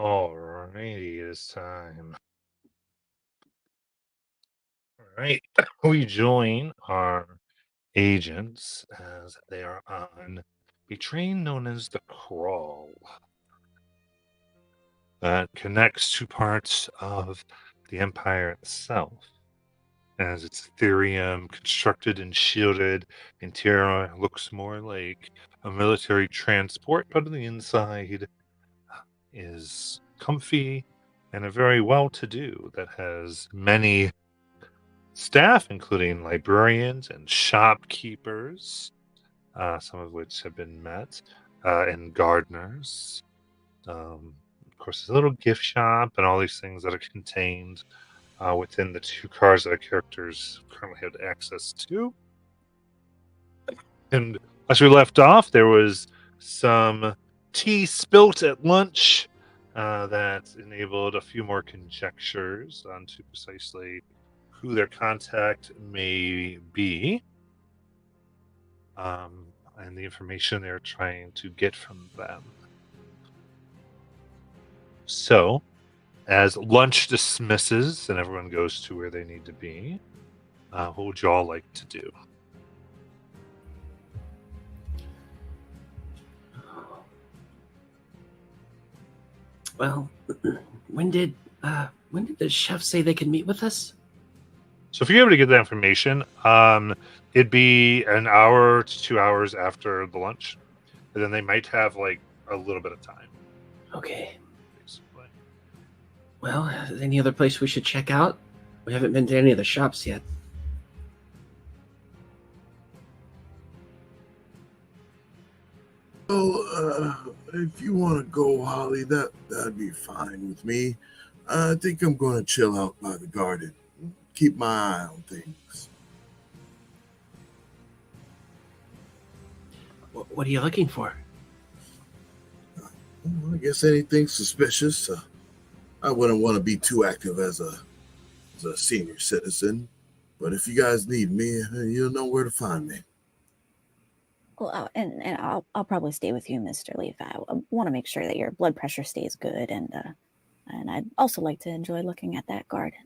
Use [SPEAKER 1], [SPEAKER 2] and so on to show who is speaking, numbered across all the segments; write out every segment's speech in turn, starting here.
[SPEAKER 1] Alrighty, it's time. Alright, we join our agents as they are on a train known as the Crawl that connects two parts of the Empire itself. As it's Ethereum, constructed and shielded, interior looks more like a military transport, but on the inside is comfy and a very well-to-do that has many staff, including librarians and shopkeepers, some of which have been met, and gardeners. Of course, there's a little gift shop and all these things that are contained within the two cars that our characters currently have access to. And as we left off, there was some tea spilt at lunch that enabled a few more conjectures onto precisely who their contact may be, and the information they're trying to get from them. So, as lunch dismisses and everyone goes to where they need to be, what would you all like to do?
[SPEAKER 2] Well, when did the chef say they could meet with us?
[SPEAKER 1] So if you're able to get that information, it'd be an hour to 2 hours after the lunch, and then they might have like a little bit of time.
[SPEAKER 2] Okay.
[SPEAKER 1] Basically.
[SPEAKER 2] Well, any other place we should check out? We haven't been to any of the shops yet.
[SPEAKER 3] If you want to go, Holly, that'd be fine with me. I think I'm going to chill out by the garden. Keep my eye on things.
[SPEAKER 2] What are you looking for?
[SPEAKER 3] I guess anything suspicious. I wouldn't want to be too active as a senior citizen, but if you guys need me, you'll know where to find me.
[SPEAKER 4] Well, and I'll probably stay with you, Mr. Leaf. I want to make sure that your blood pressure stays good, and I'd also like to enjoy looking at that garden.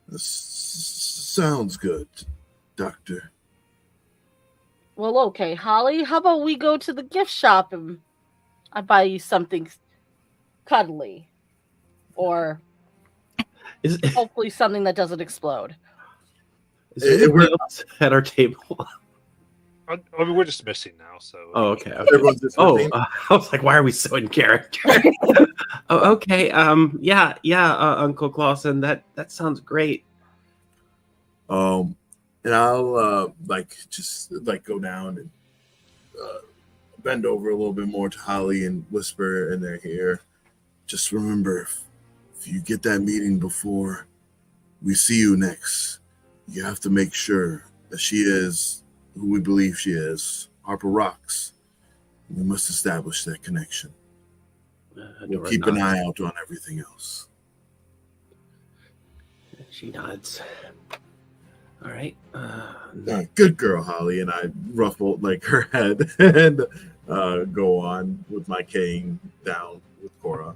[SPEAKER 3] This sounds good, Doctor.
[SPEAKER 5] Well, okay, Holly, how about we go to the gift shop and I buy you something cuddly, or hopefully something that doesn't explode.
[SPEAKER 2] Is there anyone else at our table?
[SPEAKER 1] I mean, we're just missing now, so.
[SPEAKER 2] Oh, okay. I was like, why are we so in character? Oh, okay. Yeah, Uncle Clausen, that sounds great.
[SPEAKER 3] And I'll just go down and bend over a little bit more to Holly and whisper in their ear. Just remember, if you get that meeting before we see you next, you have to make sure that she is who we believe she is, Harper Rocks. We must establish that connection. We'll keep an eye out on everything else.
[SPEAKER 2] She nods. All right.
[SPEAKER 3] Good girl, Holly. And I ruffle her head and go on with my cane down with Cora.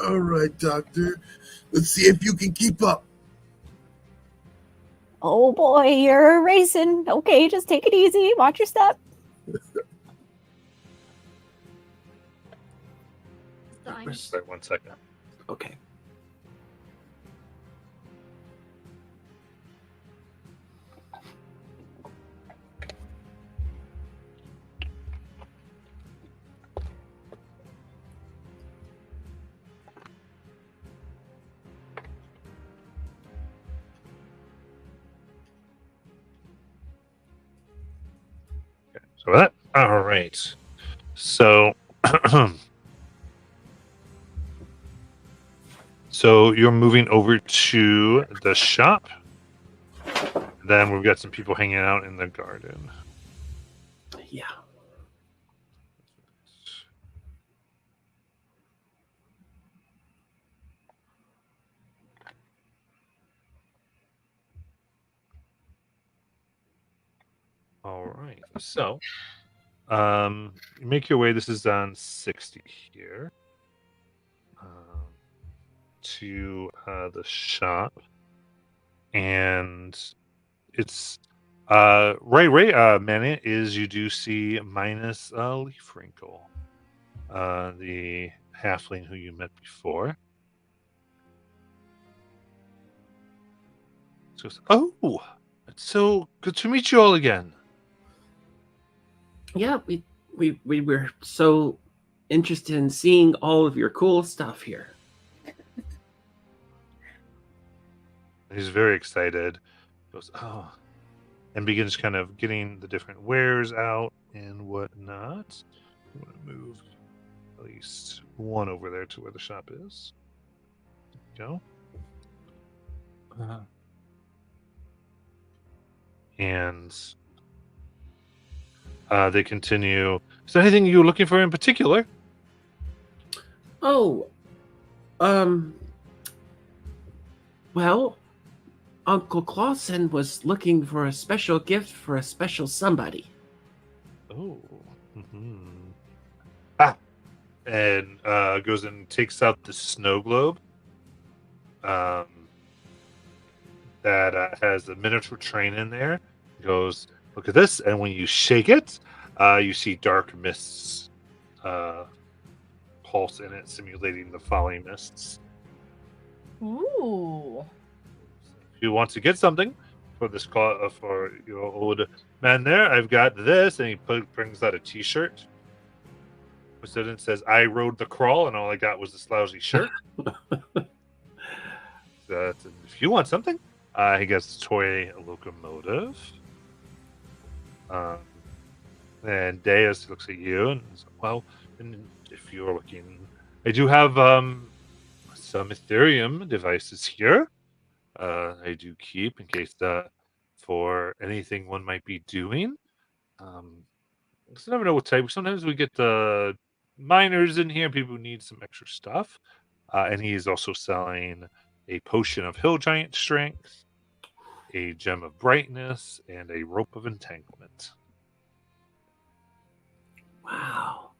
[SPEAKER 3] All right, Doctor. Let's see if you can keep up.
[SPEAKER 4] Oh boy, you're racing. Okay, just take it easy. Watch your step.
[SPEAKER 1] Just 1 second.
[SPEAKER 2] Okay.
[SPEAKER 1] So that, all right. So, so you're moving over to the shop. Then we've got some people hanging out in the garden.
[SPEAKER 2] Yeah.
[SPEAKER 1] All right. So You make your way. This is on 60 here. To the shop, and it's right. Minute is you do see minus Leaf Wrinkle, the halfling who you met before. So, oh, it's so good to meet you all again.
[SPEAKER 2] Yeah, we were so interested in seeing all of your cool stuff here.
[SPEAKER 1] He's very excited. Goes, oh, and begins kind of getting the different wares out and whatnot. I'm going to move at least one over there to where the shop is. Go. And they continue. Is there anything you're looking for in particular?
[SPEAKER 2] Oh, well, Uncle Clausen was looking for a special gift for a special somebody.
[SPEAKER 1] Oh. Mm-hmm. Ah. And goes and takes out the snow globe. That has a miniature train in there. Goes, look at this, and when you shake it, you see dark mists pulse in it, simulating the falling mists.
[SPEAKER 5] Ooh.
[SPEAKER 1] If you want to get something for this for your old man there, I've got this, and he brings out a T-shirt. Which then says, "I rode the crawl, and all I got was this lousy shirt." If you want something, he gets a toy locomotive. And Deus looks at you and says, well, and if you're looking, I do have some Ethereum devices here. I do keep in case for anything one might be doing. So I never know what type. Sometimes we get the miners in here, people who need some extra stuff. And he is also selling a potion of hill giant strength, a gem of brightness, and a rope of entanglement.
[SPEAKER 2] Wow.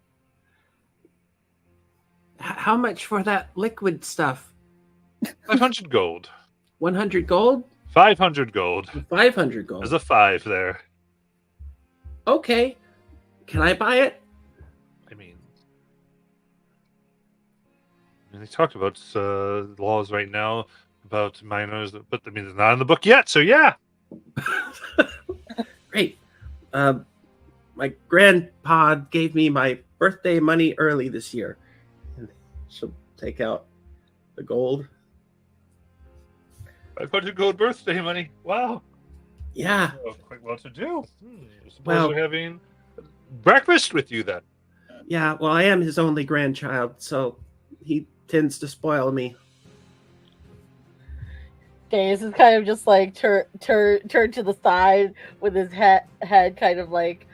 [SPEAKER 2] How much for that liquid stuff?
[SPEAKER 1] 500 gold.
[SPEAKER 2] 100 gold?
[SPEAKER 1] 500 gold.
[SPEAKER 2] 500 gold.
[SPEAKER 1] There's a 5 there.
[SPEAKER 2] Okay. Can I buy it?
[SPEAKER 1] I mean, they talk about laws right now about minors, but I mean, it's not in the book yet, so yeah.
[SPEAKER 2] Great. My grandpa gave me my birthday money early this year. And she'll take out the gold.
[SPEAKER 1] 500 gold birthday money. Wow.
[SPEAKER 2] Yeah.
[SPEAKER 1] Oh, quite well to do. Suppose
[SPEAKER 2] Well-
[SPEAKER 1] we're having breakfast with you then.
[SPEAKER 2] Yeah, well, I am his only grandchild, so he tends to spoil me.
[SPEAKER 5] Deus is kind of just like turn to the side with his head kind of like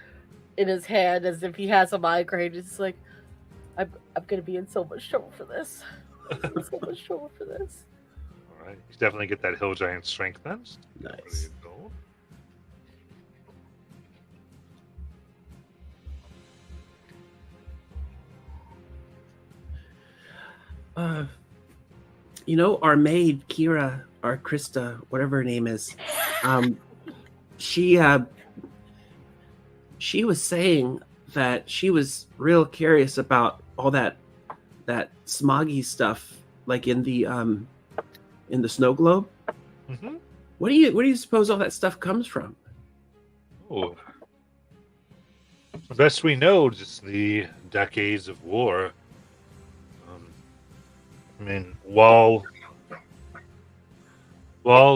[SPEAKER 5] in his hand as if he has a migraine. It's like, I'm gonna be in so much trouble for this. So much trouble for this.
[SPEAKER 1] All right. You definitely get that hill giant strength then.
[SPEAKER 2] Nice.
[SPEAKER 1] Gold.
[SPEAKER 2] You know, our maid, Kira, or Krista, whatever her name is, she was saying that she was real curious about all that smoggy stuff, like in the snow globe.
[SPEAKER 1] Mm-hmm.
[SPEAKER 2] Where do you suppose all that stuff comes from?
[SPEAKER 1] Oh. The best we know, just the decades of war. I mean, while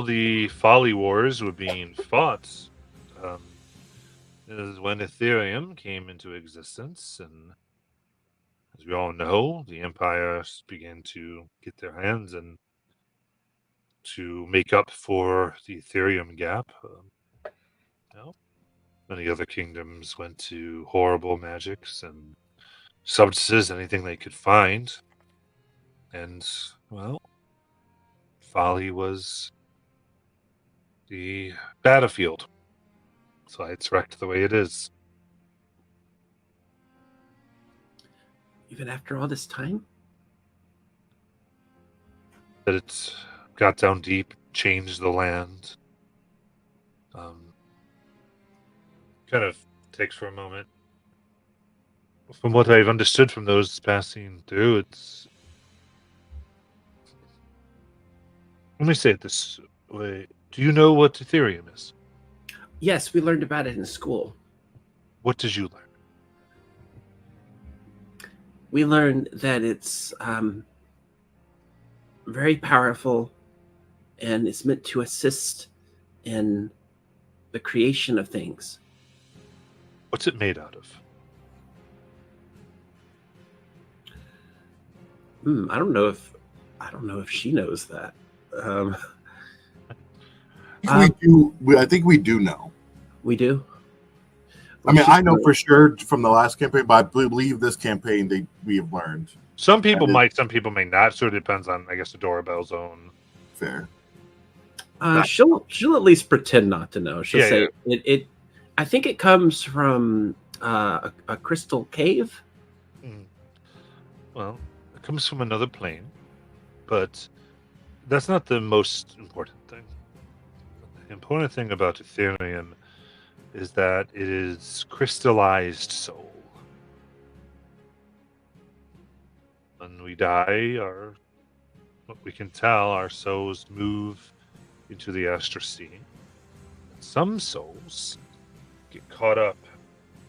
[SPEAKER 1] the Folly Wars were being fought, is when Ethereum came into existence, and as we all know, the Empire began to get their hands and to make up for the Ethereum gap. Many other kingdoms went to horrible magics and substances, anything they could find. And, well, Folly was the battlefield. So it's wrecked the way it is.
[SPEAKER 2] Even after all this time?
[SPEAKER 1] That it got down deep, changed the land. Kind of takes for a moment. From what I've understood from those passing through, it's. Let me say it this way. Do you know what Ethereum is?
[SPEAKER 2] Yes, we learned about it in school.
[SPEAKER 1] What did you learn?
[SPEAKER 2] We learned that it's very powerful and it's meant to assist in the creation of things.
[SPEAKER 1] What's it made out of?
[SPEAKER 2] I don't know if she knows that.
[SPEAKER 3] We do. I think we do know.
[SPEAKER 2] We do.
[SPEAKER 3] I mean, I know for sure from the last campaign, but I believe this campaign we have learned.
[SPEAKER 1] Some people might, some people may not. So it depends on, I guess, the Dorabelle's own.
[SPEAKER 3] Fair.
[SPEAKER 2] She'll at least pretend not to know. She'll say it. I think it comes from a crystal cave.
[SPEAKER 1] Well, it comes from another plane, but that's not the most important thing. The important thing about Ethereum is that it is crystallized soul. When we die, what we can tell, our souls move into the Astral Sea. Some souls get caught up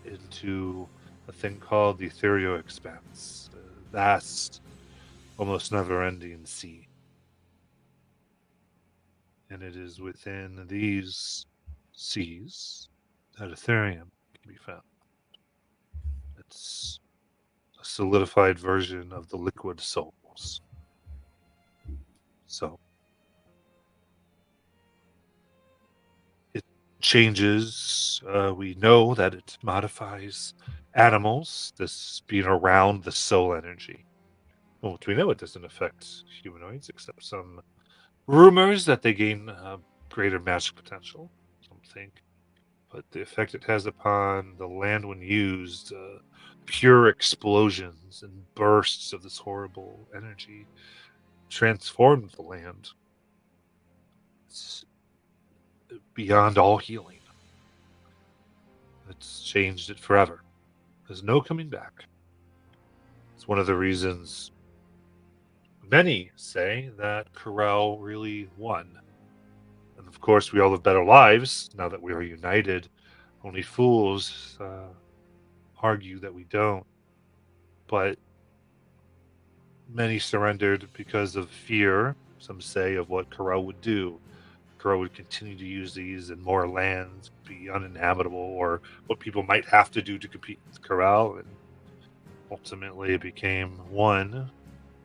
[SPEAKER 1] into a thing called the ethereal expanse, a vast, almost never-ending sea. And it is within these seas that Ethereum can be found. It's a solidified version of the liquid souls. So it changes. We know that it modifies animals, this being around the soul energy. Well, we know it doesn't affect humanoids, except some rumors that they gain greater magic potential. Some think. But the effect it has upon the land when used, pure explosions and bursts of this horrible energy transformed the land. It's beyond all healing. It's changed it forever. There's no coming back. It's one of the reasons many say that Corel really won. And of course, we all have better lives now that we are united. Only fools argue that we don't. But many surrendered because of fear, some say, of what Corel would do. Corel would continue to use these and more lands be uninhabitable, or what people might have to do to compete with Corel. And ultimately it became one.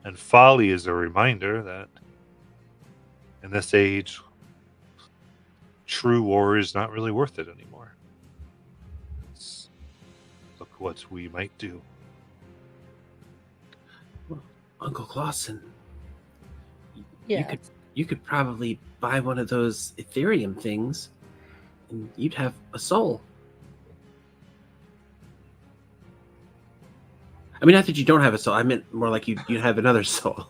[SPEAKER 1] And folly is a reminder that in this age, true war is not really worth it anymore. Look what we might do.
[SPEAKER 2] Well, Uncle Clausen,
[SPEAKER 5] Yeah.
[SPEAKER 2] you could probably buy one of those Ethereum things, and you'd have a soul. I mean, not that you don't have a soul. I meant more like you'd have another soul.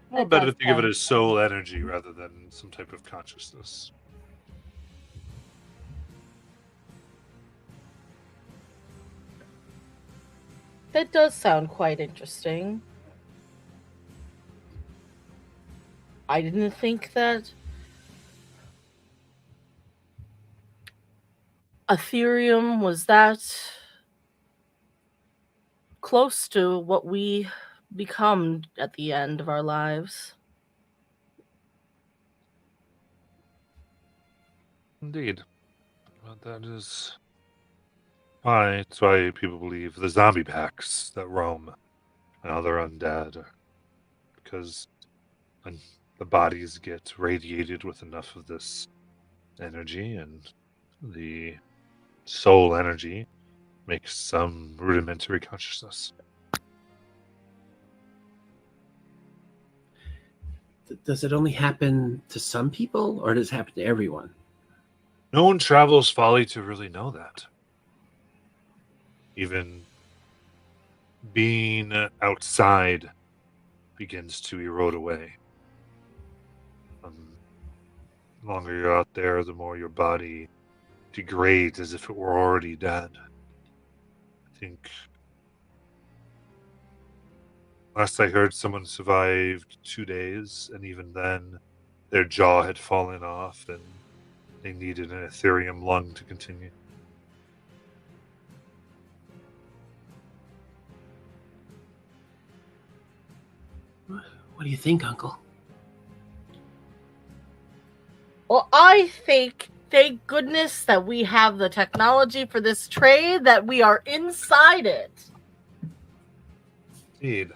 [SPEAKER 1] Well, better to think of it as soul energy rather than some type of consciousness.
[SPEAKER 5] That does sound quite interesting. I didn't think that Ethereum was that close to what we become at the end of our lives.
[SPEAKER 1] Indeed. Well, that is why it's why people believe the zombie packs that roam and other undead, because when the bodies get radiated with enough of this energy, and the soul energy makes some rudimentary consciousness.
[SPEAKER 2] Does it only happen to some people, or does it happen to everyone?
[SPEAKER 1] No one travels folly to really know that. even being outside begins to erode away. The longer you're out there, the more your body degrades as if it were already dead. I think last I heard, someone survived 2 days, and even then, their jaw had fallen off, and they needed an Ethereum lung to continue.
[SPEAKER 2] What do you think, Uncle?
[SPEAKER 5] Well, I think, thank goodness that we have the technology for this trade, that we are inside it.
[SPEAKER 1] Indeed.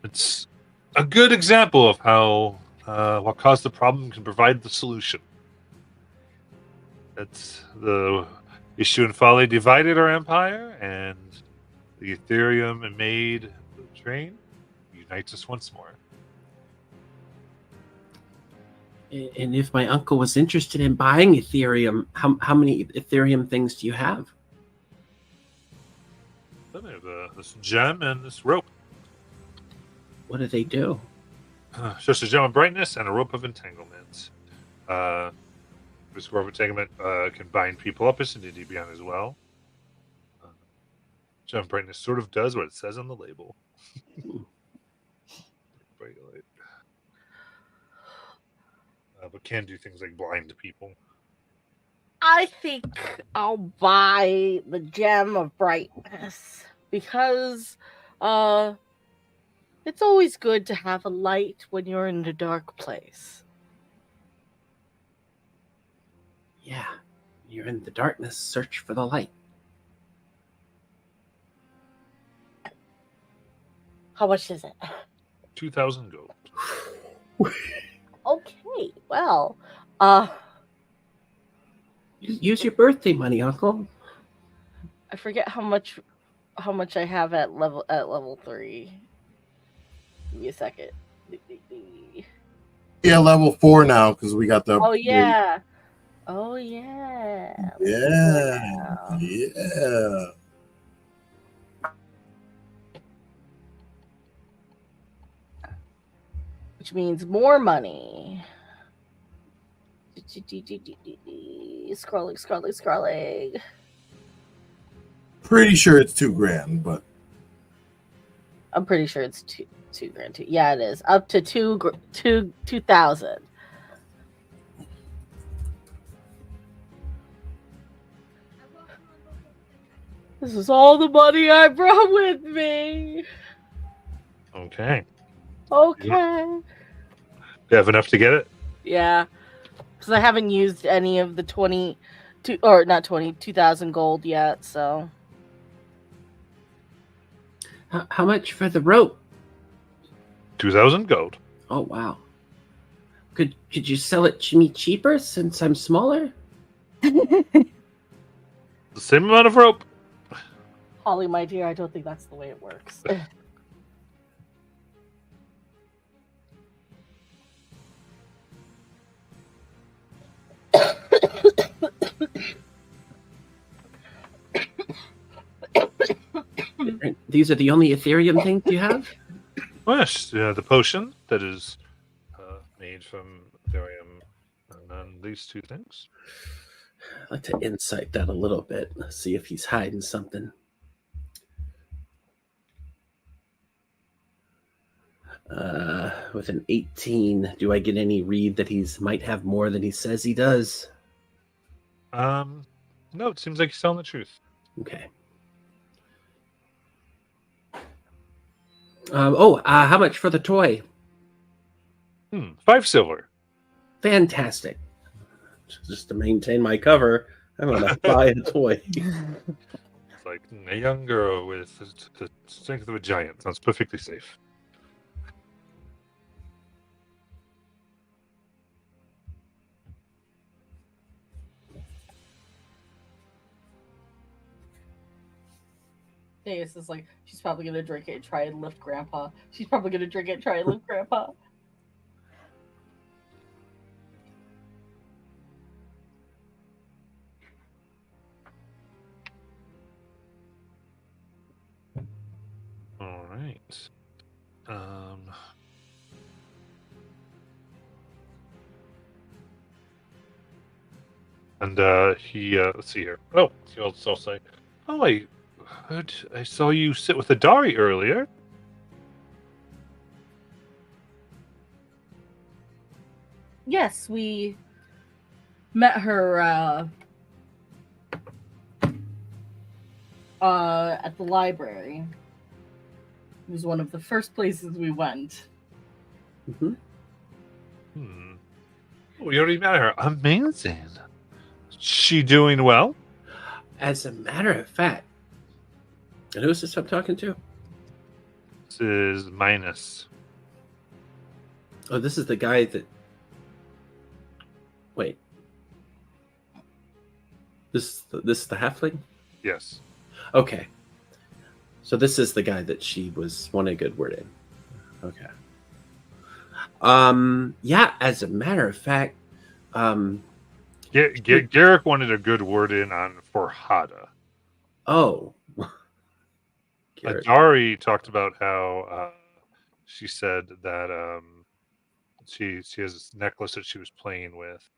[SPEAKER 1] It's a good example of how what caused the problem can provide the solution. That's the issue in Folly divided our empire, and the Ethereum made the train unites us once more.
[SPEAKER 2] And if my uncle was interested in buying Ethereum, how many Ethereum things do you have?
[SPEAKER 1] I have this gem and this rope.
[SPEAKER 2] What do they do?
[SPEAKER 1] Just a gem of brightness and a rope of entanglement. This rope of entanglement can bind people up as an Debian as well. Gem of brightness sort of does what it says on the label. Bright light. But can do things like blind people.
[SPEAKER 5] I think I'll buy the gem of brightness because it's always good to have a light when you're in a dark place.
[SPEAKER 2] Yeah, you're in the darkness, search for the light.
[SPEAKER 5] How much is it?
[SPEAKER 1] 2,000 gold.
[SPEAKER 5] Okay, well,
[SPEAKER 2] Use your birthday money, Uncle.
[SPEAKER 5] I forget how much I have at level 3. Give me a second.
[SPEAKER 3] Yeah, level 4 now because we got the.
[SPEAKER 5] Oh yeah. Oh yeah.
[SPEAKER 3] Yeah. Yeah.
[SPEAKER 5] Which means more money. Scrolling.
[SPEAKER 3] Pretty sure it's $2,000, but
[SPEAKER 5] I'm pretty sure it's two grand too. Yeah, it is up to 2,000. This is all the money I brought with me.
[SPEAKER 1] Okay.
[SPEAKER 5] Okay.
[SPEAKER 1] You have enough to get it?
[SPEAKER 5] Yeah, because I haven't used any of the 2,000 gold yet. So
[SPEAKER 2] How much for the rope?
[SPEAKER 1] 2,000 gold.
[SPEAKER 2] Oh wow. Could you sell it to me cheaper since I'm smaller?
[SPEAKER 1] The same amount of rope.
[SPEAKER 5] Holly, my dear, I don't think that's the way it works.
[SPEAKER 2] These are the only Ethereum things you have?
[SPEAKER 1] Yes, the potion that is made from Ethereum, and then these two things.
[SPEAKER 2] I'd like to insight that a little bit. See if he's hiding something. With an 18, do I get any read that he's might have more than he says he does?
[SPEAKER 1] No, it seems like he's telling the truth.
[SPEAKER 2] Okay. How much for the toy?
[SPEAKER 1] 5 silver.
[SPEAKER 2] Fantastic. Just to maintain my cover, I'm gonna buy a toy.
[SPEAKER 1] It's like a young girl with the strength of a giant. Sounds perfectly safe.
[SPEAKER 5] This is like, she's probably gonna drink it and try and lift Grandpa. She's probably gonna drink it and try and lift Grandpa.
[SPEAKER 1] right. And he let's see here. Oh, he'll also say, "Oh, I saw you sit with Adari earlier."
[SPEAKER 5] Yes, we met her at the library. It was one of the first places we went.
[SPEAKER 2] Mm-hmm.
[SPEAKER 1] We already met her. Amazing. She doing well?
[SPEAKER 2] As a matter of fact, and who's this I'm talking to?
[SPEAKER 1] This is Minus.
[SPEAKER 2] Oh, this is the guy that. Wait. This is the halfling?
[SPEAKER 1] Yes.
[SPEAKER 2] Okay. So this is the guy that she was wanting a good word in. Okay. Yeah, as a matter of fact,
[SPEAKER 1] Garrick wanted a good word in for Hada.
[SPEAKER 2] Oh. Garrett.
[SPEAKER 1] Adari talked about how she said that she has this necklace that she was playing with,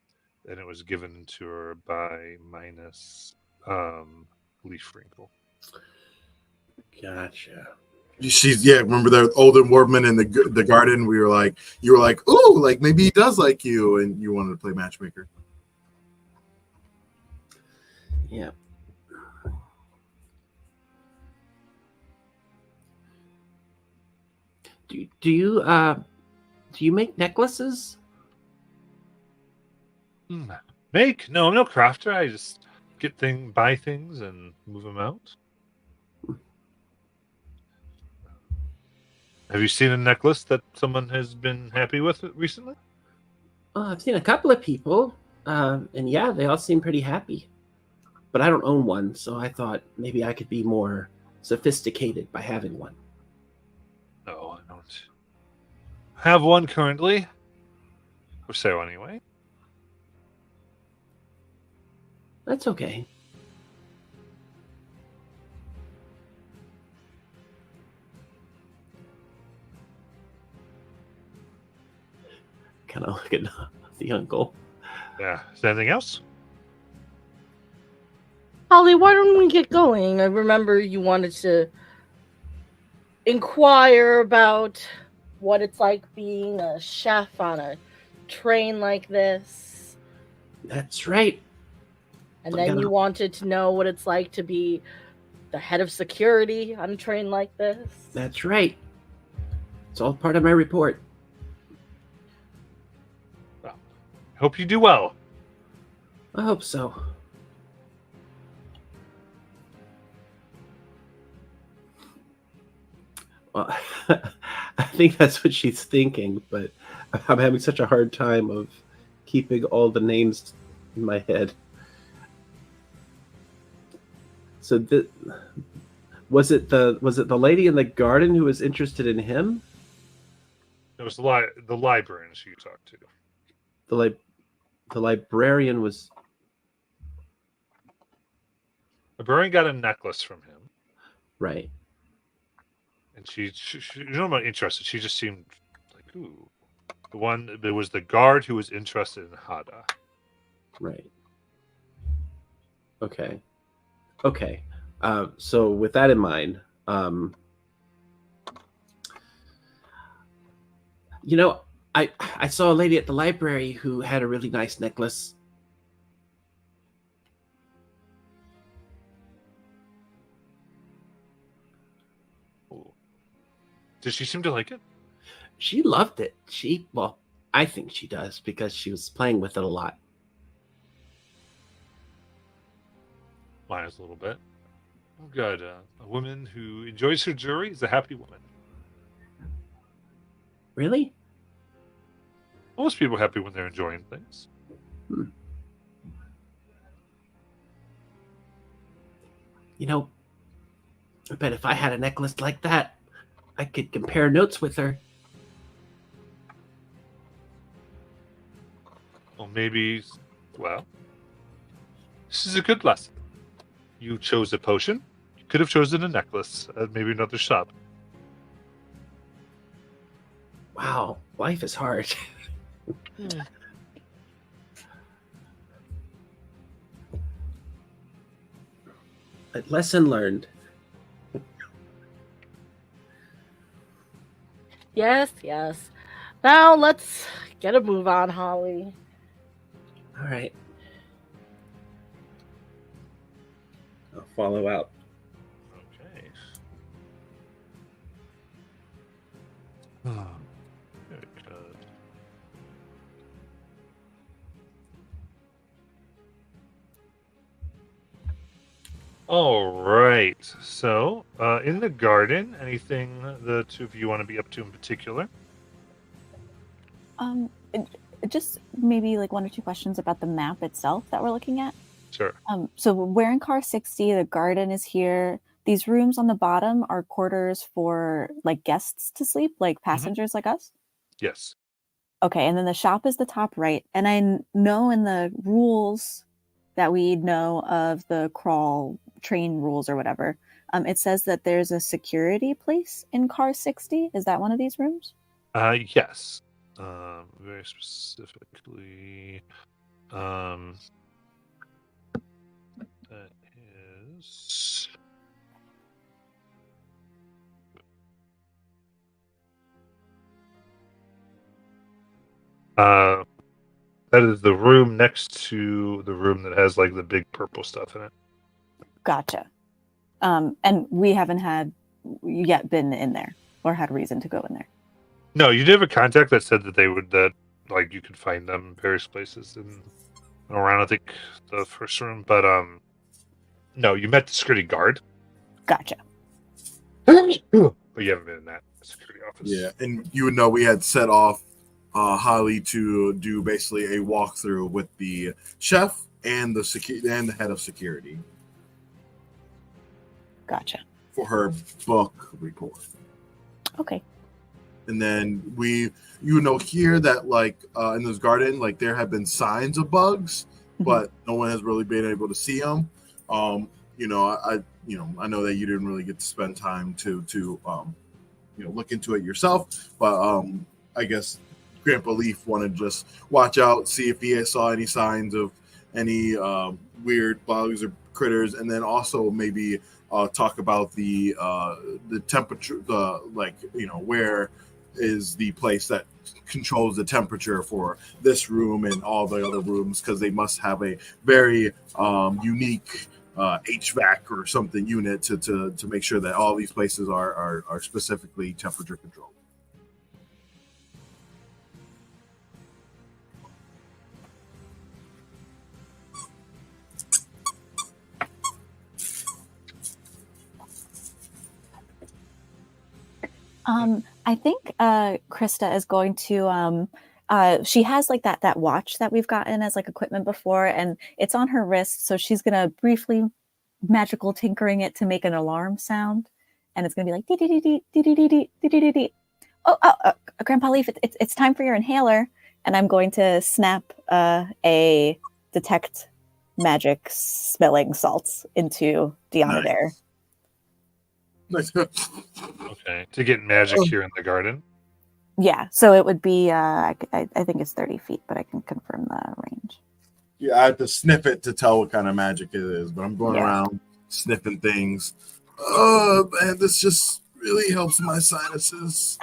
[SPEAKER 1] and it was given to her by Minus Leaf Wrinkle.
[SPEAKER 2] Gotcha.
[SPEAKER 3] Remember that older woman in the garden? You were like, ooh, like maybe he does like you, and you wanted to play matchmaker.
[SPEAKER 2] Yeah. Do you make necklaces?
[SPEAKER 1] Make? No, I'm no crafter. I just buy things and move them out. Have you seen a necklace that someone has been happy with recently?
[SPEAKER 2] I've seen a couple of people, and yeah, they all seem pretty happy. But I don't own one, so I thought maybe I could be more sophisticated by having one.
[SPEAKER 1] No, I don't have one currently. Or so anyway.
[SPEAKER 2] That's okay. Kind of look at the uncle.
[SPEAKER 1] Yeah. Is there anything else?
[SPEAKER 5] Holly, why don't we get going? I remember you wanted to inquire about what it's like being a chef on a train like this.
[SPEAKER 2] That's right.
[SPEAKER 5] And then you wanted to know what it's like to be the head of security on a train like this.
[SPEAKER 2] That's right. It's all part of my report.
[SPEAKER 1] Well, hope you do well.
[SPEAKER 2] I hope so. Well, I think that's what she's thinking, but I'm having such a hard time of keeping all the names in my head. So was it the lady in the garden who was interested in him?
[SPEAKER 1] It was the librarian you talked to.
[SPEAKER 2] The librarian was.
[SPEAKER 1] The librarian got a necklace from him.
[SPEAKER 2] Right.
[SPEAKER 1] And she not interested. She just seemed like, ooh. There was the guard who was interested in Hada.
[SPEAKER 2] Right. Okay. So with that in mind, I saw a lady at the library who had a really nice necklace.
[SPEAKER 1] Did she seem to like it?
[SPEAKER 2] She loved it. I think she does because she was playing with it a lot.
[SPEAKER 1] Minus a little bit. Oh, good. A woman who enjoys her jewelry is a happy woman.
[SPEAKER 2] Really?
[SPEAKER 1] Most people are happy when they're enjoying things.
[SPEAKER 2] I bet if I had a necklace like that, I could compare notes with her.
[SPEAKER 1] Well, maybe. Well, this is a good lesson. You chose a potion. You could have chosen a necklace at maybe another shop.
[SPEAKER 2] Wow, life is hard.
[SPEAKER 5] Hmm.
[SPEAKER 2] A lesson learned.
[SPEAKER 5] Yes, yes. Now let's get a move on, Holly.
[SPEAKER 2] All right. I'll follow out.
[SPEAKER 1] Okay. Oh, very good. All right. So, in the garden, anything the two of you want to be up to in particular?
[SPEAKER 4] Um, it- just maybe like one or two questions about the map itself that we're looking at.
[SPEAKER 1] Sure.
[SPEAKER 4] So we're in car 60. The garden is here. These rooms on the bottom are quarters for like guests to sleep, like passengers like us.
[SPEAKER 1] Yes.
[SPEAKER 4] Okay, and then the shop is the top right. And I know in the rules that we know of the crawl train rules or whatever, it says that there's a security place in car 60. Is that one of these rooms?
[SPEAKER 1] Yes. Very specifically, that is. That is the room next to the room that has like the big purple stuff in it.
[SPEAKER 4] Gotcha. And we haven't had yet been in there or had reason to go in there.
[SPEAKER 1] No, you did have a contact that said that like you could find them in various places in around I think the first room, but no, you met the security guard,
[SPEAKER 4] Gotcha.
[SPEAKER 1] but you haven't been in that security office.
[SPEAKER 3] Yeah, and you would know we had set off Holly to do basically a walkthrough with the chef and the head of security
[SPEAKER 4] Gotcha.
[SPEAKER 3] for her book report.
[SPEAKER 4] Okay.
[SPEAKER 3] And then here that like in this garden, like there have been signs of bugs, but no one has really been able to see them. I know that you didn't really get to spend time to look into it yourself, but I guess Grandpa Leaf wanted to just watch out, see if he saw any signs of any weird bugs or critters, and then also maybe talk about the temperature, where is the place that controls the temperature for this room and all the other rooms, because they must have a very unique HVAC or something unit to make sure that all these places are specifically temperature controlled.
[SPEAKER 4] I think Krista is going to she has like that watch that we've gotten as like equipment before, and it's on her wrist, so she's gonna briefly magical tinkering it to make an alarm sound, and it's gonna be like dee dee dee dee dee dee dee dee dee dee dee. Oh, Grandpa Leaf, it's time for your inhaler, and I'm going to snap a detect magic smelling salts into Deanna there.
[SPEAKER 3] Nice.
[SPEAKER 1] Okay. To get magic here in the garden.
[SPEAKER 4] Yeah, so it would be I think it's 30 feet, but I can confirm the range.
[SPEAKER 3] Yeah, I have to sniff it to tell what kind of magic it is, but I'm going around sniffing things. Oh man, this just really helps my sinuses.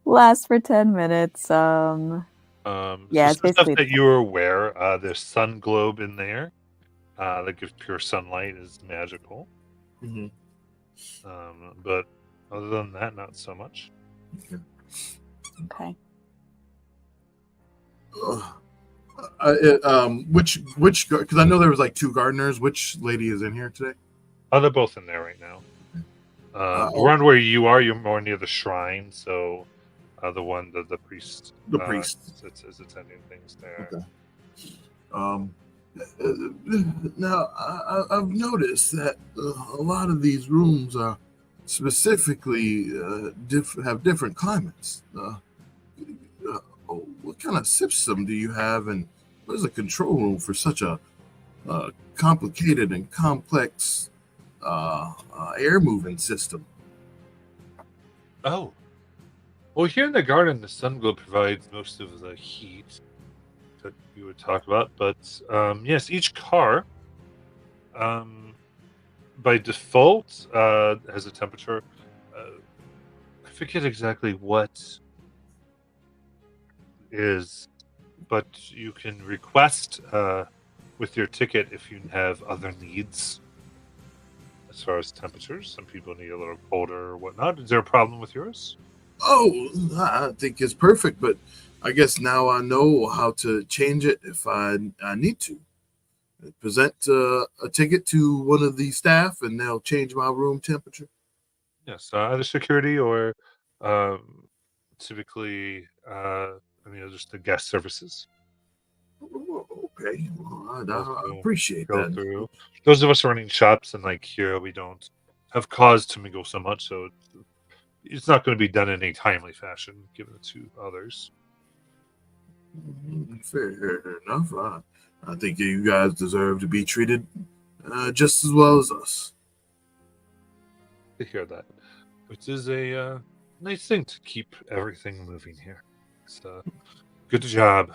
[SPEAKER 4] Lasts for 10 minutes.
[SPEAKER 1] Yeah,
[SPEAKER 4] it's basically
[SPEAKER 1] stuff that you were aware. There's sun globe in there. That gives pure sunlight, is magical.
[SPEAKER 3] Mm-hmm.
[SPEAKER 1] But other than that, not so much.
[SPEAKER 4] Okay.
[SPEAKER 3] Which because I know there was like two gardeners. Which lady is in here today?
[SPEAKER 1] Oh, they're both in there right now. Around where you are, you're more near the shrine, so the one that the priest is attending things there.
[SPEAKER 3] Okay. Now I've noticed that a lot of these rooms are specifically have different climates. What kind of system do you have, and what is a control room for such a complicated and complex air moving system?
[SPEAKER 1] Oh. Well, here in the garden, the sun globe provides most of the heat that we would talk about. But yes, each car, by default, has a temperature. I forget exactly what is, but you can request with your ticket if you have other needs as far as temperatures. Some people need a little colder or whatnot. Is there a problem with yours?
[SPEAKER 3] Oh, I think it's perfect, but I guess now I know how to change it if I need to. Present a ticket to one of the staff, and they'll change my room temperature.
[SPEAKER 1] Yes, either security or um, typically, just the guest services.
[SPEAKER 3] Oh, okay, well,
[SPEAKER 1] Those
[SPEAKER 3] I
[SPEAKER 1] will
[SPEAKER 3] appreciate
[SPEAKER 1] go
[SPEAKER 3] that.
[SPEAKER 1] through. Those of us running shops and like here, we don't have cause to mingle so much, so it's not going to be done in a timely fashion. Given it to others.
[SPEAKER 3] Fair enough. I think you guys deserve to be treated just as well as us.
[SPEAKER 1] To hear that, which is a nice thing to keep everything moving here. It's good job.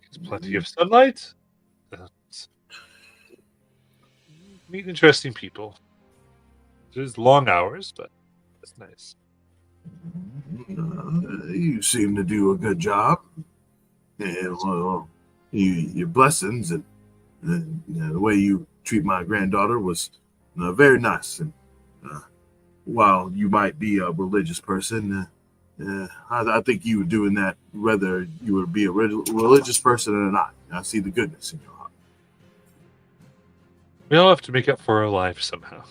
[SPEAKER 1] It's plenty of sunlight. Meet interesting people. It is long hours, but it's nice.
[SPEAKER 3] You seem to do a good job. And well, your blessings and the way you treat my granddaughter was very nice. And while you might be a religious person, I think you were doing that whether you would be a religious person or not. I see the goodness in your heart.
[SPEAKER 1] We all have to make up for our lives somehow.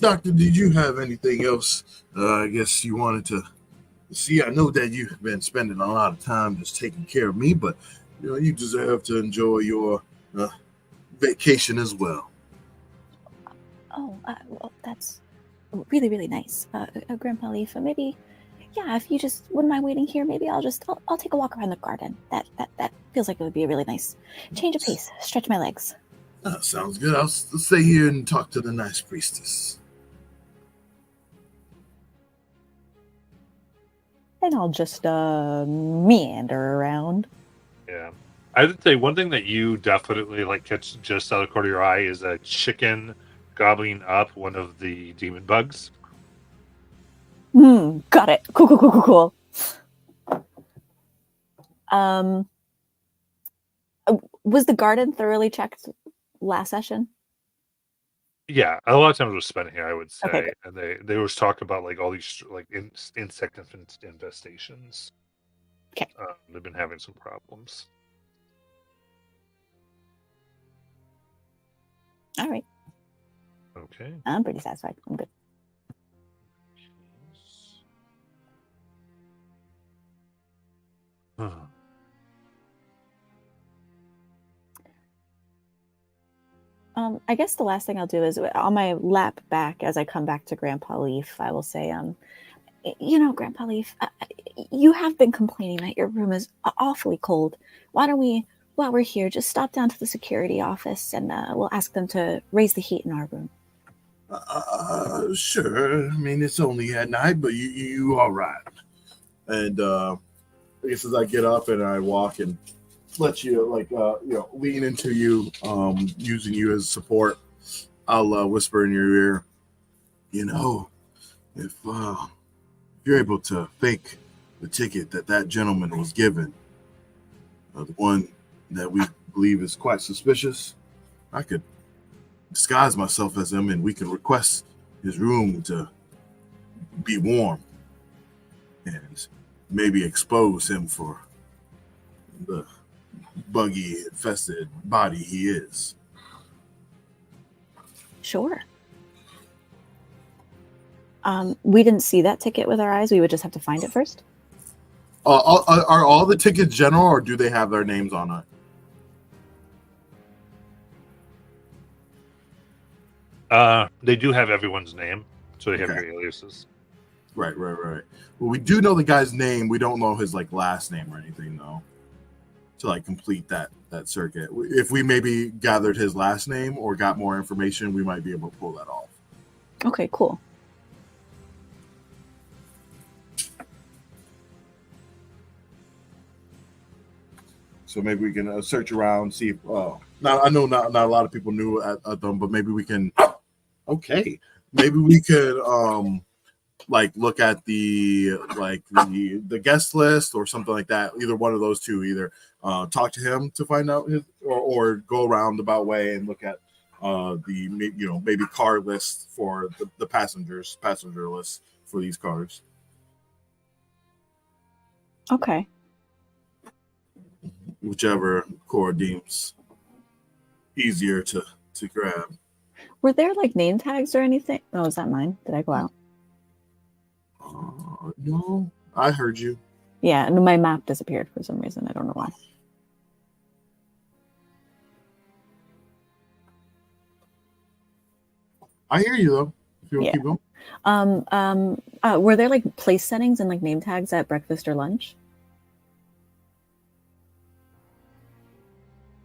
[SPEAKER 3] Doctor, did you have anything else? I guess you wanted to see. I know that you've been spending a lot of time just taking care of me, but you deserve to enjoy your vacation as well.
[SPEAKER 4] Oh, well, that's really, really nice. Grandpa Leaf, maybe, yeah, if you just wouldn't mind waiting here, maybe I'll take a walk around the garden. That feels like it would be a really nice change of pace, stretch my legs.
[SPEAKER 3] Sounds good. I'll stay here and talk to the nice priestess.
[SPEAKER 4] And I'll just meander around.
[SPEAKER 1] Yeah. I would say one thing that you definitely catch just out of the corner of your eye is a chicken gobbling up one of the demon bugs.
[SPEAKER 4] Got it. Cool. Was the garden thoroughly checked last session?
[SPEAKER 1] Yeah, a lot of time it was spent here, I would say,
[SPEAKER 4] Okay,
[SPEAKER 1] and they always talk about all these insect infestations.
[SPEAKER 4] Okay.
[SPEAKER 1] They've been having some problems.
[SPEAKER 4] All right.
[SPEAKER 1] Okay.
[SPEAKER 4] I'm pretty satisfied. I'm good. I guess the last thing I'll do is on my lap back as I come back to Grandpa Leaf, I will say, Grandpa Leaf, you have been complaining that your room is awfully cold. Why don't we, while we're here, just stop down to the security office and we'll ask them to raise the heat in our room.
[SPEAKER 3] Sure. I mean, it's only at night, but you all right. And I guess as I get up and I walk and let you lean into you, using you as support, I'll whisper in your ear, if you're able to fake the ticket that gentleman was given, the one that we believe is quite suspicious, I could disguise myself as him and we can request his room to be warm and maybe expose him for the buggy infested body he is.
[SPEAKER 4] Sure. We didn't see that ticket with our eyes. We would just have to find it first.
[SPEAKER 3] Are all the tickets general, or do they have their names on it?
[SPEAKER 1] They do have everyone's name, so they have
[SPEAKER 3] Okay.
[SPEAKER 1] your aliases.
[SPEAKER 3] Right. Well, we do know the guy's name. We don't know his last name or anything, though. to like complete that circuit. If we maybe gathered his last name or got more information, we might be able to pull that off.
[SPEAKER 4] Okay, cool.
[SPEAKER 3] So maybe we can search around, see if. Now I know not a lot of people knew at them, but maybe we can. Okay, maybe we could like look at the guest list or something like that. Either one of those two. Either talk to him to find out his, or go around about way and look at maybe car list for the passenger list for these cars.
[SPEAKER 4] Okay.
[SPEAKER 3] Whichever Cora deems easier to grab.
[SPEAKER 4] Were there like name tags or anything? Oh, is that mine? Did I go out?
[SPEAKER 3] No, I heard you.
[SPEAKER 4] Yeah, and my map disappeared for some reason. I don't know why.
[SPEAKER 3] I hear you though. If you want to keep going.
[SPEAKER 4] Were there like place settings and like name tags at breakfast or lunch?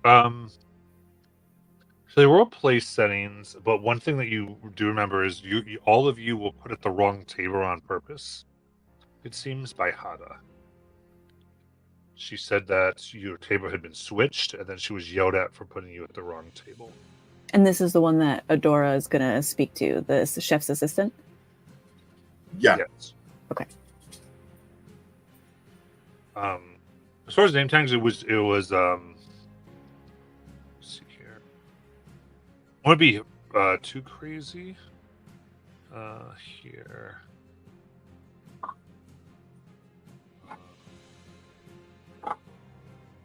[SPEAKER 1] So they were all place settings, but one thing that you do remember is you all of you will put at the wrong table on purpose. It seems by Hada. She said that your table had been switched, and then she was yelled at for putting you at the wrong table.
[SPEAKER 4] And this is the one that Adora is gonna speak to, the chef's assistant?
[SPEAKER 3] Yeah.
[SPEAKER 1] Yes.
[SPEAKER 4] Okay.
[SPEAKER 1] As far as name tags, it was let's see here. I want to be too crazy. Here.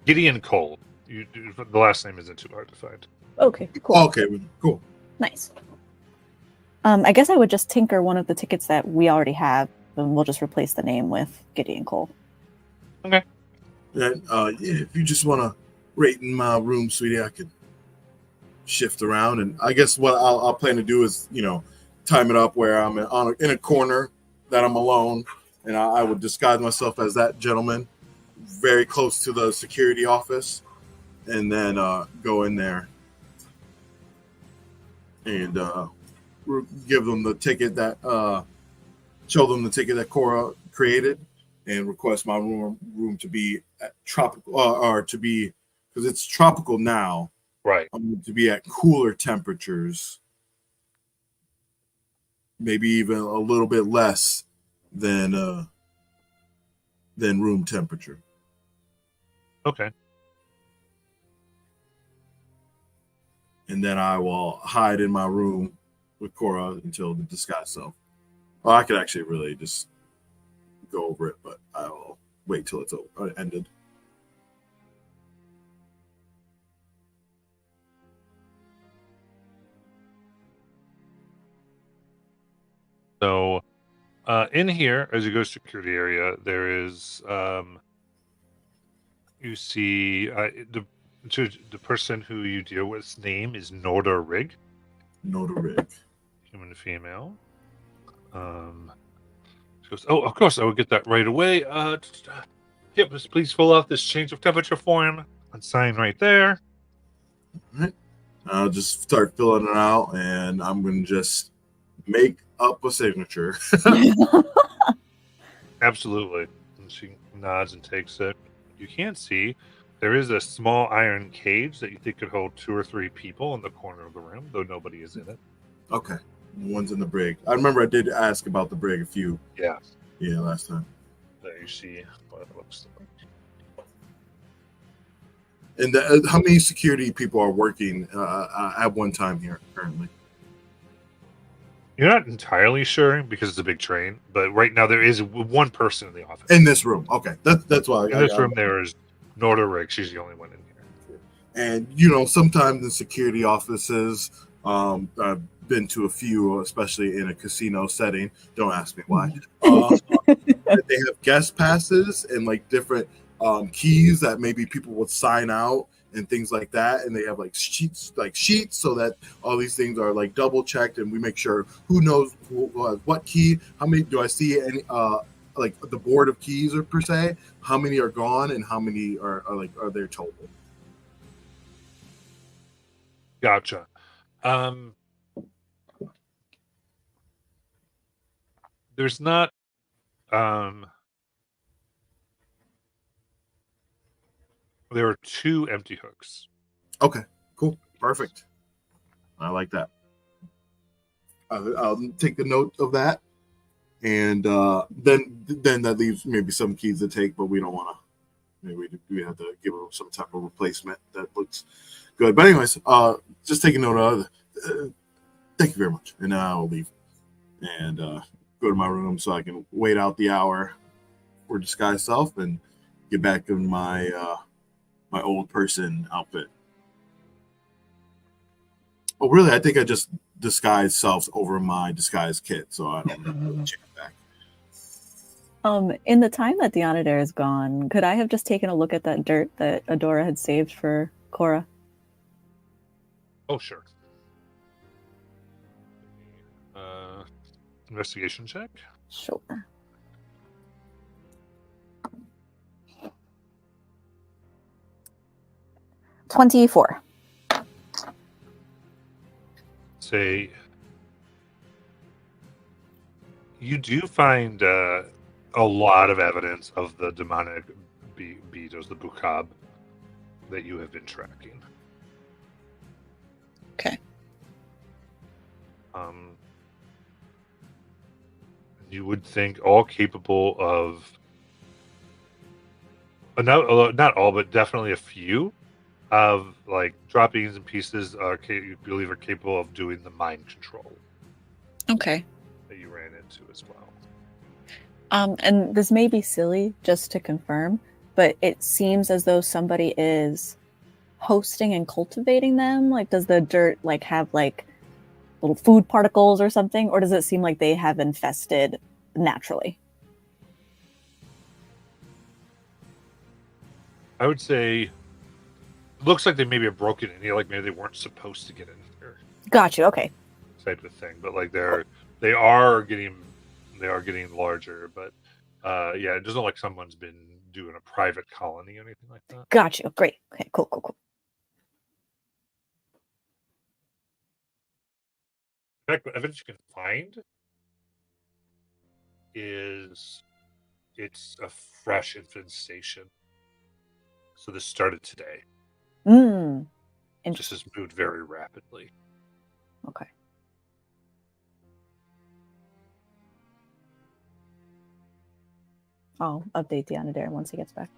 [SPEAKER 1] Gideon Cole. The last name isn't too hard to find.
[SPEAKER 4] Okay, cool.
[SPEAKER 3] Okay, cool.
[SPEAKER 4] Nice. I guess I would just tinker one of the tickets that we already have, and we'll just replace the name with Gideon Cole.
[SPEAKER 1] Okay.
[SPEAKER 3] And if you just want to rate in my room, sweetie, I could shift around. And I guess what I'll plan to do is, time it up where I'm in a corner that I'm alone, and I would disguise myself as that gentleman, very close to the security office, and then go in there and give them the ticket that show them the ticket that Cora created, and request my room to be at tropical or to be, because it's tropical now,
[SPEAKER 1] Right.
[SPEAKER 3] To be at cooler temperatures, maybe even a little bit less than room temperature.
[SPEAKER 1] Okay.
[SPEAKER 3] And then I will hide in my room with Cora until the disguise self. Well, I could actually really just go over it, but I'll wait till it's ended.
[SPEAKER 1] So, in here, as you go to security area, there is you see the person who you deal with's name is Norda Rig.
[SPEAKER 3] Norda Rig.
[SPEAKER 1] Human and female. She goes, oh, of course, I will get that right away. Yep, just please fill out this change of temperature form and sign right there.
[SPEAKER 3] All right. I'll just start filling it out, and I'm going to just make up a signature.
[SPEAKER 1] Absolutely. And she nods and takes it. You can't see. There is a small iron cage that you think could hold 2 or 3 people in the corner of the room, though nobody is in it.
[SPEAKER 3] Okay. The one's in the brig. I remember I did ask about the brig a few.
[SPEAKER 1] Yeah.
[SPEAKER 3] Yeah, last time.
[SPEAKER 1] There you see what it looks like.
[SPEAKER 3] And how many security people are working at one time here currently?
[SPEAKER 1] You're not entirely sure because it's a big train, but right now there is one person in the office.
[SPEAKER 3] In this room. Okay. That's why.
[SPEAKER 1] In this room, there is Norda Rig. She's the only one in here.
[SPEAKER 3] And, sometimes in security offices, I've been to a few, especially in a casino setting. Don't ask me why. They have guest passes and like different keys that maybe people would sign out and things like that. And they have like sheets so that all these things are like double checked, and we make sure who knows what key. How many do I see any like the board of keys or per se, how many are gone and how many are there total?
[SPEAKER 1] Gotcha. There's not there are 2 empty hooks.
[SPEAKER 3] Okay, cool, perfect. I like that. I'll take the note of that, and then that leaves maybe some keys to take, but we don't want to. Maybe we have to give them some type of replacement that looks good. But anyways, just take a note of it. Thank you very much, and I'll leave and go to my room so I can wait out the hour for disguise self and get back in my my old person outfit. Oh, really? I think I just disguised self over my disguise kit, so I don't really check it back.
[SPEAKER 4] In the time that Deonadare is gone, could I have just taken a look at that dirt that Adora had saved for Cora?
[SPEAKER 1] Oh, sure. Investigation check.
[SPEAKER 4] Sure. $24.
[SPEAKER 1] Say you do find a lot of evidence of the demonic beetles, the Bukab, that you have been tracking.
[SPEAKER 4] Okay.
[SPEAKER 1] You would think all capable of, not all, but definitely a few of like droppings and pieces you believe are capable of doing the mind control.
[SPEAKER 4] Okay.
[SPEAKER 1] That you ran into as well.
[SPEAKER 4] And this may be silly, just to confirm, but it seems as though somebody is hosting and cultivating them. Like, does the dirt like have like little food particles or something, or does it seem like they have infested naturally?
[SPEAKER 1] I would say it looks like they maybe have broken in here, like maybe they weren't supposed to get in here.
[SPEAKER 4] Got you. Okay.
[SPEAKER 1] Type of thing, but like they are getting larger, but yeah, it doesn't look like someone's been doing a private colony or anything like that.
[SPEAKER 4] Got you. Great. Okay. Cool.
[SPEAKER 1] In fact, the evidence you can find is it's a fresh infestation. So this started today. It just has moved very rapidly.
[SPEAKER 4] Okay. I'll update Deonadare once he gets back.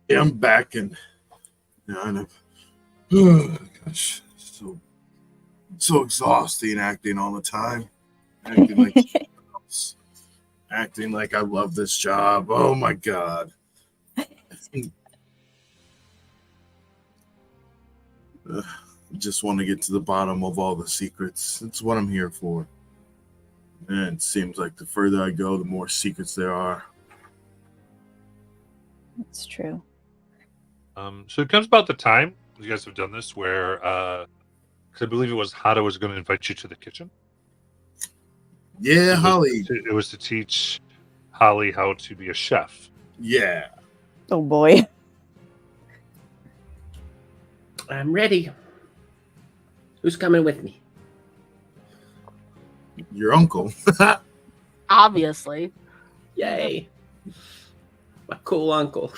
[SPEAKER 3] Yeah, I'm back, and oh gosh, so exhausting acting all the time. Acting like I love this job. Oh my god. Just want to get to the bottom of all the secrets. It's what I'm here for. And it seems like the further I go, the more secrets there are.
[SPEAKER 4] That's true.
[SPEAKER 1] So it comes about the time you guys have done this where because I believe it was Hada was going to invite you to the kitchen.
[SPEAKER 3] Yeah, Holly.
[SPEAKER 1] It was to teach Holly how to be a chef.
[SPEAKER 3] Yeah.
[SPEAKER 4] Oh boy.
[SPEAKER 2] I'm ready. Who's coming with me?
[SPEAKER 3] Your uncle.
[SPEAKER 5] Obviously.
[SPEAKER 2] Yay. My cool uncle.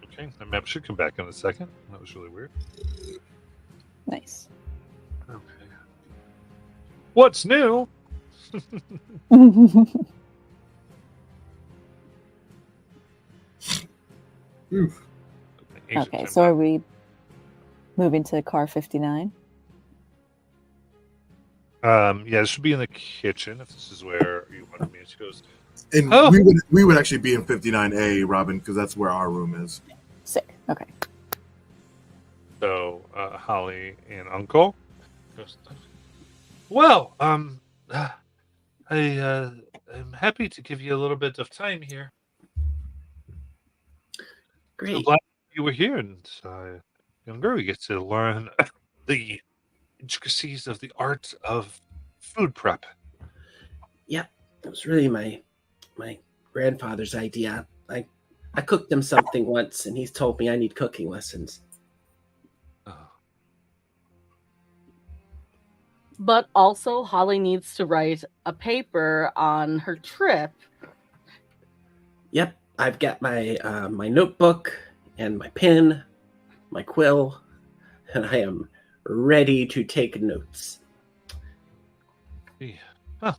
[SPEAKER 1] Okay, the map should come back in a second. That was really weird.
[SPEAKER 4] Nice.
[SPEAKER 1] Okay. What's new?
[SPEAKER 4] Okay, so are we moving to car 59?
[SPEAKER 1] Yeah, this should be in the kitchen if this is where you wanted me. She goes,
[SPEAKER 3] and we would actually be in 59A, Robin, because that's where our room is.
[SPEAKER 4] Sick. Okay.
[SPEAKER 1] So Holly and Uncle goes, well, I'm happy to give you a little bit of time here.
[SPEAKER 2] Great.
[SPEAKER 1] So glad you were here and younger, we get to learn the intricacies of the art of food prep.
[SPEAKER 2] Yeah, it was really my grandfather's idea. I cooked him something once, and he's told me I need cooking lessons.
[SPEAKER 1] Oh,
[SPEAKER 5] But also, Holly needs to write a paper on her trip.
[SPEAKER 2] Yep, I've got my notebook and my pen, my quill, and I am ready to take notes.
[SPEAKER 1] yeah. Huh.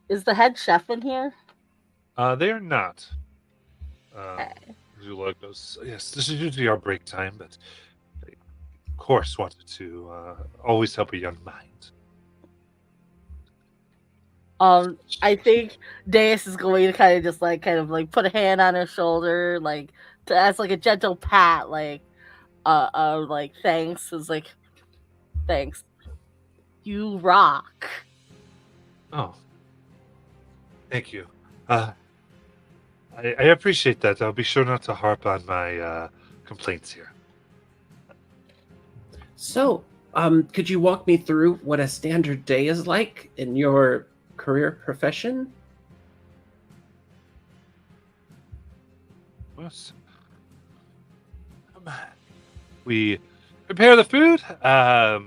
[SPEAKER 5] Is the head chef in here?
[SPEAKER 1] They are not. Zula goes, yes, this is usually our break time, but they, of course, wanted to always help a young mind.
[SPEAKER 5] I think Deus is going to kind of like put a hand on her shoulder, like as like a gentle pat, like thanks. Is like, thanks. You rock.
[SPEAKER 1] Oh, thank you. I appreciate that. I'll be sure not to harp on my complaints here.
[SPEAKER 2] So, could you walk me through what a standard day is like in your career profession?
[SPEAKER 1] Yes. We prepare the food about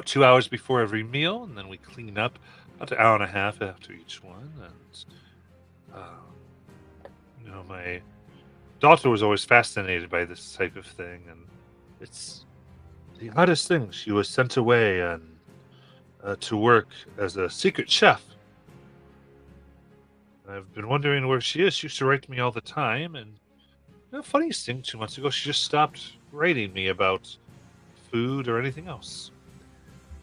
[SPEAKER 1] 2 hours before every meal, and then we clean up about an hour and a half after each one. And my daughter was always fascinated by this type of thing, and it's the oddest thing. She was sent away and to work as a secret chef. I've been wondering where she is. She used to write to me all the time, and the funniest thing, 2 months ago, she just stopped writing me about food or anything else.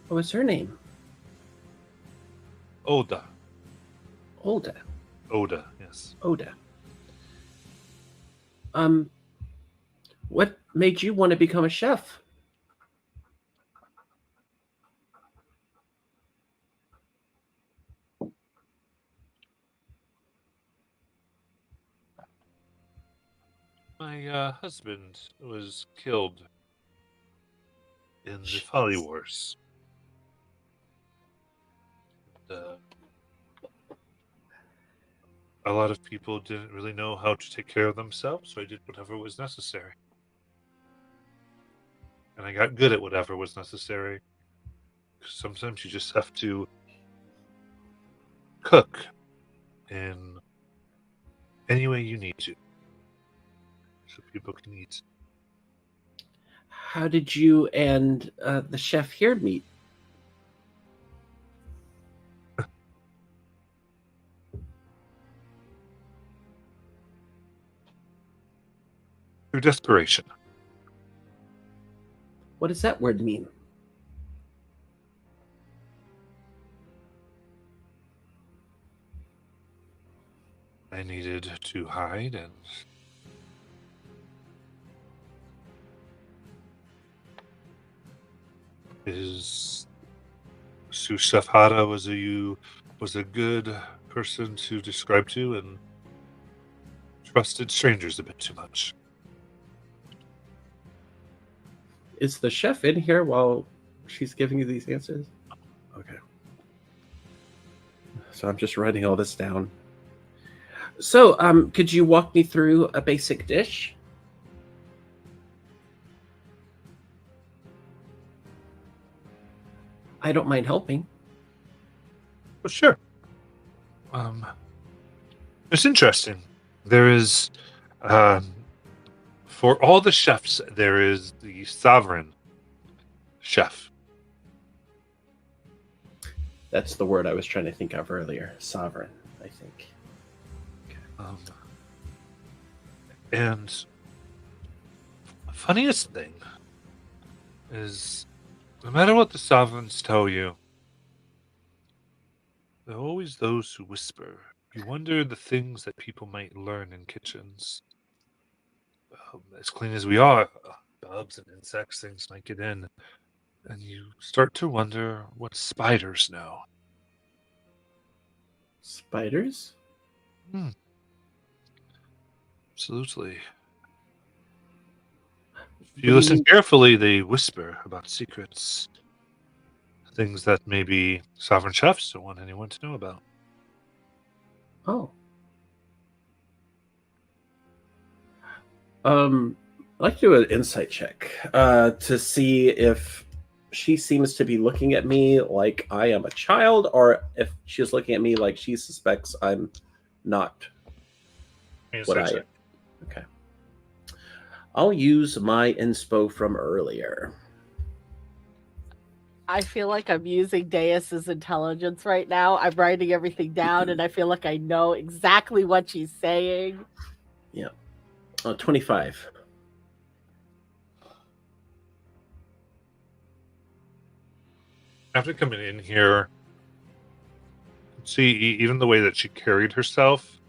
[SPEAKER 2] What was her name?
[SPEAKER 1] Oda.
[SPEAKER 2] Oda.
[SPEAKER 1] Oda, yes.
[SPEAKER 2] Oda. What made you want to become a chef?
[SPEAKER 1] My husband was killed in the Folly Wars. A lot of people didn't really know how to take care of themselves, so I did whatever was necessary. And I got good at whatever was necessary. Sometimes you just have to cook in any way you need to, so people can eat.
[SPEAKER 2] How did you and the chef here meet?
[SPEAKER 1] Through desperation.
[SPEAKER 2] What does that word mean?
[SPEAKER 1] I needed to hide, and his sous chef Hara was a good person to describe to, and trusted strangers a bit too much.
[SPEAKER 2] Is the chef in here while she's giving you these answers? Okay. So I'm just writing all this down. So, could you walk me through a basic dish? I don't mind helping.
[SPEAKER 1] Well, sure. It's interesting. There is, for all the chefs, there is the sovereign chef.
[SPEAKER 2] That's the word I was trying to think of earlier. Sovereign, I think.
[SPEAKER 1] And funniest thing is, no matter what the sovereigns tell you, there are always those who whisper. You wonder the things that people might learn in kitchens. As clean as we are, bugs and insects, things might get in. And you start to wonder what spiders know.
[SPEAKER 2] Spiders?
[SPEAKER 1] Absolutely. If you listen carefully, they whisper about secrets. Things that maybe sovereign chefs don't want anyone to know about.
[SPEAKER 2] Oh. I'd like to do an insight check to see if she seems to be looking at me like I am a child, or if she's looking at me like she suspects I'm not what I am. Okay. I'll use my inspo from earlier.
[SPEAKER 5] I feel like I'm using Deus's intelligence right now. I'm writing everything down, and I feel like I know exactly what she's saying.
[SPEAKER 2] Yeah. 25.
[SPEAKER 1] After coming in here, see, even the way that she carried herself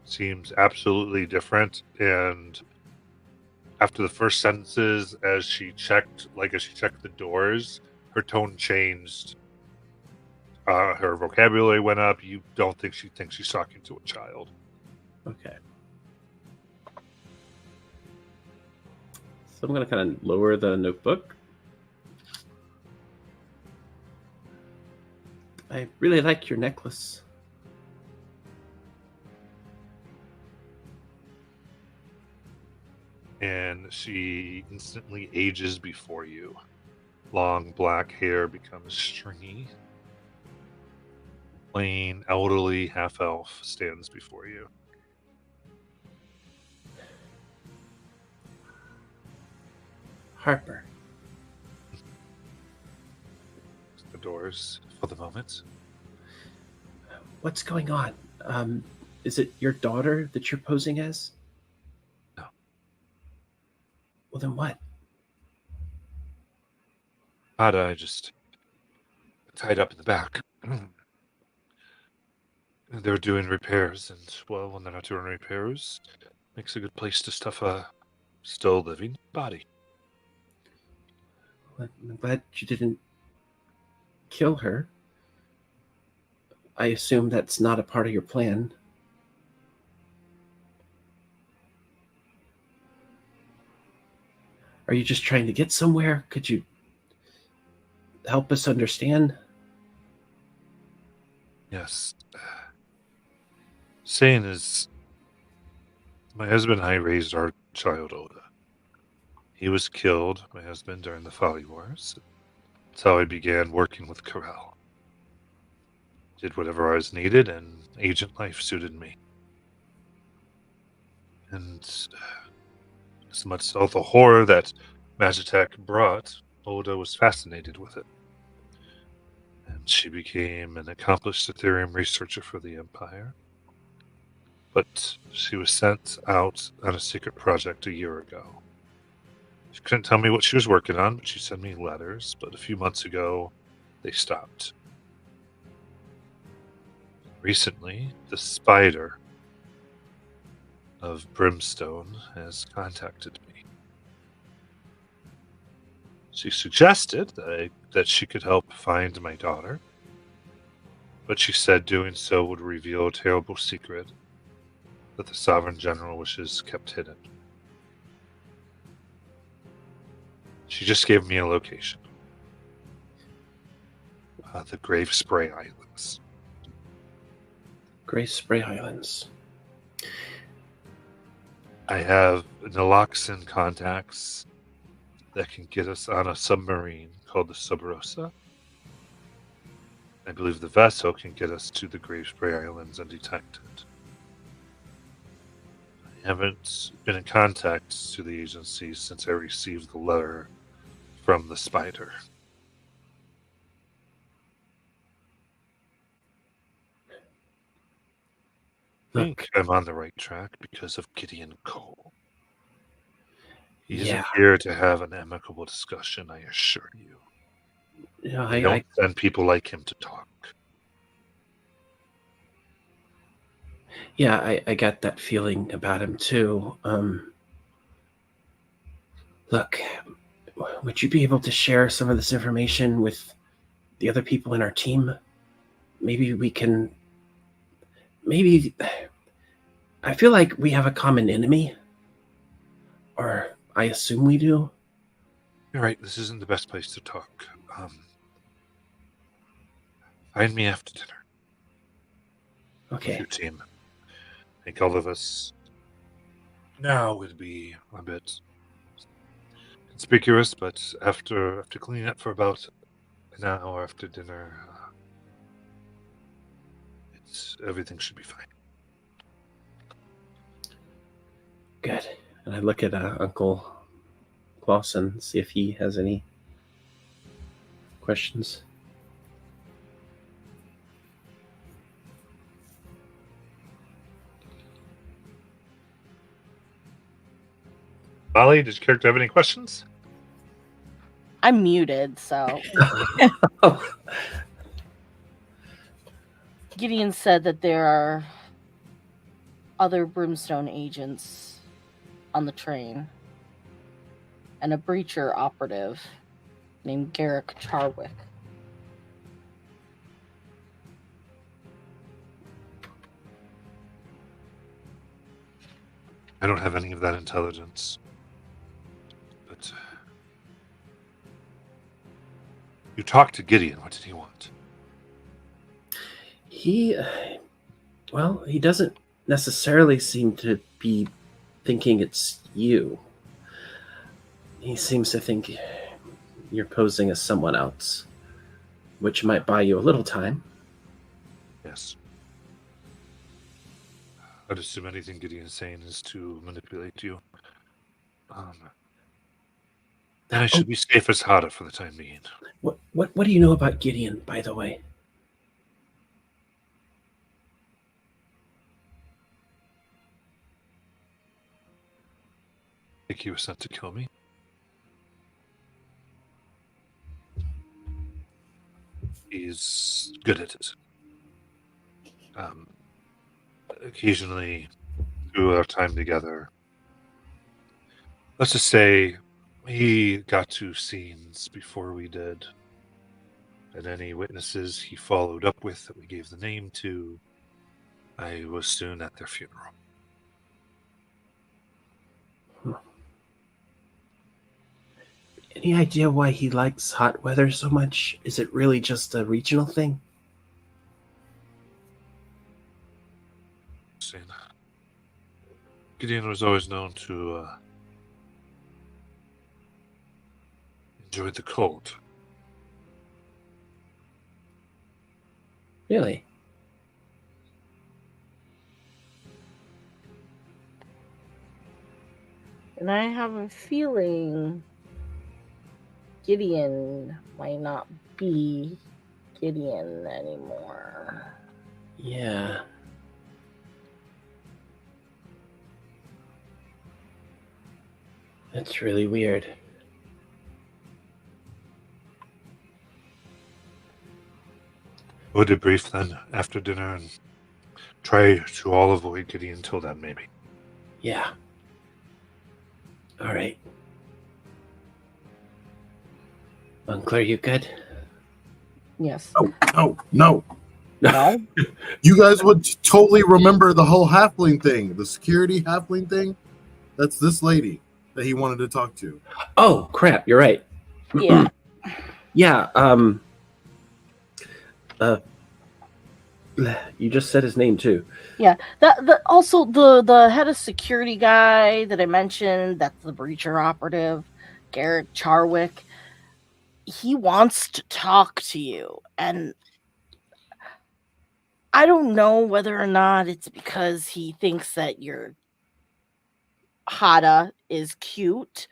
[SPEAKER 1] seems absolutely different. And after the first sentences, as she checked the doors, her tone changed. Her vocabulary went up. You don't think she thinks she's talking to a child.
[SPEAKER 2] Okay. So I'm going to kind of lower the notebook. I really like your necklace.
[SPEAKER 1] And she instantly ages before you. Long black hair becomes stringy. Plain, elderly half-elf stands before you.
[SPEAKER 2] Harper.
[SPEAKER 1] The doors for the moment.
[SPEAKER 2] What's going on? Is it your daughter that you're posing as?
[SPEAKER 1] No.
[SPEAKER 2] Well, then what?
[SPEAKER 1] I just tied up in the back. They're doing repairs, and, well, when they're not doing repairs, makes a good place to stuff a still living body.
[SPEAKER 2] Well, I'm glad you didn't kill her. I assume that's not a part of your plan. Are you just trying to get somewhere? Could you help us understand?
[SPEAKER 1] Yes. Saying is, my husband and I raised our child Oda. He was killed, my husband, during the Folly Wars. That's how I began working with Corel. Did whatever I was needed, and agent life suited me. And as much so the horror that Magitech brought, Oda was fascinated with it. And she became an accomplished Ethereum researcher for the Empire. But she was sent out on a secret project a year ago. She couldn't tell me what she was working on, but she sent me letters. But a few months ago, they stopped. Recently, the Spider of Brimstone has contacted me. She suggested that she could help find my daughter, but she said doing so would reveal a terrible secret that the Sovereign General wishes kept hidden. She just gave me a location. The Grave Spray Islands.
[SPEAKER 2] Grave Spray Islands.
[SPEAKER 1] I have Naloxone contacts that can get us on a submarine called the Sub Rosa. I believe the vessel can get us to the Grave Spray Islands undetected. I haven't been in contact to the agency since I received the letter from the Spider. I think I'm on the right track because of Gideon Cole. He isn't here to have an amicable discussion, I assure you.
[SPEAKER 2] Yeah,
[SPEAKER 1] I don't send people like him to talk.
[SPEAKER 2] Yeah, I got that feeling about him too. Look, would you be able to share some of this information with the other people in our team? Maybe we can... Maybe... I feel like we have a common enemy. Or I assume we do.
[SPEAKER 1] You're right, this isn't the best place to talk. Find me after dinner with
[SPEAKER 2] Okay.
[SPEAKER 1] your team. I think all of us now would be a bit conspicuous, but after cleaning up for about an hour after dinner, everything should be fine.
[SPEAKER 2] Good. And I look at Uncle Clausen, see if he has any questions.
[SPEAKER 1] Molly, does your character have any questions?
[SPEAKER 5] I'm muted, so
[SPEAKER 2] Oh,
[SPEAKER 5] Gideon said that there are other Brimstone agents on the train and a breacher operative named Garrick Charwick.
[SPEAKER 1] I don't have any of that intelligence. But you talked to Gideon. What did he want?
[SPEAKER 2] he doesn't necessarily seem to be thinking it's you. He seems to think you're posing as someone else, which might buy you a little time.
[SPEAKER 1] Yes. I'd assume anything Gideon is saying is to manipulate you. Then I should be safe as Hada for the time being.
[SPEAKER 2] What do you know about Gideon, by the way?
[SPEAKER 1] I think he was sent to kill me. He's good at it. Occasionally, through our time together, let's just say he got to scenes before we did. And any witnesses he followed up with that we gave the name to, I was soon at their funeral.
[SPEAKER 2] Any idea why he likes hot weather so much? Is it really just a regional thing?
[SPEAKER 1] Gideon was always known to enjoy the cold.
[SPEAKER 2] Really?
[SPEAKER 5] And I have a feeling Gideon might not be Gideon anymore.
[SPEAKER 2] Yeah. That's really weird.
[SPEAKER 1] We'll debrief then after dinner and try to all avoid Gideon until then, maybe.
[SPEAKER 2] Yeah. All right. Uncle, are you good?
[SPEAKER 5] Yes.
[SPEAKER 3] No, no.
[SPEAKER 5] No?
[SPEAKER 3] You guys would totally remember the whole halfling thing, the security halfling thing. That's this lady that he wanted to talk to.
[SPEAKER 2] Oh, crap. You're right.
[SPEAKER 5] Yeah.
[SPEAKER 2] Yeah. You just said his name too.
[SPEAKER 5] Yeah. Also the head of security guy that I mentioned, that's the breacher operative, Garrick Charwick. He wants to talk to you, and I don't know whether or not it's because he thinks that your Hada is cute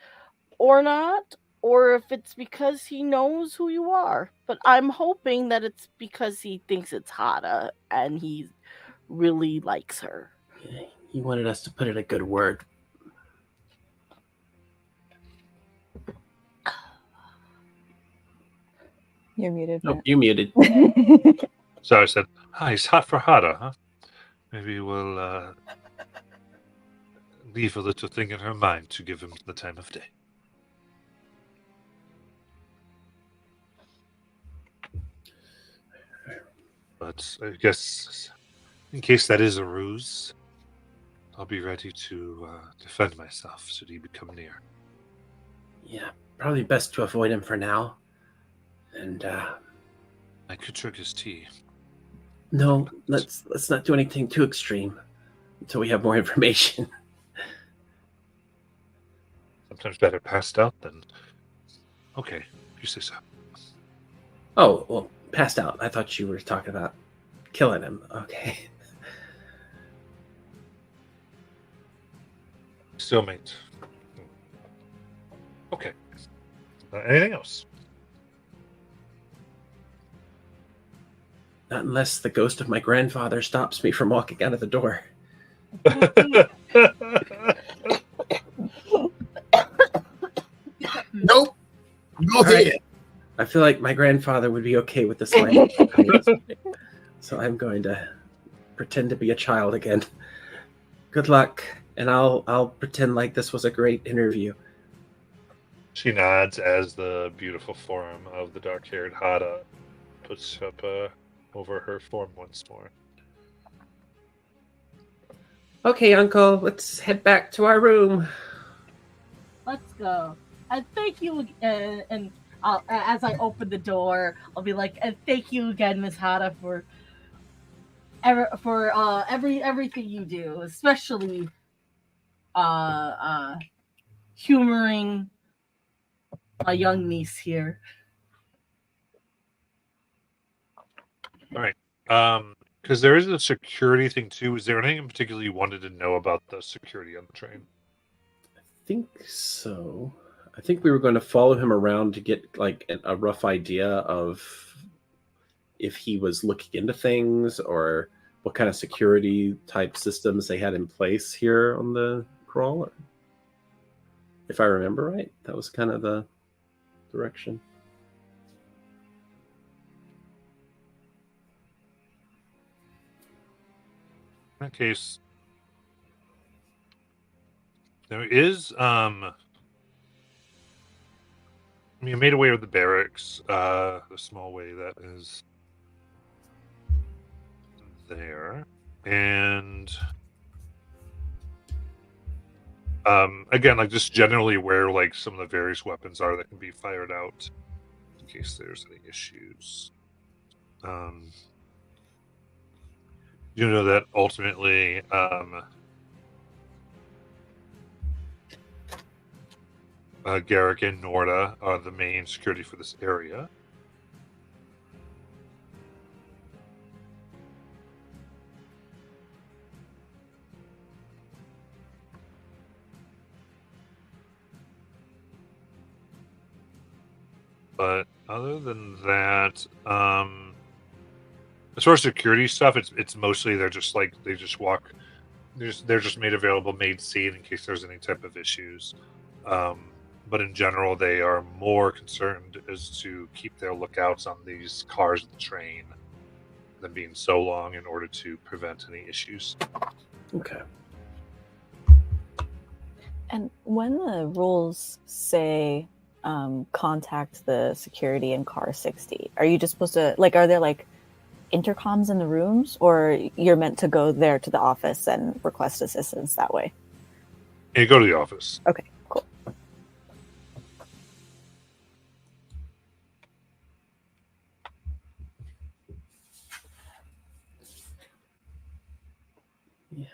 [SPEAKER 5] or not, or if it's because he knows who you are. But I'm hoping that it's because he thinks it's Hada and he really likes her.
[SPEAKER 2] He wanted us to put in a good word.
[SPEAKER 4] You're muted.
[SPEAKER 2] Oh,
[SPEAKER 4] Matt.
[SPEAKER 2] you muted.
[SPEAKER 1] So I said, "Hi, it's hot for Hada, huh? Maybe we'll leave a little thing in her mind to give him the time of day." But I guess, in case that is a ruse, I'll be ready to defend myself should he become near.
[SPEAKER 2] Yeah, probably best to avoid him for now. And
[SPEAKER 1] I could drink his tea.
[SPEAKER 2] no, let's not do anything too extreme until we have more information.
[SPEAKER 1] Sometimes better passed out than. Okay, you say so.
[SPEAKER 2] Oh, well, passed out. I thought you were talking about killing him. Okay.
[SPEAKER 1] Still mate. Okay. Anything else?
[SPEAKER 2] Not unless the ghost of my grandfather stops me from walking out of the door.
[SPEAKER 3] Nope. Go
[SPEAKER 2] All right.
[SPEAKER 3] ahead.
[SPEAKER 2] I feel like my grandfather would be okay with this language. So I'm going to pretend to be a child again. Good luck, and I'll pretend like this was a great interview.
[SPEAKER 1] She nods as the beautiful form of the dark-haired Hada puts up over her form once more.
[SPEAKER 2] Okay, Uncle, let's head back to our room.
[SPEAKER 5] Let's go. And thank you. And as I open the door, I'll be like, and thank you again, Miss Hada, for everything you do, especially humoring my young niece here.
[SPEAKER 1] All right. Because there is a security thing too. Is there anything in particular you wanted to know about the security on the train?
[SPEAKER 2] I think so. I think we were going to follow him around to get like a rough idea of if he was looking into things or what kind of security type systems they had in place here on the crawler. If I remember right, that was kind of the direction.
[SPEAKER 1] In that case, there is you made away with the barracks, the small way that is there, and again, like just generally where like some of the various weapons are that can be fired out in case there's any issues. You know that ultimately Garrick and Norda are the main security for this area. But other than that, as far as security stuff, it's mostly they're just like they just walk. They're just made available, made seen in case there's any type of issues. But in general, they are more concerned as to keep their lookouts on these cars of the train than being so long in order to prevent any issues.
[SPEAKER 2] Okay.
[SPEAKER 4] And when the rules say contact the security in car 60, are you just supposed to, like, are there like intercoms in the rooms, or you're meant to go there to the office and request assistance that way?
[SPEAKER 1] And you go to the office.
[SPEAKER 4] Okay, cool.
[SPEAKER 2] Yeah.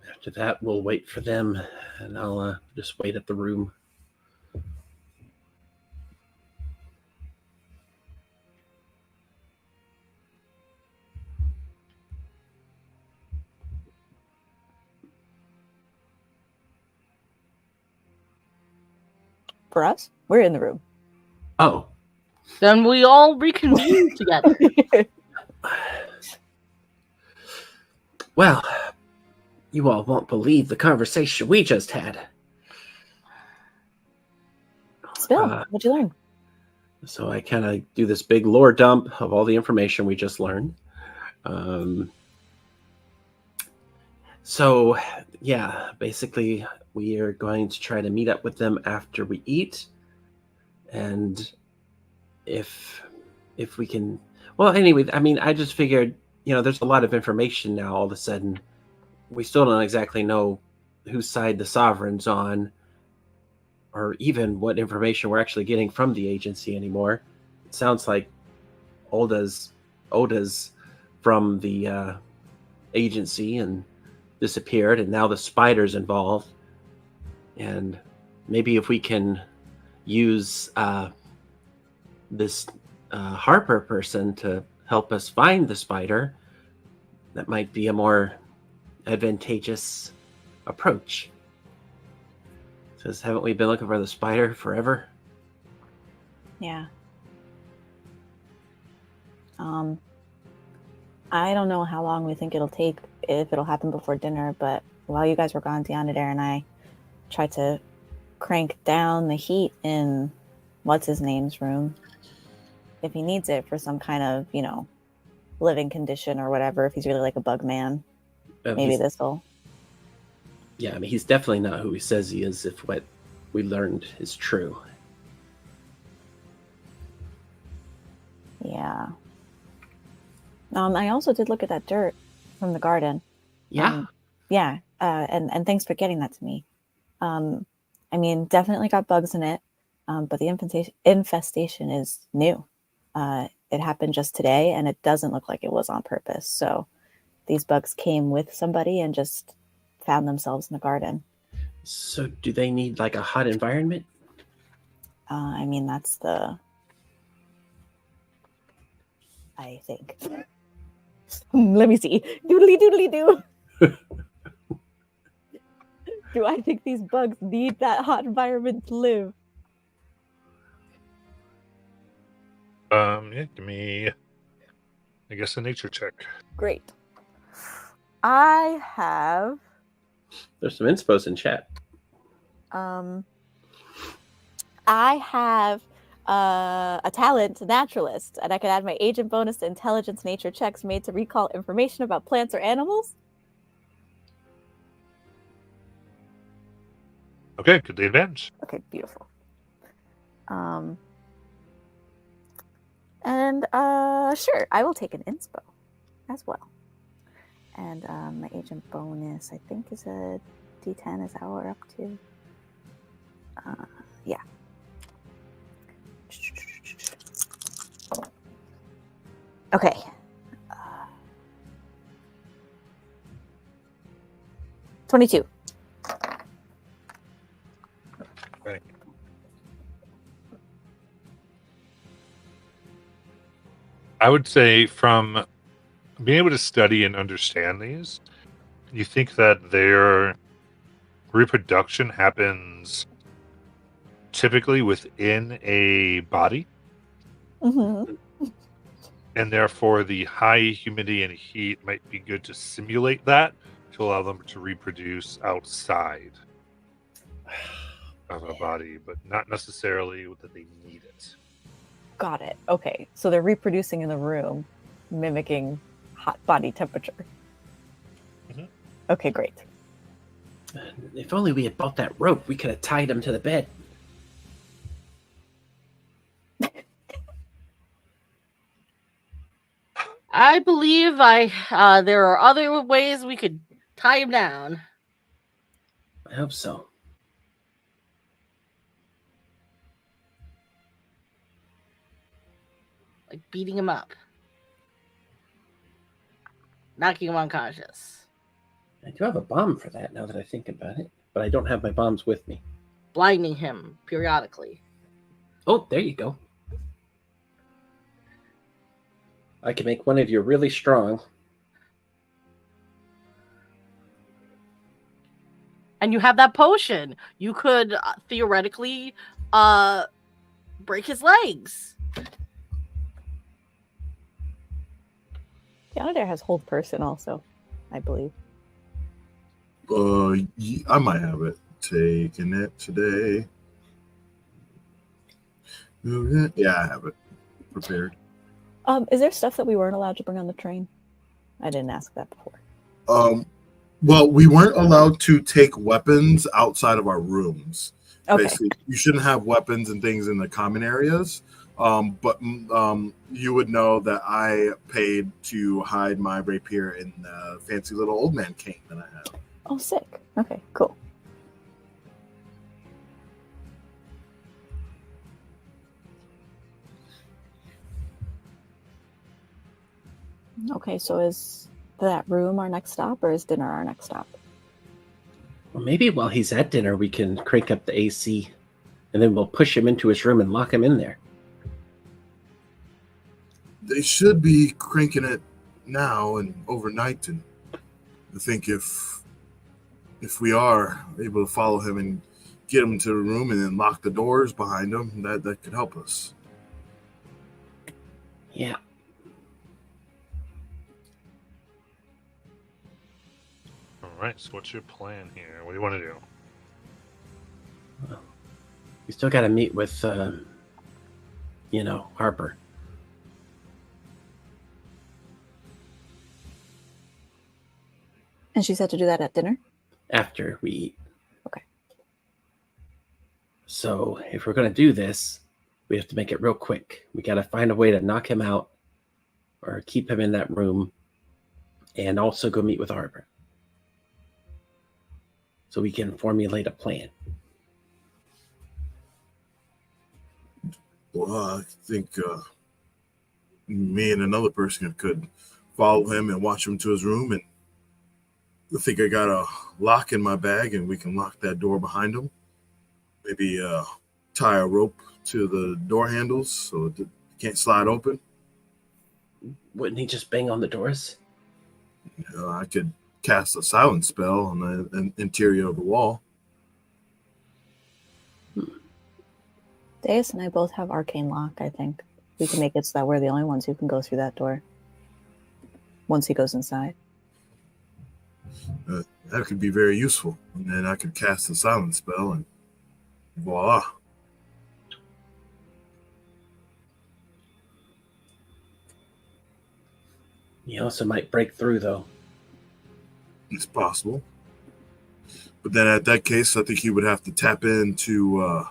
[SPEAKER 2] After that, we'll wait for them, and I'll just wait at the room.
[SPEAKER 4] For us, we're in the room.
[SPEAKER 2] Oh.
[SPEAKER 5] Then we all reconvene together.
[SPEAKER 2] Well, you all won't believe the conversation we just had.
[SPEAKER 4] Spill, what'd you learn?
[SPEAKER 2] So I kind of do this big lore dump of all the information we just learned. So, yeah, basically we are going to try to meet up with them after we eat. And if we can... Well, anyway, I mean, I just figured, you know, there's a lot of information now all of a sudden. We still don't exactly know whose side the Sovereign's on. or even what information we're actually getting from the agency anymore. It sounds like Oda's from the agency and disappeared, and now the spider's involved. And maybe if we can use this Harper person to help us find the spider, that might be a more advantageous approach. Says, haven't we been looking for the spider forever?
[SPEAKER 4] Yeah. I don't know how long we think it'll take, if it'll happen before dinner, but while you guys were gone, Deonadare and I tried to crank down the heat in what's-his-name's room. If he needs it for some kind of, living condition or whatever, if he's really like a bug man, maybe this'll...
[SPEAKER 2] Yeah, I mean, he's definitely not who he says he is if what we learned is true.
[SPEAKER 4] Yeah. I also did look at that dirt from the garden.
[SPEAKER 2] Yeah.
[SPEAKER 4] Yeah. And thanks for getting that to me. I mean, definitely got bugs in it, but the infestation is new. It happened just today, and it doesn't look like it was on purpose. So these bugs came with somebody and just found themselves in the garden.
[SPEAKER 2] So do they need like a hot environment?
[SPEAKER 4] I mean, that's I think. Let me see. Doodly doodly do. Do I think these bugs need that hot environment to live?
[SPEAKER 1] Yeah, give me, I guess, a nature check.
[SPEAKER 4] Great. I have
[SPEAKER 2] There's some inspos in chat.
[SPEAKER 4] I have a talent, naturalist, and I can add my agent bonus to intelligence nature checks made to recall information about plants or animals.
[SPEAKER 1] Okay, get the advantage.
[SPEAKER 4] Okay, beautiful. And sure, I will take an inspo as well. And my agent bonus, I think, is a D10. Is that what we're up to? Yeah. Okay. 22.
[SPEAKER 1] Okay. I would say from being able to study and understand these, you think that their reproduction happens typically within a body,
[SPEAKER 4] Mm-hmm.
[SPEAKER 1] and therefore the high humidity and heat might be good to simulate that to allow them to reproduce outside of a body, but not necessarily that they need it.
[SPEAKER 4] Got it. Okay. So they're reproducing in the room, mimicking hot body temperature.
[SPEAKER 1] Mhm.
[SPEAKER 4] Okay, great.
[SPEAKER 2] If only we had bought that rope, we could have tied him to the bed.
[SPEAKER 5] I believe there are other ways we could tie him down.
[SPEAKER 2] I hope so.
[SPEAKER 5] Like beating him up. Knocking him unconscious.
[SPEAKER 2] I do have a bomb for that now that I think about it, but I don't have my bombs with me.
[SPEAKER 5] Blinding him periodically.
[SPEAKER 2] Oh, there you go. I can make one of you really strong.
[SPEAKER 5] And you have that potion. You could theoretically break his legs.
[SPEAKER 4] Deonadare has hold person also, I believe.
[SPEAKER 3] I might have it. Taking it today. Yeah, I have it prepared.
[SPEAKER 4] Is there stuff that we weren't allowed to bring on the train? I didn't ask that before.
[SPEAKER 3] Well, we weren't allowed to take weapons outside of our rooms.
[SPEAKER 4] Okay.
[SPEAKER 3] Basically, you shouldn't have weapons and things in the common areas. But you would know that I paid to hide my rapier in the fancy little old man cane that I have.
[SPEAKER 4] Oh, sick. Okay, cool. Okay, so is that room our next stop, or is dinner our next stop?
[SPEAKER 2] Well, maybe while he's at dinner, we can crank up the AC, and then we'll push him into his room and lock him in there.
[SPEAKER 3] They should be cranking it now and overnight, and I think if we are able to follow him and get him to the room and then lock the doors behind him, that could help us.
[SPEAKER 2] Yeah.
[SPEAKER 1] All right. So what's your plan here? What do you want to do?
[SPEAKER 2] We still got to meet with, Harper.
[SPEAKER 4] And she said to do that at dinner?
[SPEAKER 2] After we eat.
[SPEAKER 4] Okay.
[SPEAKER 2] So if we're going to do this, we have to make it real quick. We got to find a way to knock him out or keep him in that room and also go meet with Harper. So we can formulate a plan.
[SPEAKER 3] Well, I think me and another person could follow him and watch him to his room, and I think I got a lock in my bag, and we can lock that door behind him. Maybe tie a rope to the door handles so it can't slide open.
[SPEAKER 2] Wouldn't he just bang on the doors?
[SPEAKER 3] I could cast a silence spell on the interior of the wall.
[SPEAKER 4] Deus and I both have arcane lock, I think. We can make it so that we're the only ones who can go through that door once he goes inside.
[SPEAKER 3] That could be very useful. And then I could cast a silence spell and voila.
[SPEAKER 2] He also might break through, though.
[SPEAKER 3] It's possible. But then at that case, I think he would have to tap into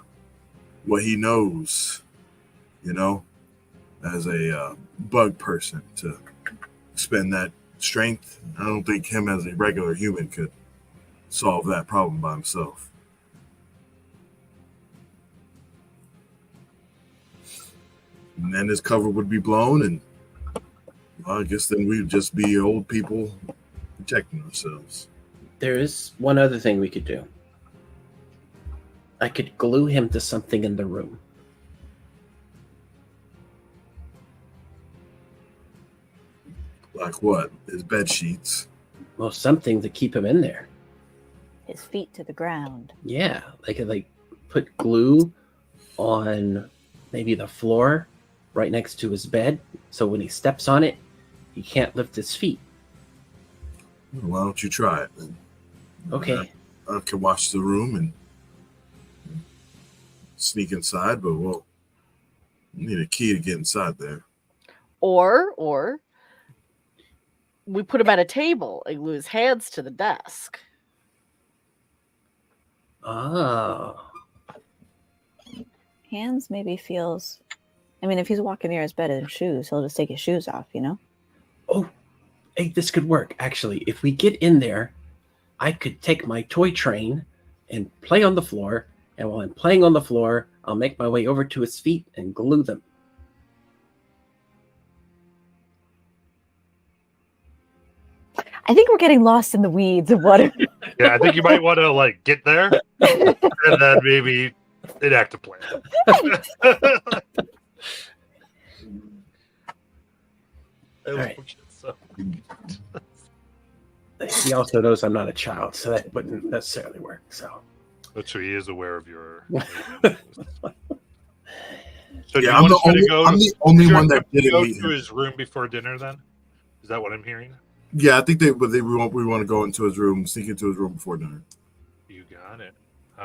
[SPEAKER 3] what he knows, as a bug person to expend that strength. I don't think him as a regular human could solve that problem by himself. And then his cover would be blown, and I guess then we'd just be old people protecting ourselves.
[SPEAKER 2] There is one other thing we could do. I could glue him to something in the room.
[SPEAKER 3] Like what? His bed sheets.
[SPEAKER 2] Well, something to keep him in there.
[SPEAKER 4] His feet to the ground.
[SPEAKER 2] Yeah, I could put glue on maybe the floor right next to his bed, so when he steps on it, he can't lift his feet.
[SPEAKER 3] Why don't you try it then?
[SPEAKER 2] Okay.
[SPEAKER 3] I can watch the room and sneak inside, but we'll need a key to get inside there.
[SPEAKER 5] Or we put him at a table and glue his hands to the desk.
[SPEAKER 2] Oh.
[SPEAKER 4] Hands maybe feels... I mean, if he's walking near his bed in shoes, he'll just take his shoes off,
[SPEAKER 2] Oh, hey, this could work, actually. If we get in there, I could take my toy train and play on the floor, and while I'm playing on the floor, I'll make my way over to his feet and glue them.
[SPEAKER 4] I think we're getting lost in the weeds of what...
[SPEAKER 1] Yeah, I think you might want to get there and then maybe enact a plan.
[SPEAKER 2] Right. He also knows I'm not a child, so that wouldn't necessarily work. So,
[SPEAKER 1] But so he is aware of your.
[SPEAKER 3] So yeah, I'm the only one that didn't
[SPEAKER 1] go
[SPEAKER 3] meet
[SPEAKER 1] to
[SPEAKER 3] him.
[SPEAKER 1] his room before dinner. Then is that what I'm hearing?
[SPEAKER 3] Yeah, I think we want to go into his room, sneak into his room before dinner.
[SPEAKER 1] You got it.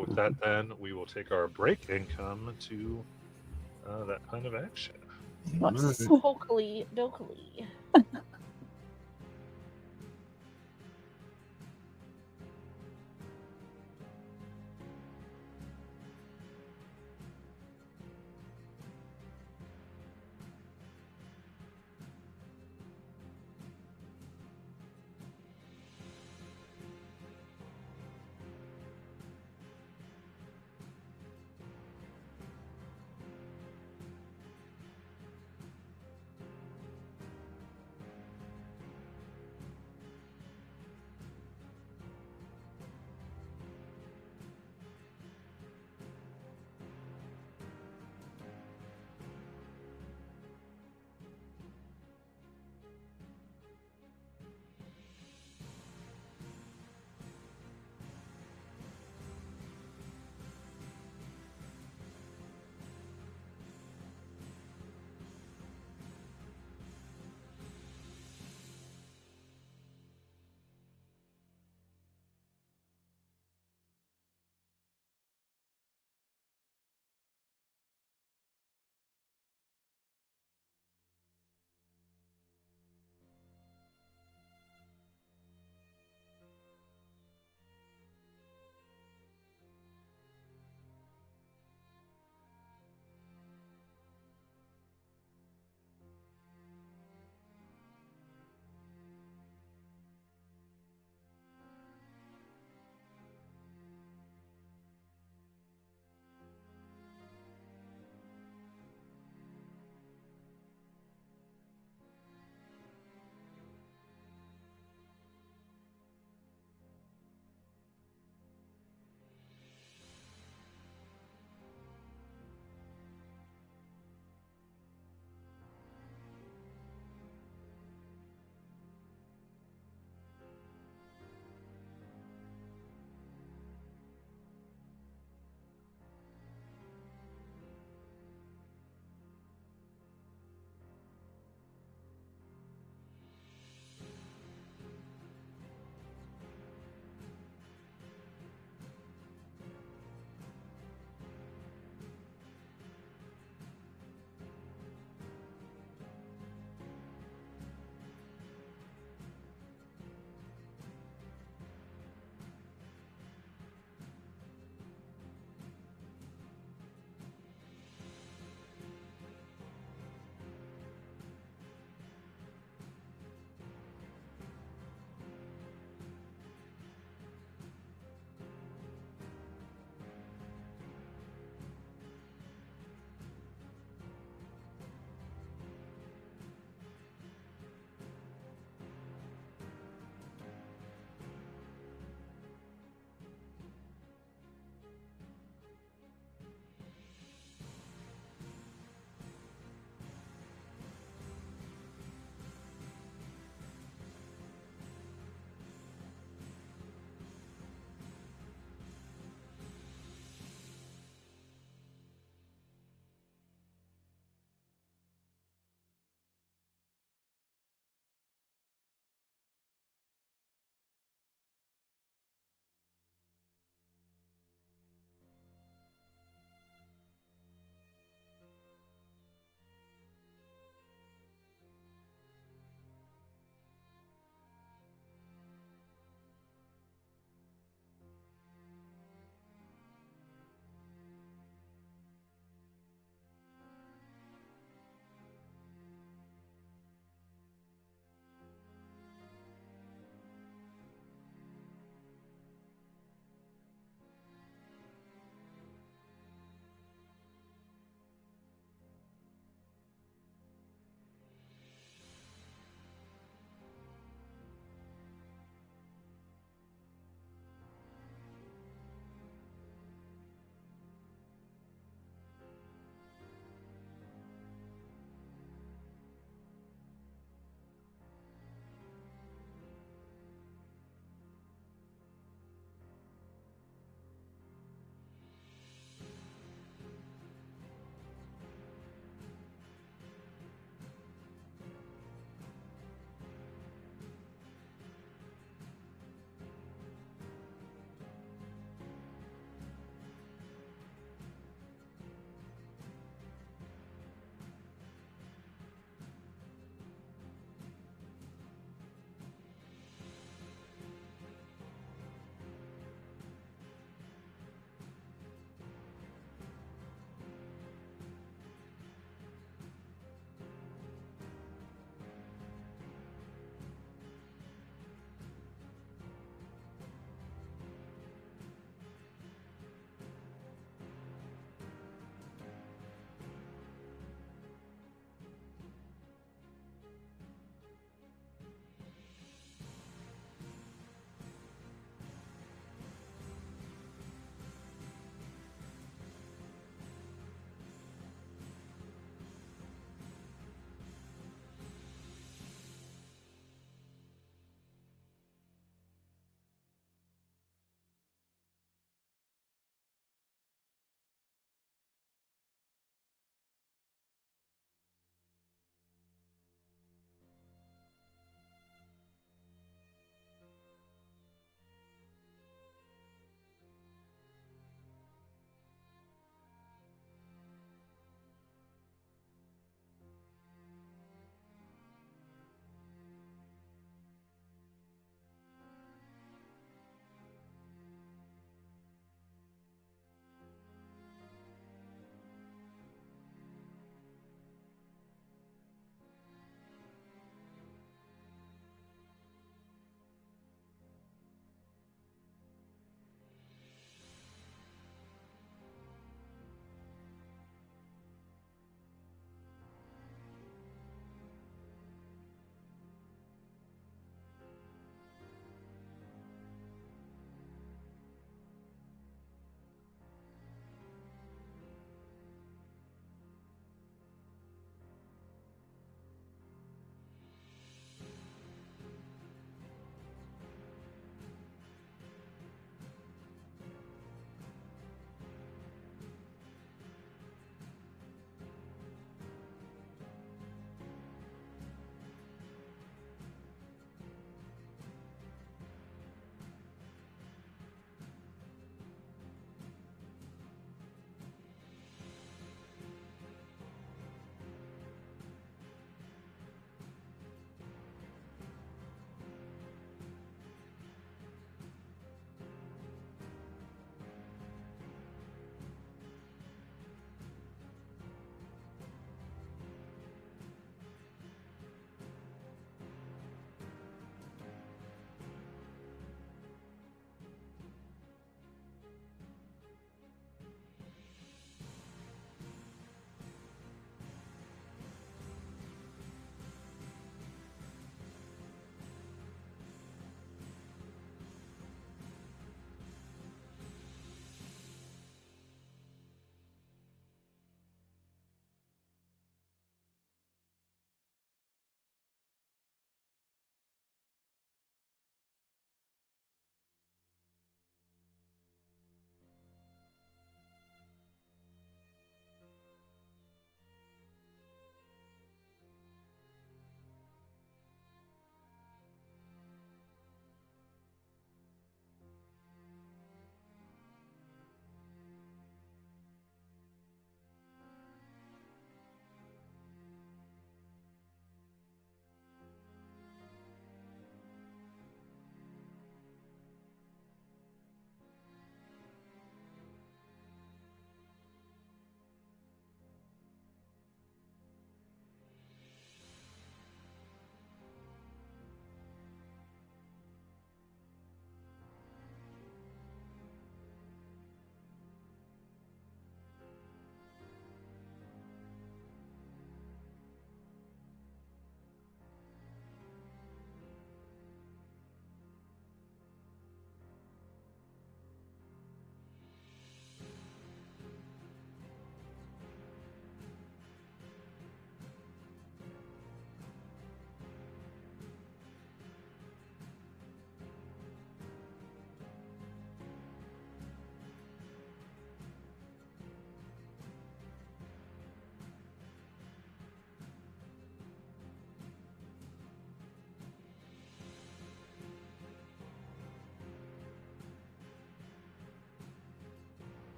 [SPEAKER 1] With that, then we will take our break and come to that kind of action.
[SPEAKER 5] Hokely dokely.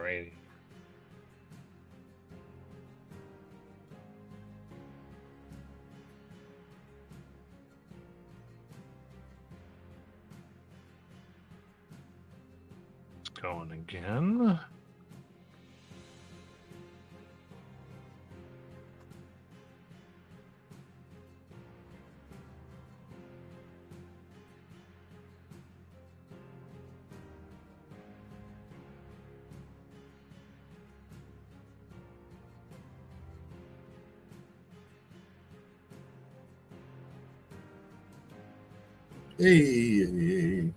[SPEAKER 1] Alrighty. It's going again.
[SPEAKER 3] Hey.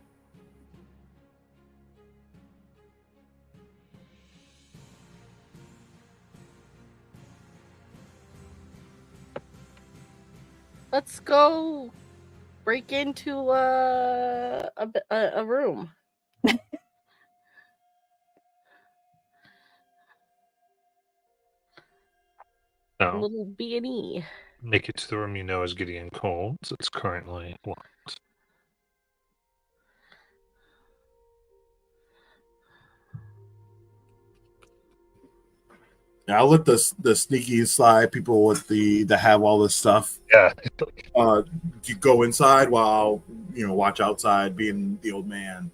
[SPEAKER 5] Let's go break into a room. A
[SPEAKER 1] No.
[SPEAKER 5] little B&E.
[SPEAKER 1] Make it to the room you know as Gideon Cold's. It's currently locked.
[SPEAKER 3] Yeah, I'll let the sneaky slide people with that have all this stuff
[SPEAKER 1] Yeah.
[SPEAKER 3] you go inside while watch outside. Being the old man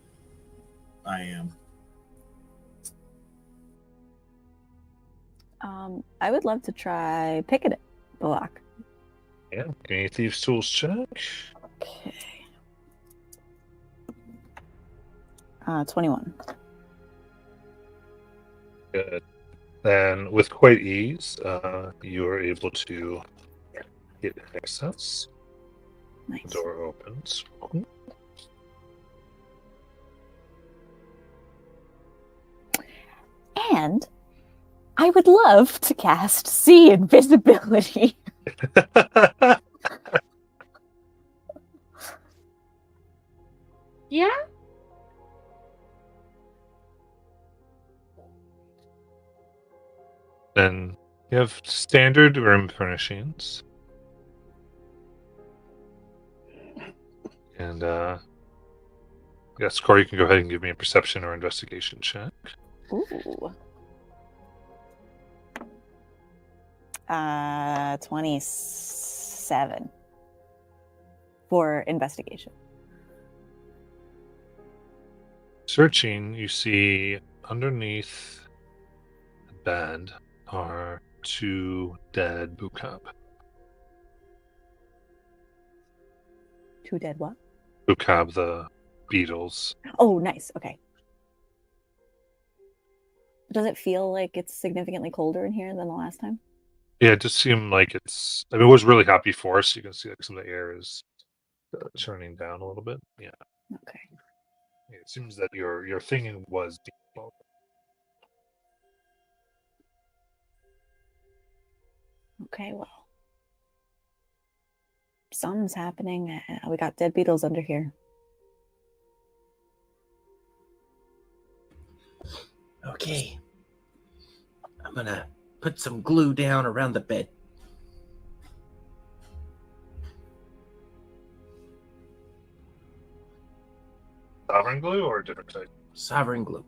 [SPEAKER 3] I am.
[SPEAKER 4] I would love to try picking it, the lock.
[SPEAKER 1] Yeah. Give me a thieves' tools check.
[SPEAKER 4] Okay. 21.
[SPEAKER 1] Good. Then, with quite ease, you are able to get access.
[SPEAKER 4] Nice.
[SPEAKER 1] The door opens.
[SPEAKER 4] And I would love to cast See Invisibility.
[SPEAKER 5] Yeah?
[SPEAKER 1] Then you have standard room furnishings. And yes, Corey, you can go ahead and give me a perception or investigation check.
[SPEAKER 4] Ooh. 27 for investigation.
[SPEAKER 1] Searching, you see underneath the bed are 2 dead Bukab.
[SPEAKER 4] 2 dead what?
[SPEAKER 1] Bukab, the beetles.
[SPEAKER 4] Oh, nice. Okay. Does it feel like it's significantly colder in here than the last time?
[SPEAKER 1] Yeah, it just seemed like it's. I mean, it was really hot before, so you can see like some of the air is turning down a little bit. Yeah,
[SPEAKER 4] Okay.
[SPEAKER 1] it seems that your thinking was deep.
[SPEAKER 4] Okay, well. Something's happening. We got dead beetles under here.
[SPEAKER 2] Okay. I'm gonna put some glue down around the bed.
[SPEAKER 1] Sovereign glue or a different type?
[SPEAKER 2] Sovereign glue.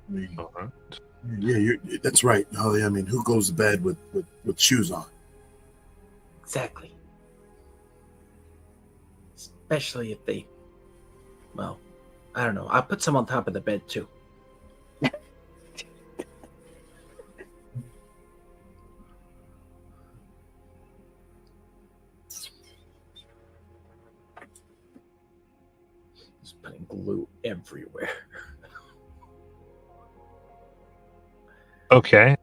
[SPEAKER 3] I mean,
[SPEAKER 1] All right.
[SPEAKER 3] yeah, that's right, Holly. I mean, who goes to bed with shoes on?
[SPEAKER 2] Exactly. Especially if they, well, I don't know. I'll put some on top of the bed too. Just putting glue everywhere.
[SPEAKER 1] Okay.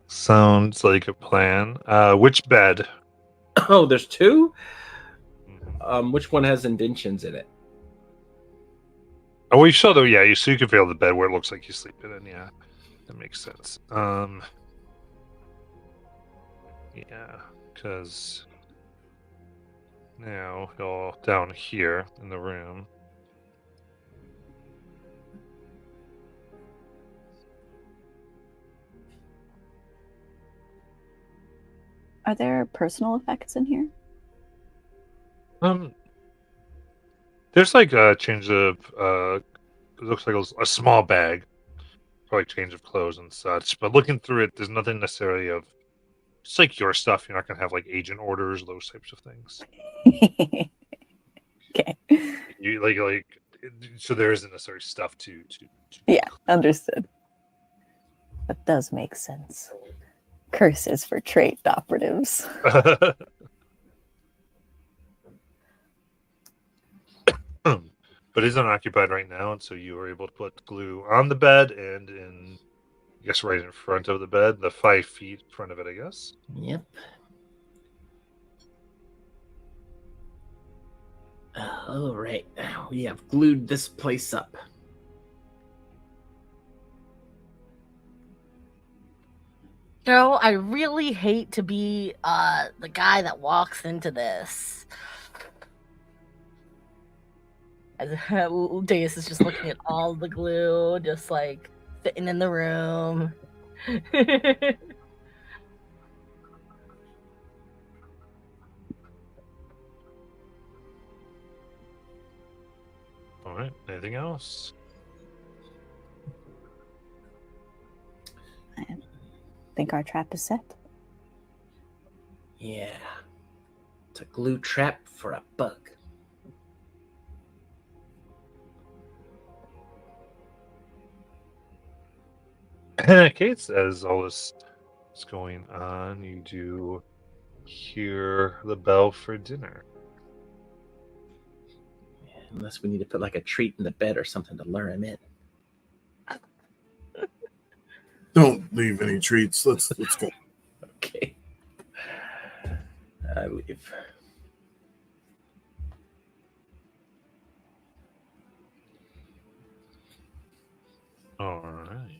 [SPEAKER 1] Sounds like a plan. Which bed?
[SPEAKER 2] Oh, there's 2?
[SPEAKER 1] Mhm.
[SPEAKER 2] Which one has indentions in it?
[SPEAKER 1] Oh, well, you saw though. Yeah, you can feel the bed where it looks like you sleep in. Yeah, that makes sense. Yeah, because now you're down here in the room.
[SPEAKER 4] Are there personal effects in here?
[SPEAKER 1] There's like a change of it looks like a small bag for like change of clothes and such. But looking through it, there's nothing necessarily of it's like your stuff. You're not gonna have like agent orders, those types of things.
[SPEAKER 4] Okay.
[SPEAKER 1] You like so there isn't necessarily stuff to
[SPEAKER 4] Yeah, understood. That does make sense. Curses for trait operatives.
[SPEAKER 1] But it's unoccupied right now, and so you were able to put glue on the bed and in, I guess, right in front of the bed, the 5 feet in front of it, I guess.
[SPEAKER 2] Yep. All right. We have glued this place up.
[SPEAKER 5] I really hate to be the guy that walks into this. Deus is just looking at all the glue, just like sitting in the room.
[SPEAKER 1] All right. Anything else?
[SPEAKER 4] I think our trap is set.
[SPEAKER 2] Yeah. It's a glue trap for a bug.
[SPEAKER 1] Kate, as all this is going on, you do hear the bell for dinner.
[SPEAKER 2] Unless we need to put like a treat in the bed or something to lure him in.
[SPEAKER 3] Don't leave any treats. Let's go.
[SPEAKER 2] Okay. I leave.
[SPEAKER 1] All right.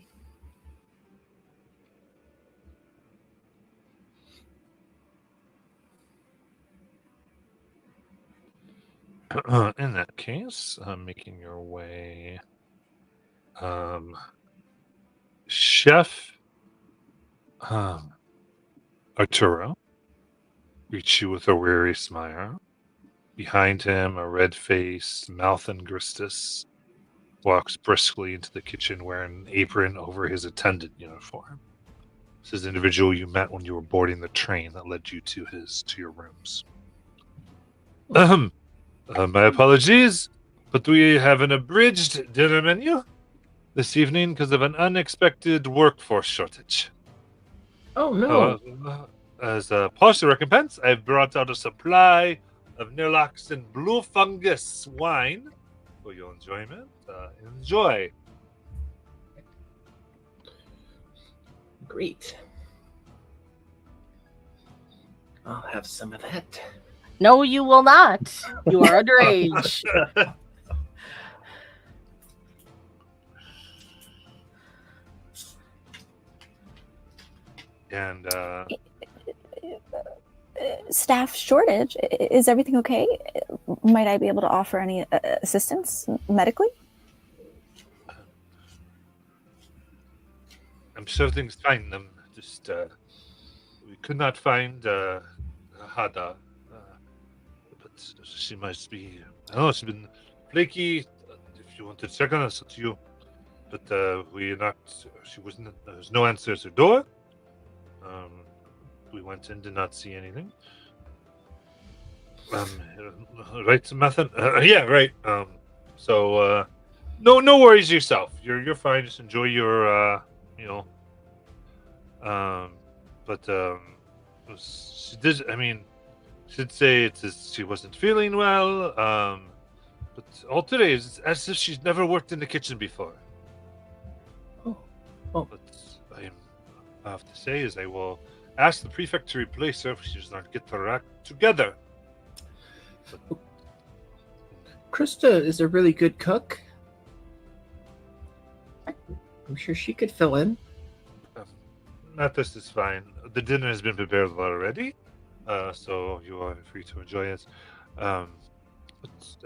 [SPEAKER 1] In that case, making your way, Chef Arturo greets you with a weary smile. Behind him, a red-faced Malthangristus walks briskly into the kitchen wearing an apron over his attendant uniform. This is the individual you met when you were boarding the train that led you to your rooms. My apologies, but we have an abridged dinner menu this evening because of an unexpected workforce shortage.
[SPEAKER 2] Oh, no.
[SPEAKER 1] As a partial recompense, I've brought out a supply of Nirlax and Blue Fungus wine for your enjoyment. Enjoy.
[SPEAKER 2] Great. I'll have some of that.
[SPEAKER 5] No, you will not. You are underage.
[SPEAKER 1] And
[SPEAKER 4] Staff shortage. Is everything okay? Might I be able to offer any assistance medically?
[SPEAKER 1] I'm sure things fine. Just we could not find Hada, but she must be. I don't know. She's been flaky. If you want to check on us, it's you. But we are not. She wasn't. There was no answer to the door. We went in, did not see anything. Right, Mathan? Yeah, right. So no worries yourself. You're fine. Just enjoy your but she did. I mean, she'd say she wasn't feeling well. But all today is as if she's never worked in the kitchen before.
[SPEAKER 2] Oh.
[SPEAKER 1] But I have to say is I will ask the prefect to replace her if she does not get her act together. But,
[SPEAKER 2] Krista is a really good cook. I'm sure she could fill in.
[SPEAKER 1] Mathis is fine. The dinner has been prepared already, so you are free to enjoy it. But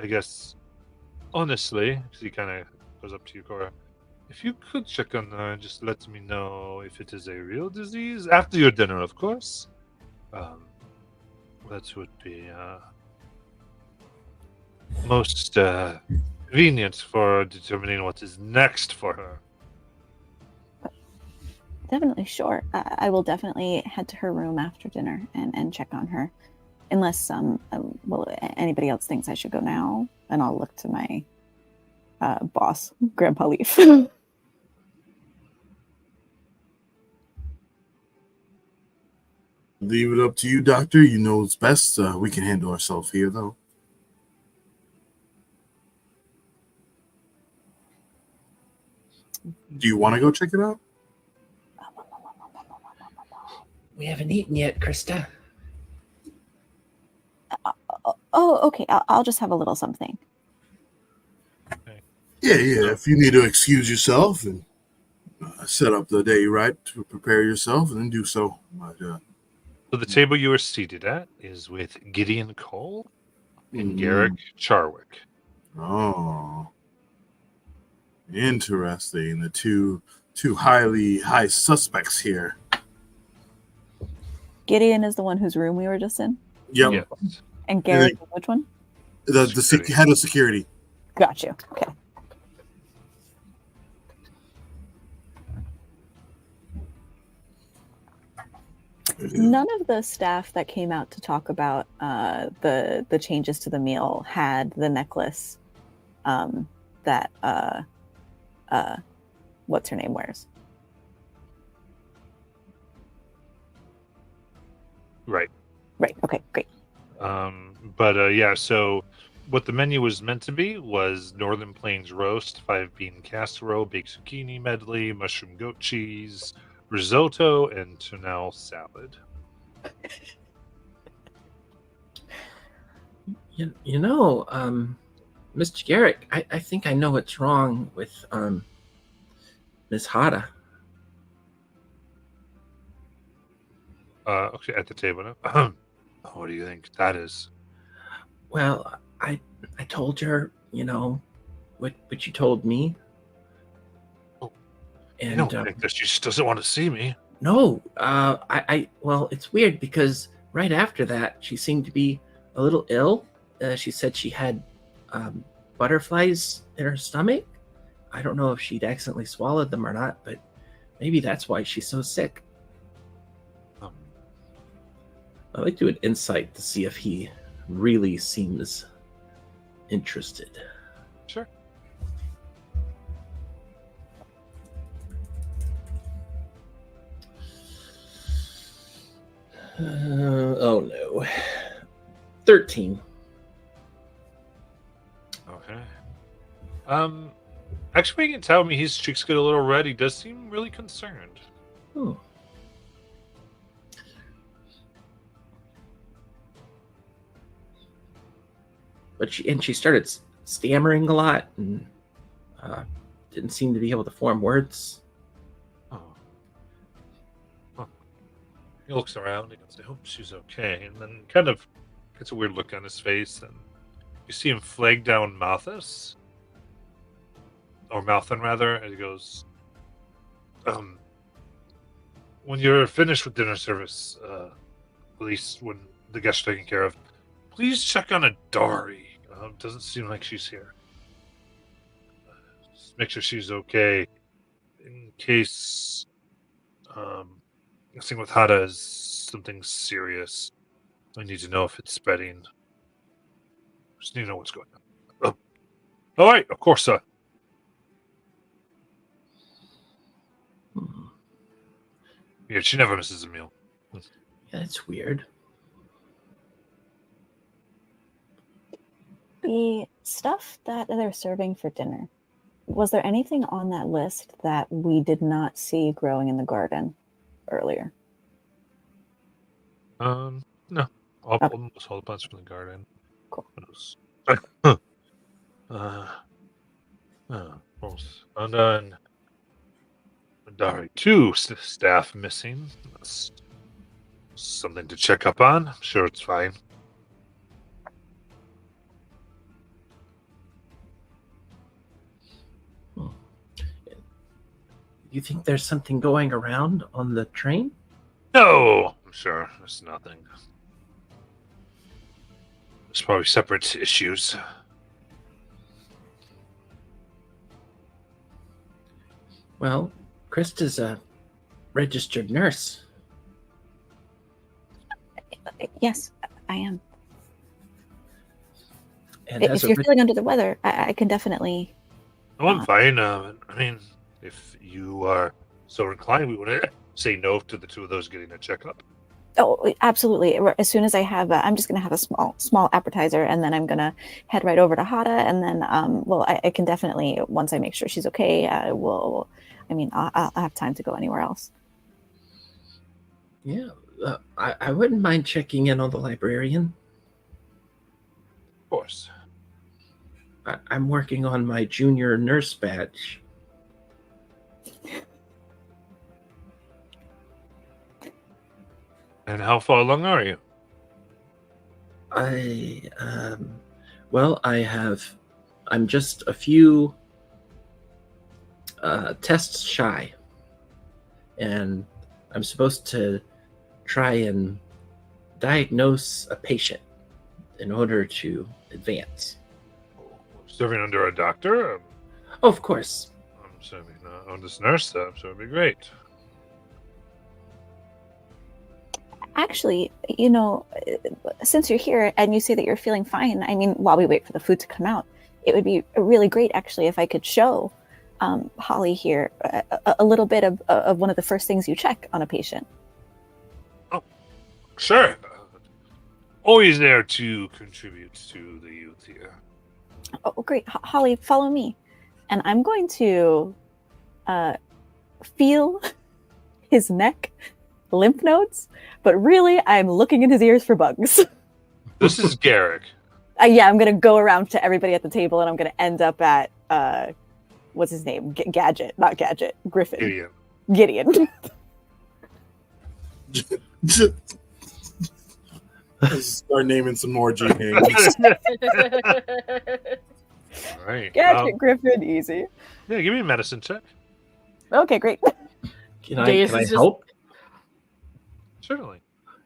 [SPEAKER 1] I guess, honestly, because he kind of goes up to you, Cora, if you could check on her and just let me know if it is a real disease after your dinner, of course. that would be most convenient for determining what is next for her.
[SPEAKER 4] Definitely, sure. I will definitely head to her room after dinner and check on her. Unless anybody else thinks I should go now, and I'll look to my boss, Grandpa Leaf.
[SPEAKER 3] Leave it up to you, Doctor. You know what's best. We can handle ourselves here, though. Do you want to go check it out?
[SPEAKER 6] We haven't eaten yet, Krista.
[SPEAKER 4] Oh, okay. I'll just have a little something.
[SPEAKER 3] Yeah. If you need to excuse yourself and set up the day right to prepare yourself, and then do so.
[SPEAKER 1] So the table you are seated at is with Gideon Cole and Garrick Charwick.
[SPEAKER 3] Oh, interesting. The two high suspects here.
[SPEAKER 4] Gideon is the one whose room we were just in?
[SPEAKER 3] Yep.
[SPEAKER 1] Yes.
[SPEAKER 4] And Garrick, which one?
[SPEAKER 3] The head of security.
[SPEAKER 4] Got you. Okay. None of the staff that came out to talk about the changes to the meal had the necklace that what's her name wears.
[SPEAKER 1] Right.
[SPEAKER 4] Okay, great.
[SPEAKER 1] So what the menu was meant to be was Northern Plains roast, 5-bean casserole, baked zucchini medley, mushroom goat cheese, risotto, and tonnelle salad.
[SPEAKER 6] You know, Mr. Garrick, I think I know what's wrong with Miss Hada.
[SPEAKER 1] Okay, at the table now. What do you think that is?
[SPEAKER 6] Well, I told her, what you told me.
[SPEAKER 1] Oh,
[SPEAKER 6] and
[SPEAKER 1] I don't think that she just doesn't want to see me.
[SPEAKER 6] No, well, it's weird because right after that, she seemed to be a little ill. She said she had butterflies in her stomach. I don't know if she'd accidentally swallowed them or not, but maybe that's why she's so sick. I'd like to do an insight to see if he really seems interested.
[SPEAKER 1] Sure.
[SPEAKER 6] Oh no. 13.
[SPEAKER 1] Okay. Actually, you can tell me his cheeks get a little red. He does seem really concerned.
[SPEAKER 6] Oh. But she started stammering a lot and didn't seem to be able to form words.
[SPEAKER 1] Oh. Huh. He looks around and goes, I hope she's okay. And then kind of gets a weird look on his face. And you see him flag down Malthus. Or Malthan, rather. And he goes, when you're finished with dinner service, at least when the guests are taken care of, please check on Adari. Doesn't seem like she's here. Just make sure she's okay. In case messing with Hada is something serious. I need to know if it's spreading. Just need to know what's going on. All right, of course, sir. Yeah, she never misses a meal.
[SPEAKER 6] Yeah, that's weird.
[SPEAKER 4] The stuff that they're serving for dinner, was there anything on that list that we did not see growing in the garden earlier?
[SPEAKER 1] No. Almost all the plants from the garden.
[SPEAKER 4] Cool.
[SPEAKER 1] Almost undone. Adari, 2 staff missing. That's something to check up on. I'm sure it's fine.
[SPEAKER 6] You think there's something going around on the train?
[SPEAKER 1] No, I'm sure. It's nothing. It's probably separate issues.
[SPEAKER 6] Well, Krista's a registered nurse.
[SPEAKER 4] Yes, I am.
[SPEAKER 6] And
[SPEAKER 4] If
[SPEAKER 6] as a
[SPEAKER 4] you're feeling under the weather, I can definitely.
[SPEAKER 1] Oh, I'm fine. I mean, if you are so inclined, we wouldn't say no to the two of those getting a checkup.
[SPEAKER 4] Oh, absolutely. As soon as I have, I'm just going to have a small appetizer, and then I'm going to head right over to Hada, and then, well, I can definitely, once I make sure she's okay, I'll have time to go anywhere else.
[SPEAKER 6] Yeah, I wouldn't mind checking in on the librarian.
[SPEAKER 1] Of course.
[SPEAKER 6] I'm working on my junior nurse badge.
[SPEAKER 1] And how far along are you?
[SPEAKER 6] I'm just a few tests shy, and I'm supposed to try and diagnose a patient in order to advance.
[SPEAKER 1] Serving under a doctor?
[SPEAKER 6] Oh, of course.
[SPEAKER 1] I'm serving on this nurse, so it'd be great.
[SPEAKER 4] Actually, since you're here and you say that you're feeling fine, I mean, while we wait for the food to come out, it would be really great, actually, if I could show Holly here a little bit of one of the first things you check on a patient.
[SPEAKER 1] Oh, sure. Always there to contribute to the youth here.
[SPEAKER 4] Oh, great. Holly, follow me. And I'm going to feel his neck, lymph nodes, but really I'm looking in his ears for bugs.
[SPEAKER 1] This is Garrick.
[SPEAKER 4] Yeah, I'm going to go around to everybody at the table, and I'm going to end up at, what's his name? Gadget, not Gadget, Griffin. Gideon.
[SPEAKER 3] Let's start naming some more G names.
[SPEAKER 1] All right.
[SPEAKER 4] Gadget, Griffin, easy.
[SPEAKER 1] Yeah, give me a medicine check.
[SPEAKER 4] Okay, great.
[SPEAKER 6] Can I help?
[SPEAKER 1] Certainly.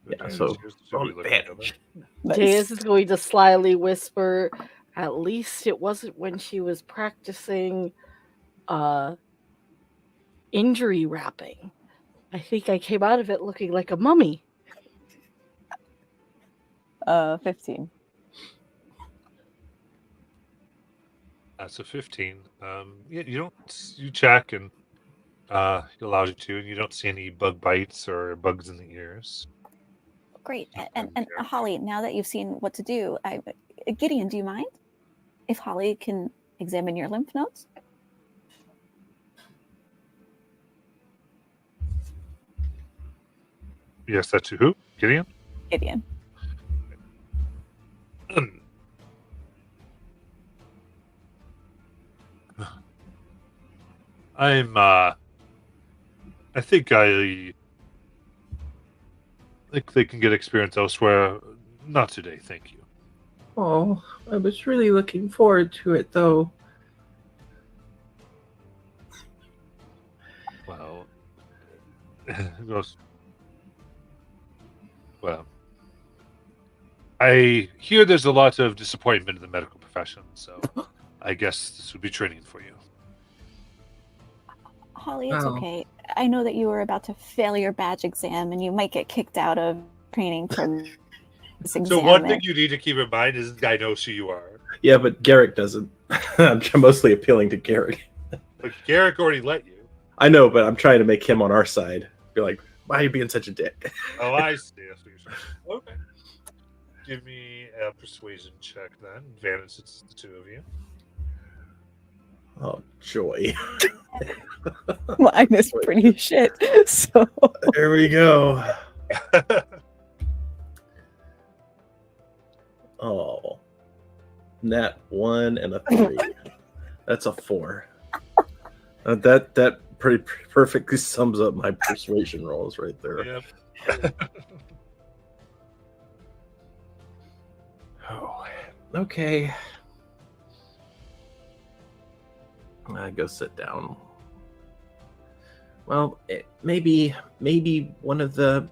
[SPEAKER 6] Yeah, so roll advantage.
[SPEAKER 5] Jayus is going to slyly whisper, at least it wasn't when she was practicing injury wrapping. I think I came out of it looking like a mummy.
[SPEAKER 4] 15.
[SPEAKER 1] That's a 15. You check and it allows you to, and you don't see any bug bites or bugs in the ears.
[SPEAKER 4] Great. And Holly, now that you've seen what to do, Gideon, do you mind if Holly can examine your lymph nodes?
[SPEAKER 1] Yes, that's who? Gideon?
[SPEAKER 4] Gideon.
[SPEAKER 1] I think they can get experience elsewhere. Not today, thank you.
[SPEAKER 6] Oh, I was really looking forward to it, though.
[SPEAKER 1] Well, I hear there's a lot of disappointment in the medical profession, so I guess this would be training for you.
[SPEAKER 4] Holly, it's okay. I know that you were about to fail your badge exam, and you might get kicked out of training for this exam.
[SPEAKER 1] So one thing you need to keep in mind is this guy knows who you are.
[SPEAKER 2] Yeah, but Garrick doesn't. I'm mostly appealing to Garrick.
[SPEAKER 1] But Garrick already let you.
[SPEAKER 2] I know, but I'm trying to make him on our side. Be like, why are you being such a dick?
[SPEAKER 1] Oh, I see. That's what you're saying. Okay. Give me a persuasion check then. Advantage, it's the two of you.
[SPEAKER 2] Oh, joy.
[SPEAKER 4] Mine is pretty shit. So
[SPEAKER 2] there we go. Oh, nat 1 and a 3. That's a 4. That pretty perfectly sums up my persuasion rolls right there.
[SPEAKER 1] Yep.
[SPEAKER 2] Oh, okay. I go sit down.
[SPEAKER 6] Well, maybe one of the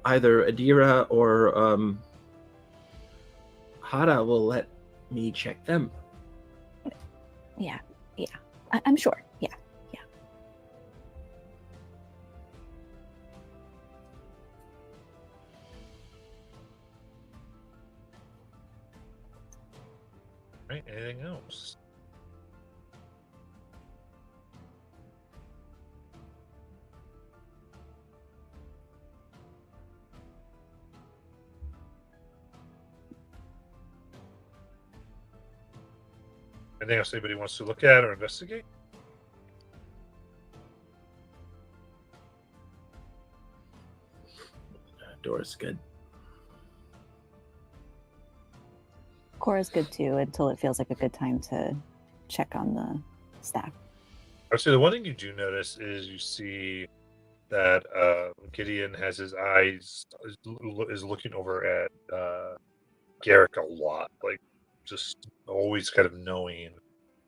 [SPEAKER 6] either Adira or Hada will let me check them.
[SPEAKER 4] Yeah. I'm sure. Yeah.
[SPEAKER 1] Right, anything else? Anything else anybody wants to look at or investigate?
[SPEAKER 6] Dora's good.
[SPEAKER 4] Cora's good too until it feels like a good time to check on the staff.
[SPEAKER 1] I would say the one thing you do notice is you see that Gideon has his eyes is looking over at Garrick a lot, like just always kind of knowing,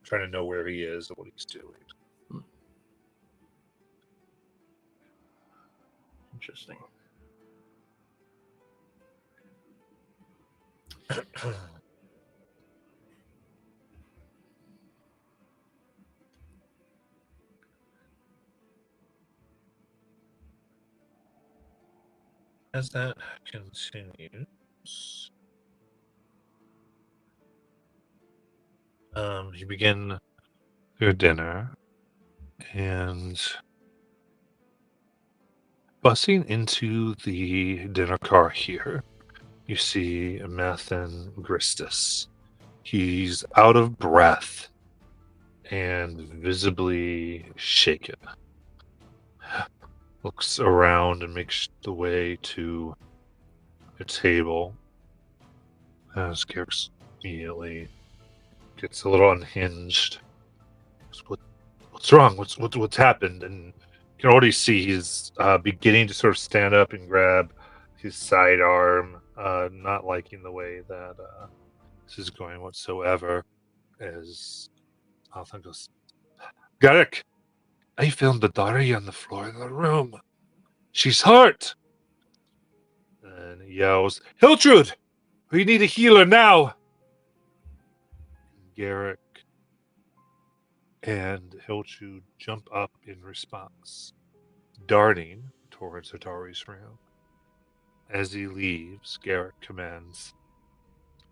[SPEAKER 1] trying to know where he is and what he's doing.
[SPEAKER 6] Interesting.
[SPEAKER 1] As that continues, you begin your dinner, and busing into the dinner car here, you see Mathan Gristus. He's out of breath and visibly shaken. Looks around and makes the way to a table as Garrick immediately gets a little unhinged. What's wrong? What's happened? And you can already see he's beginning to sort of stand up and grab his sidearm, not liking the way that this is going whatsoever. As Alton goes, Garrick, I found the Dari on the floor of the room. She's hurt. And he yells, Hiltrud, we need a healer now. Garrick and Hiltrud jump up in response, darting towards Hadari's room. As he leaves, Garrick commands,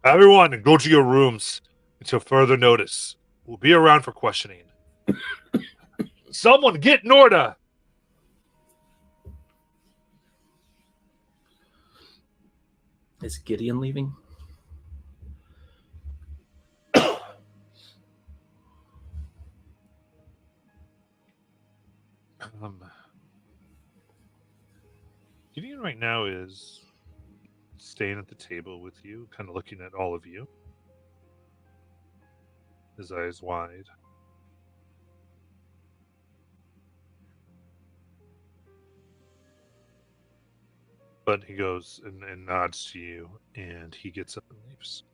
[SPEAKER 1] everyone, go to your rooms until further notice. We'll be around for questioning. Someone get Norda!
[SPEAKER 6] Is Gideon leaving?
[SPEAKER 1] Gideon right now is staying at the table with you, kind of looking at all of you. His eyes wide. But he goes and nods to you, and he gets up and leaves.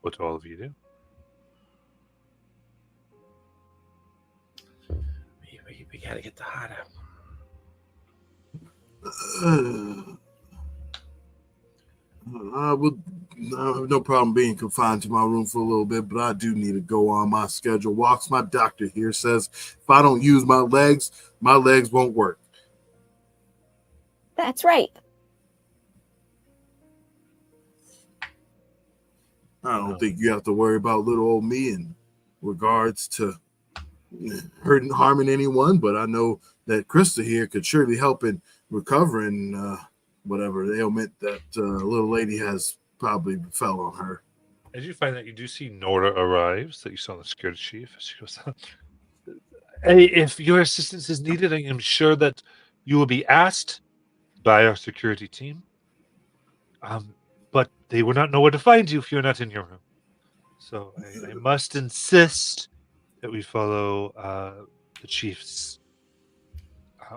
[SPEAKER 1] What do all of you do?
[SPEAKER 6] We gotta get the Hada.
[SPEAKER 3] I would have no problem being confined to my room for a little bit, but I do need to go on my schedule. Walks, my doctor here says if I don't use my legs won't work.
[SPEAKER 4] That's right.
[SPEAKER 3] I don't think you have to worry about little old me in regards to hurting, harming anyone, but I know that Krista here could surely help in recovering whatever ailment that little lady has probably fell on her.
[SPEAKER 1] As you find that, you do see Norda arrives, that you saw in the security chief. She goes, hey, if your assistance is needed, I am sure that you will be asked by our security team. But they will not know where to find you if you're not in your room. So I must insist that we follow the chief's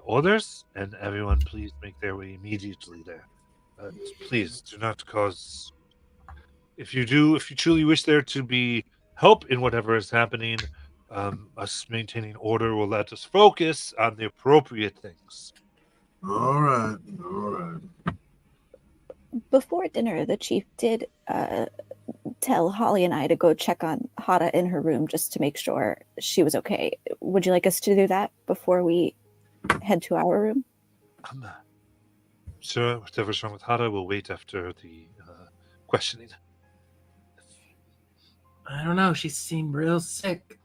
[SPEAKER 1] orders, and everyone please make their way immediately there. Please do not cause. If you truly wish there to be help in whatever is happening. Us maintaining order will let us focus on the appropriate things.
[SPEAKER 3] All right. All right.
[SPEAKER 4] Before dinner, the chief did tell Holly and I to go check on Hada in her room just to make sure she was okay. Would you like us to do that before we head to our room?
[SPEAKER 1] Sir, whatever's wrong with Hada will wait after the questioning.
[SPEAKER 6] I don't know. She seemed real sick.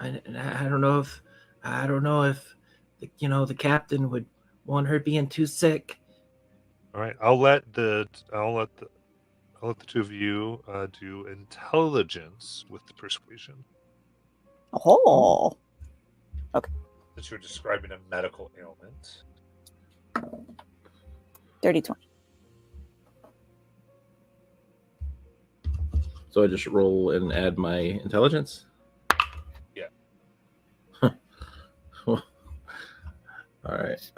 [SPEAKER 6] I don't know if the captain would want her being too sick.
[SPEAKER 1] All right, I'll let the two of you do intelligence with the persuasion.
[SPEAKER 4] Oh.
[SPEAKER 1] Since you're describing a medical ailment.
[SPEAKER 4] 30-20.
[SPEAKER 2] So I just roll and add my intelligence?
[SPEAKER 1] Yeah.
[SPEAKER 2] All right.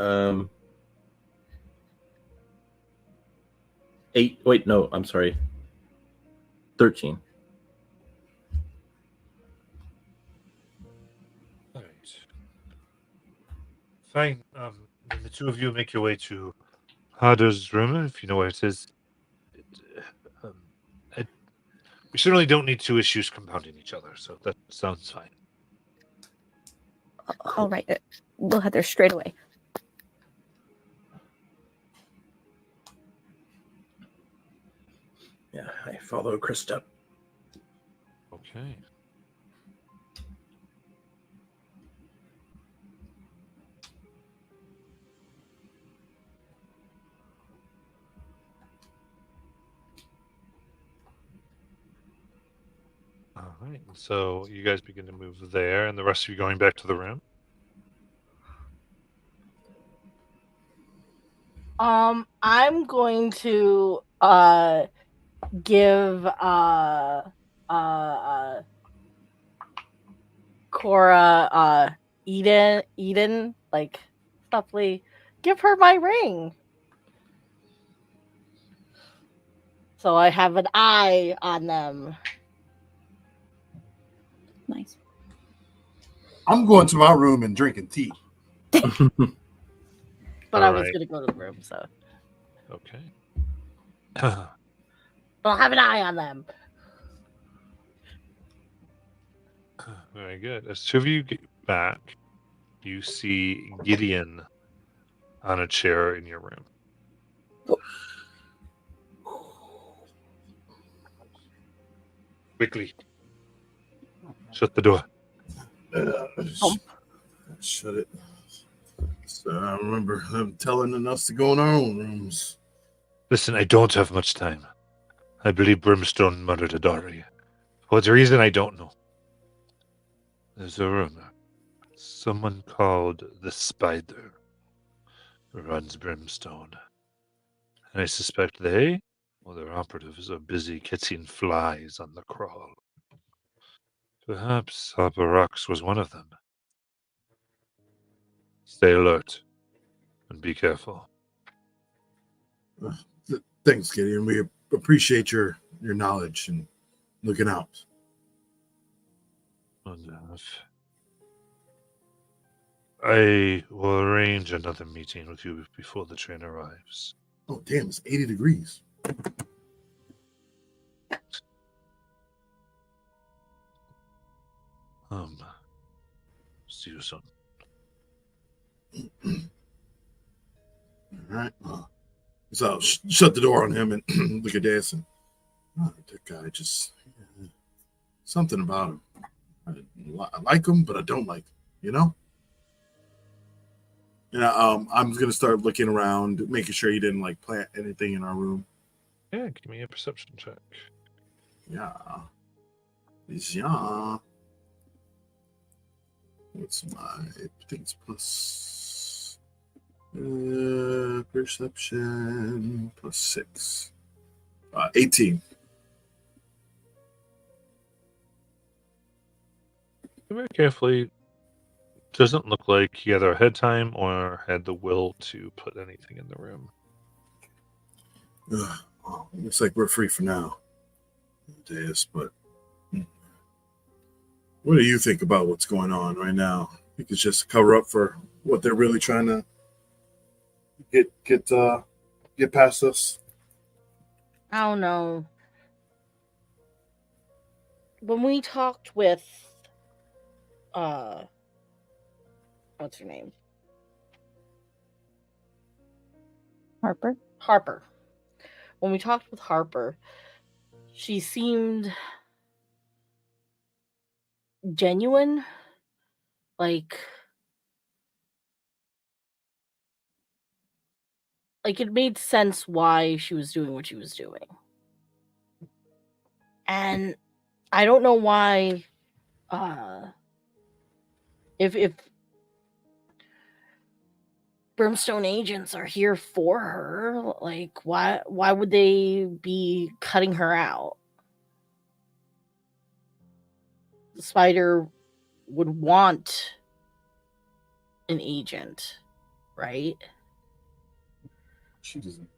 [SPEAKER 2] 8. Wait, no, I'm sorry. 13.
[SPEAKER 1] All right. Fine. Then the two of you make your way to Hada's room, if you know where it is. We certainly don't need two issues compounding each other, so that sounds fine.
[SPEAKER 4] All right. We'll head there straight away.
[SPEAKER 2] Yeah, I follow Krista.
[SPEAKER 1] Okay. All right. So you guys begin to move there, and the rest of you going back to the room.
[SPEAKER 5] I'm going to give Cora Eden like softly give her my ring. So I have an eye on them.
[SPEAKER 4] Nice.
[SPEAKER 3] I'm going to my room and drinking tea.
[SPEAKER 5] But I
[SPEAKER 1] All
[SPEAKER 5] was
[SPEAKER 1] right.
[SPEAKER 5] going to go to the room, so
[SPEAKER 1] Okay.
[SPEAKER 5] but I'll have an eye on them.
[SPEAKER 1] Very good. As two of you get back, you see Gideon on a chair in your room. Quickly. Shut the door.
[SPEAKER 3] Shut it. So I remember them telling us to go in our own rooms.
[SPEAKER 1] Listen, I don't have much time. I believe Brimstone murdered Adari. For what reason, I don't know. There's a rumor. Someone called the Spider runs Brimstone. And I suspect they, or their operatives, are busy catching flies on the crawl. Perhaps Harper Rocks was one of them. Stay alert and be careful.
[SPEAKER 3] Thanks, Gideon. We appreciate your knowledge and looking out.
[SPEAKER 1] I will arrange another meeting with you before the train arrives.
[SPEAKER 3] Oh, damn, it's 80 degrees.
[SPEAKER 1] See you soon.
[SPEAKER 3] All right. So I'll shut the door on him and look at Danson. Oh, that guy just something about him. I like him, but I don't like him. You know. And I'm gonna start looking around, making sure he didn't like plant anything in our room.
[SPEAKER 1] Yeah, give me a perception check.
[SPEAKER 3] Yeah. Yeah. What's my? I think it's plus perception plus 6. 18.
[SPEAKER 1] Very carefully. Doesn't look like he either had time or had the will to put anything in the room.
[SPEAKER 3] Looks like we're free for now. Deus, but what do you think about what's going on right now? I think it's just a cover up for what they're really trying to get past us.
[SPEAKER 5] I don't know. When we talked with what's her name? Harper. When we talked with Harper, she seemed genuine. Like it made sense why she was doing what she was doing. And I don't know why if Brimstone agents are here for her, like why would they be cutting her out? The Spider would want an agent, right?
[SPEAKER 3] She doesn't.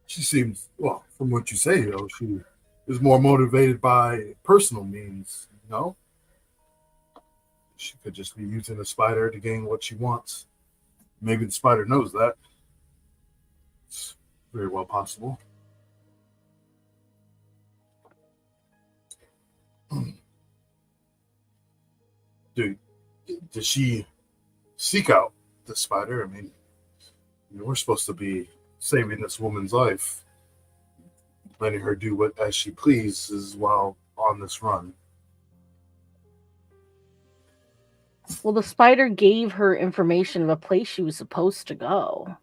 [SPEAKER 3] She seems, well, from what you say, though, she is more motivated by personal means. No, she could just be using the Spider to gain what she wants. Maybe the Spider knows that. It's very well possible. Dude, did she seek out the Spider? I mean, we're supposed to be saving this woman's life, letting her do what as she pleases while on this run.
[SPEAKER 5] Well, the Spider gave her information of a place she was supposed to go.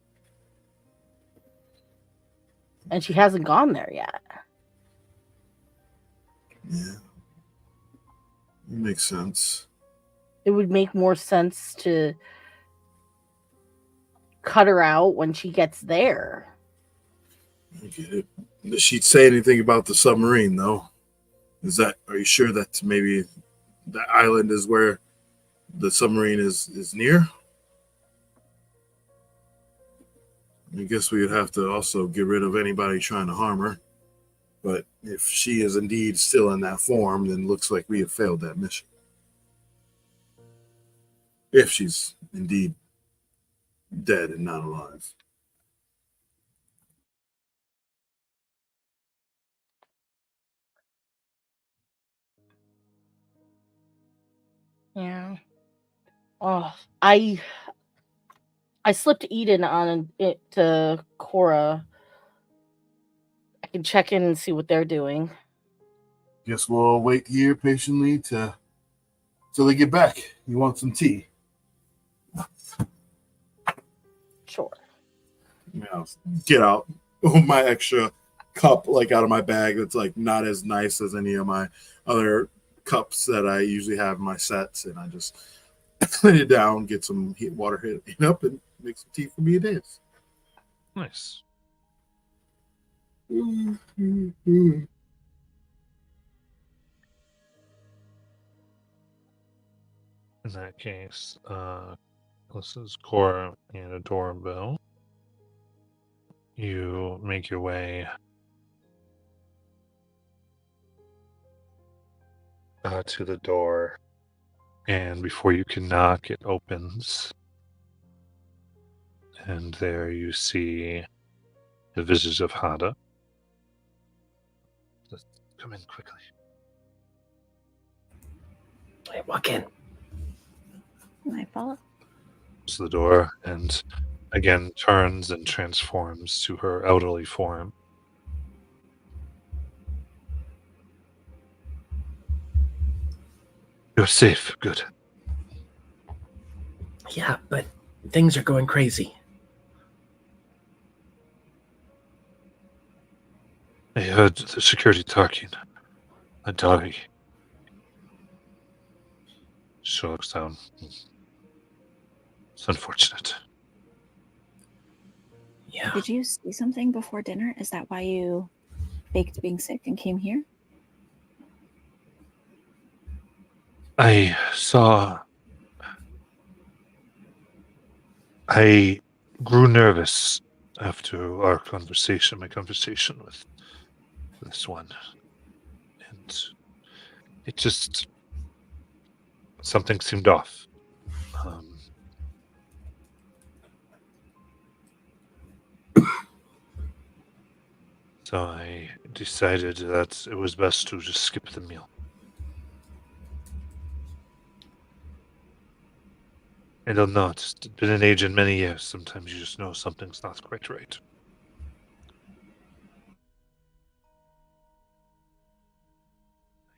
[SPEAKER 5] And she hasn't gone there yet.
[SPEAKER 3] Yeah. Makes sense.
[SPEAKER 5] It would make more sense to cut her out when she gets there.
[SPEAKER 3] I get it. Did she say anything about the submarine, though? Are you sure that maybe the island is where the submarine is near? I guess we would have to also get rid of anybody trying to harm her. But if she is indeed still in that form, then it looks like we have failed that mission. If she's indeed dead and not alive.
[SPEAKER 5] Yeah. Oh, I slipped Eden on it to Cora. I can check in and see what they're doing.
[SPEAKER 3] Guess we'll wait here patiently till they get back. You want some tea?
[SPEAKER 5] Sure.
[SPEAKER 3] Yeah, get out my extra cup like out of my bag that's like not as nice as any of my other cups that I usually have in my sets, and I just lay it down, get some water heating up, and make some tea for me. It is
[SPEAKER 1] Nice. In that case, this is Cora and a doorbell. You make your way to the door, and before you can knock, it opens. And there you see the visage of Hada. Let's come in quickly.
[SPEAKER 6] Hey, walk in.
[SPEAKER 4] I follow.
[SPEAKER 1] To the door and again turns and transforms to her elderly form. You're safe. Good.
[SPEAKER 6] Yeah, but things are going crazy.
[SPEAKER 1] I heard the security talking. Adari. She looks down. It's unfortunate.
[SPEAKER 6] Yeah.
[SPEAKER 4] Did you see something before dinner? Is that why you faked being sick and came here?
[SPEAKER 1] I grew nervous after my conversation with this one. and it just something seemed off. So I decided that it was best to just skip the meal. I don't know. It's been an age in many years. Sometimes you just know something's not quite right.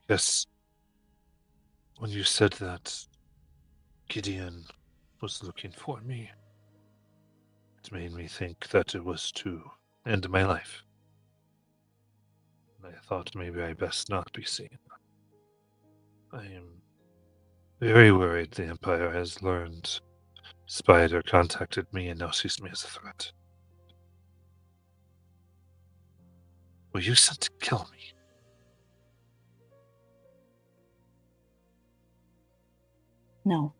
[SPEAKER 1] I guess when you said that Gideon was looking for me, it made me think that it was to end my life. And I thought maybe I best not be seen. I am very worried the Empire has learned Spider contacted me and now sees me as a threat. Were you sent to kill me?
[SPEAKER 4] No.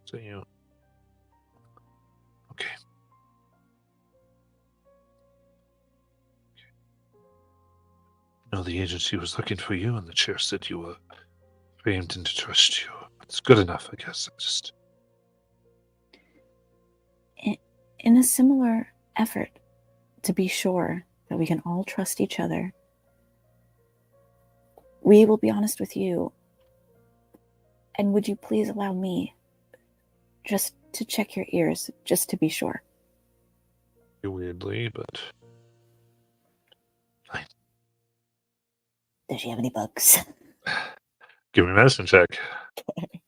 [SPEAKER 1] So you... Okay. No, the agency was looking for you, and the chair said you were framed and to trust you. It's good enough, I guess.
[SPEAKER 4] In a similar effort to be sure that we can all trust each other, we will be honest with you. And would you please allow me just to check your ears, just to be sure?
[SPEAKER 1] Weirdly, but fine.
[SPEAKER 4] Does she have any bugs?
[SPEAKER 1] Give me a medicine check.
[SPEAKER 4] Okay.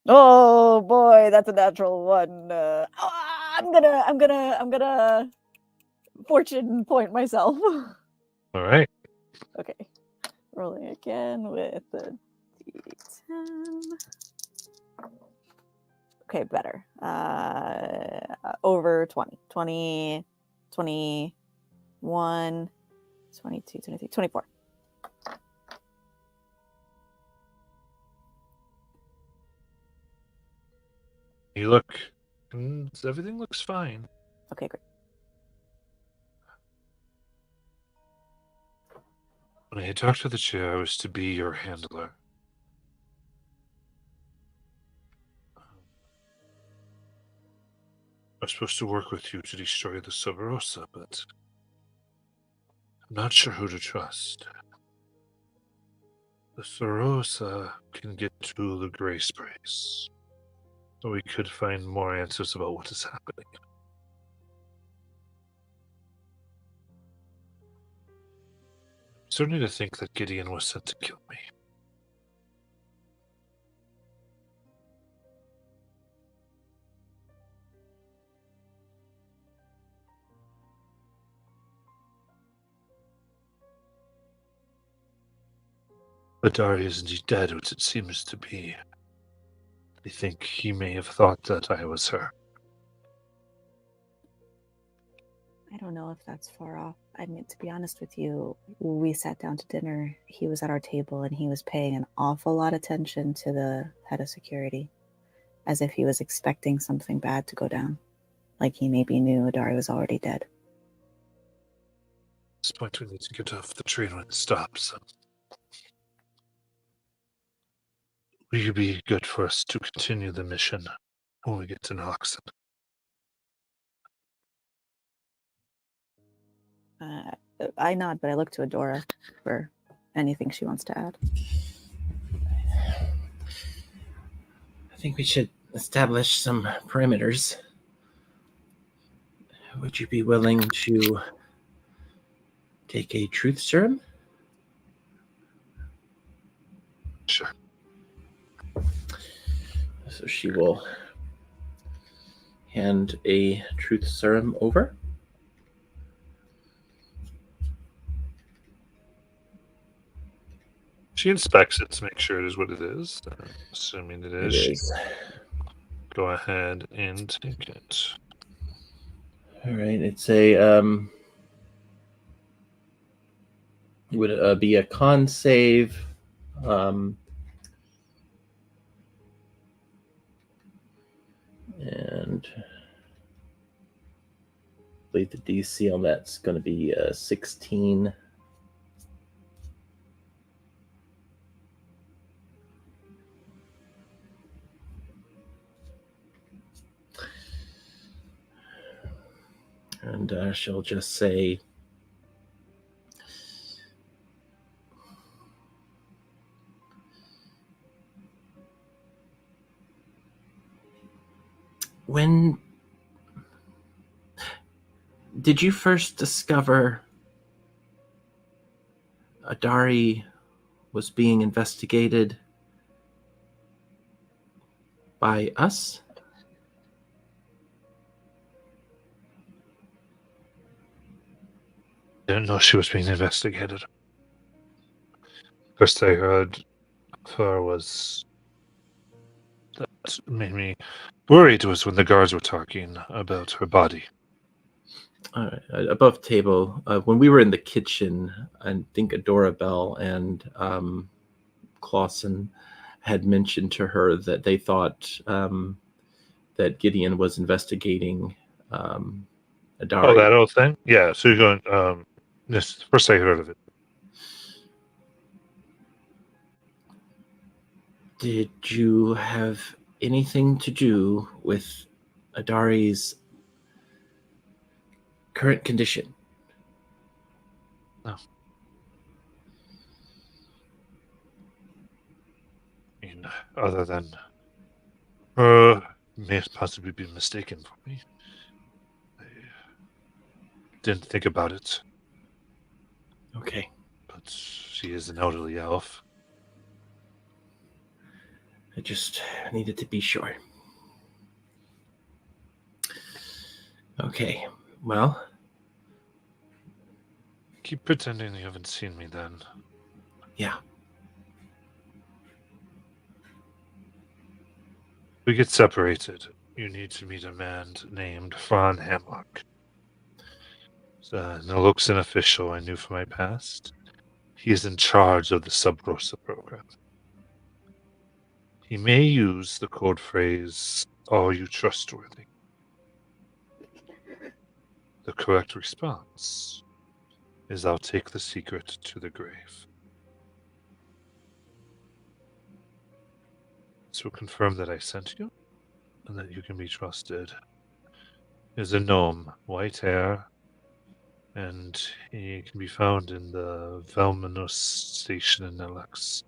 [SPEAKER 4] Oh boy, that's a natural one. I'm gonna fortune point myself.
[SPEAKER 1] All right.
[SPEAKER 4] Okay, rolling again with the D10. Okay, better. Over 20. 20, 21, 22, 23, 24.
[SPEAKER 1] You look... everything looks fine.
[SPEAKER 4] Okay, great.
[SPEAKER 1] When I had talked to the chair, I was to be your handler. I was supposed to work with you to destroy the Cerberosa, but I'm not sure who to trust. The Cerberosa can get to the Gray Sprays, so we could find more answers about what is happening. I'm starting to think that Gideon was sent to kill me. But Dari is indeed dead, which it seems to be. I think he may have thought that I was her.
[SPEAKER 4] I don't know if that's far off. I mean, to be honest with you, we sat down to dinner. He was at our table and he was paying an awful lot of attention to the head of security, as if he was expecting something bad to go down. Like he maybe knew Adari was already dead.
[SPEAKER 1] At this point, we need to get off the train when it stops. Will you be good for us to continue the mission when we get to Noxon?
[SPEAKER 4] I nod, but I look to Adora for anything she wants to add.
[SPEAKER 6] I think we should establish some perimeters. Would you be willing to take a truth serum?
[SPEAKER 1] Sure.
[SPEAKER 6] So she will hand a truth serum over.
[SPEAKER 1] She inspects it to make sure it is what it is. Assuming it is,
[SPEAKER 6] It is.
[SPEAKER 1] Go ahead and take it.
[SPEAKER 6] All right. It's a it would be a con save. And
[SPEAKER 2] believe the DC on that's going to be 16. And she'll just say,
[SPEAKER 6] when did you first discover Adari was being investigated by us?
[SPEAKER 1] Didn't know she was being investigated. First I heard of her was that made me worried was when the guards were talking about her body.
[SPEAKER 6] Above table, when we were in the kitchen, I think Adora Bell and Clausen had mentioned to her that they thought that Gideon was investigating Adari.
[SPEAKER 1] Oh, that old thing? Yeah, so you're going, this first I heard of it.
[SPEAKER 6] Did you have anything to do with Adari's current condition?
[SPEAKER 1] No. I mean, other than her may possibly be mistaken for me. I didn't think about it.
[SPEAKER 6] Okay.
[SPEAKER 1] But she is an elderly elf.
[SPEAKER 6] I just needed to be sure. Okay. Well,
[SPEAKER 1] Keep pretending you haven't seen me then.
[SPEAKER 6] yeah.
[SPEAKER 1] We get separated. You need to meet a man named Fran Hamlock. No looks an official I knew from my past. He is in charge of the Sub Rosa program. He may use the code phrase, "Are you trustworthy?" The correct response is, "I'll take the secret to the grave." So confirm that I sent you and that you can be trusted. Is a gnome, white hair, and he can be found in the Velmanus station in Nelex.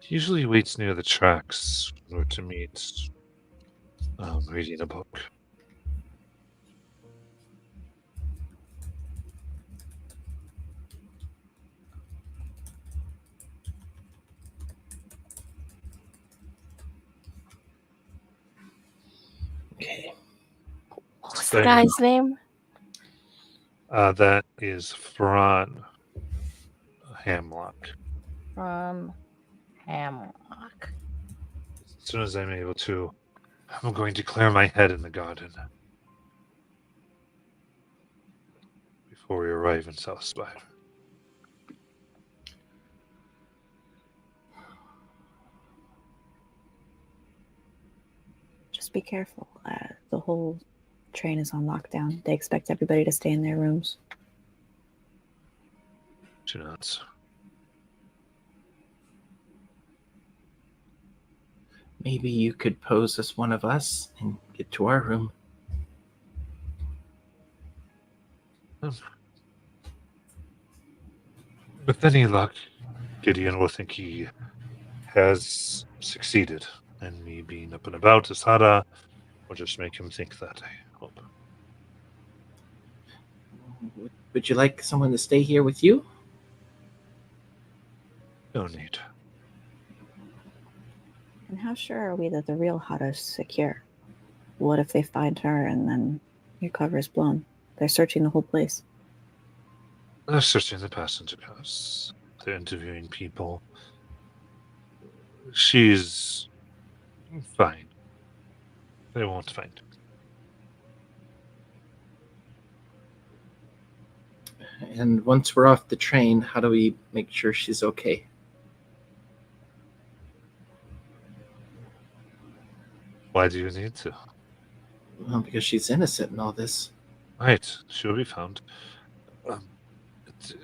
[SPEAKER 1] He usually waits near the tracks in order to meet, reading a book.
[SPEAKER 6] Okay.
[SPEAKER 5] What was the guy's name?
[SPEAKER 1] That is Fran Hamlock.
[SPEAKER 5] From Hamlock.
[SPEAKER 1] As soon as I'm able to, I'm going to clear my head in the garden before we arrive in South Spire.
[SPEAKER 4] Just be careful. The whole train is on lockdown. They expect everybody to stay in their rooms.
[SPEAKER 1] Do not.
[SPEAKER 6] Maybe you could pose as one of us and get to our room.
[SPEAKER 1] With any luck, Gideon will think he has succeeded, and me being up and about as Hara will just make him think that, I hope.
[SPEAKER 6] Would you like someone to stay here with you?
[SPEAKER 1] No need.
[SPEAKER 4] And how sure are we that the real Hada is secure? What if they find her and then your cover is blown? They're searching the whole place.
[SPEAKER 1] They're searching the passenger cars. They're interviewing people. She's fine. They won't find her.
[SPEAKER 6] And once we're off the train, how do we make sure she's okay?
[SPEAKER 1] Why do you need to?
[SPEAKER 6] Well, because she's innocent in all this.
[SPEAKER 1] Right, she'll be found. It,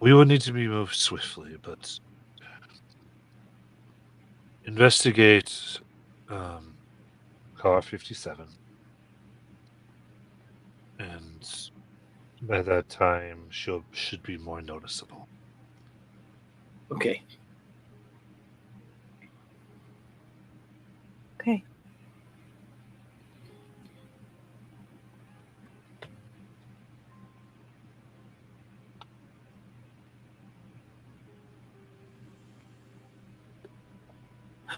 [SPEAKER 1] we will need to be moved swiftly, but investigate car 57. And by that time, should be more noticeable.
[SPEAKER 6] Okay.
[SPEAKER 4] Okay.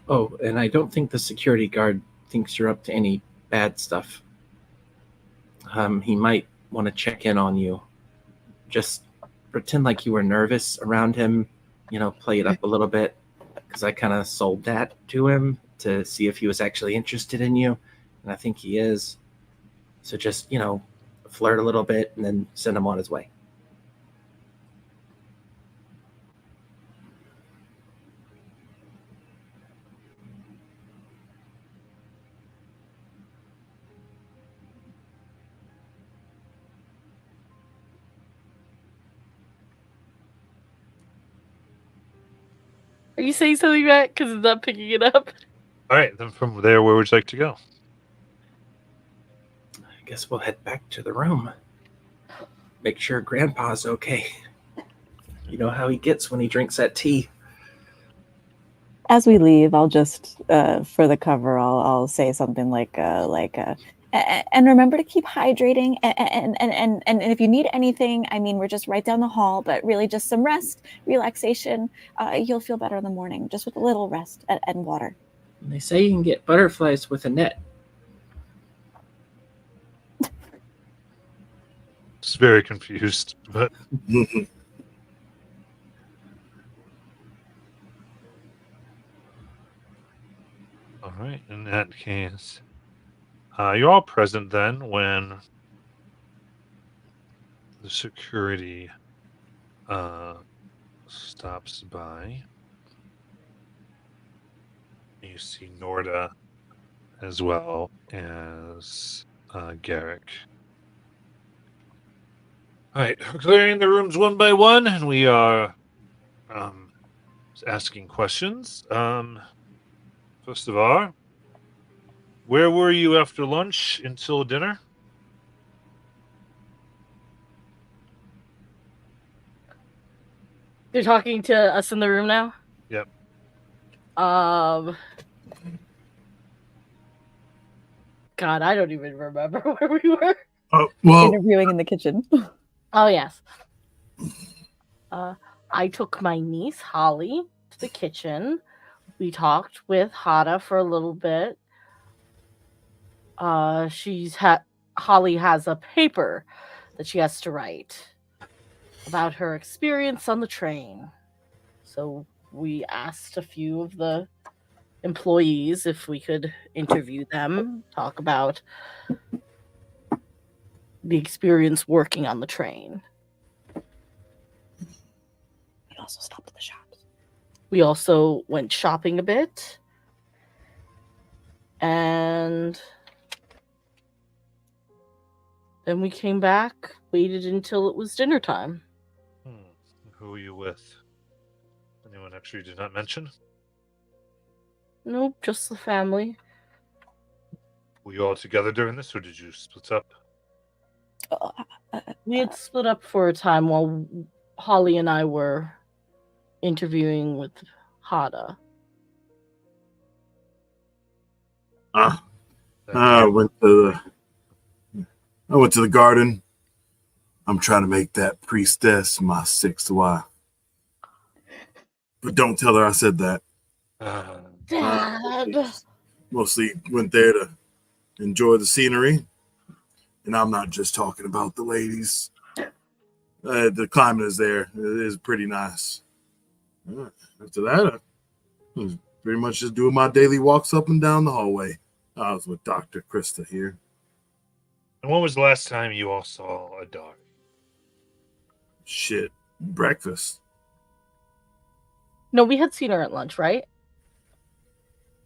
[SPEAKER 6] Oh, and I don't think the security guard thinks you're up to any bad stuff. He might want to check in on you. Just pretend like you were nervous around him, play it up a little bit, because I kind of sold that to him to see if he was actually interested in you, and I think he is. So just, flirt a little bit and then send him on his way.
[SPEAKER 5] Are you saying something, Matt? Because it's not picking it up.
[SPEAKER 1] All right, then from there, where would you like to go?
[SPEAKER 6] I guess we'll head back to the room. Make sure Grandpa's okay. You know how he gets when he drinks that tea.
[SPEAKER 4] As we leave, I'll just, for the cover, I'll say something like, and remember to keep hydrating. And if you need anything, I mean, we're just right down the hall, but really just some rest, relaxation. You'll feel better in the morning, just with a little rest and water.
[SPEAKER 6] And they say you can get butterflies with a net.
[SPEAKER 1] Just very confused, but all right. In that case, you're all present then when the security stops by. You see Norda as well as Garrick. All right, we're clearing the rooms one by one, and we are asking questions. First of all, where were you after lunch until dinner?
[SPEAKER 5] They're talking to us in the room now?
[SPEAKER 1] Yep.
[SPEAKER 5] God, I don't even remember where we were.
[SPEAKER 3] Well,
[SPEAKER 4] Interviewing in the kitchen.
[SPEAKER 5] Oh, yes. I took my niece, Holly, to the kitchen. We talked with Hada for a little bit. Holly has a paper that she has to write about her experience on the train. So we asked a few of the employees if we could interview them, talk about the experience working on the train.
[SPEAKER 4] We also stopped at the shops.
[SPEAKER 5] We also went shopping a bit. And then we came back, waited until it was dinner time.
[SPEAKER 1] Who were you with? Anyone extra you did not mention?
[SPEAKER 5] Nope, just the family.
[SPEAKER 1] Were you all together during this, or did you split up?
[SPEAKER 5] We had split up for a time while Holly and I were interviewing with Hada.
[SPEAKER 3] I went to the garden. I'm trying to make that priestess my 6th wife. But don't tell her I said that.
[SPEAKER 5] Dad!
[SPEAKER 3] Mostly went there to enjoy the scenery. And I'm not just talking about the ladies. The climate is there. It is pretty nice. After that, I was pretty much just doing my daily walks up and down the hallway. I was with Dr. Krista here.
[SPEAKER 1] And when was the last time you all saw a dog?
[SPEAKER 3] Shit, breakfast.
[SPEAKER 5] No, we had seen her at lunch, right?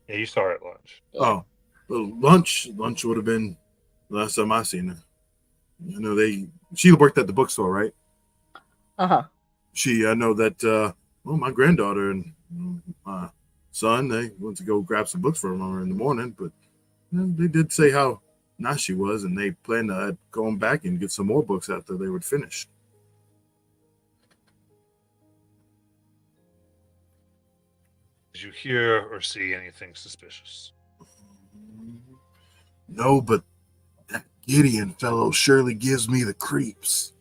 [SPEAKER 1] Yeah, you saw her at lunch.
[SPEAKER 3] Oh, Well, lunch would have been the last time I seen her. You know, she worked at the bookstore, right?
[SPEAKER 5] Uh-huh.
[SPEAKER 3] I know that, well, my granddaughter and my son, they went to go grab some books from her in the morning, but they did say how nice she was, and they planned on going back and get some more books after they were finished.
[SPEAKER 1] Did you hear or see anything suspicious?
[SPEAKER 3] No, but that Gideon fellow surely gives me the creeps.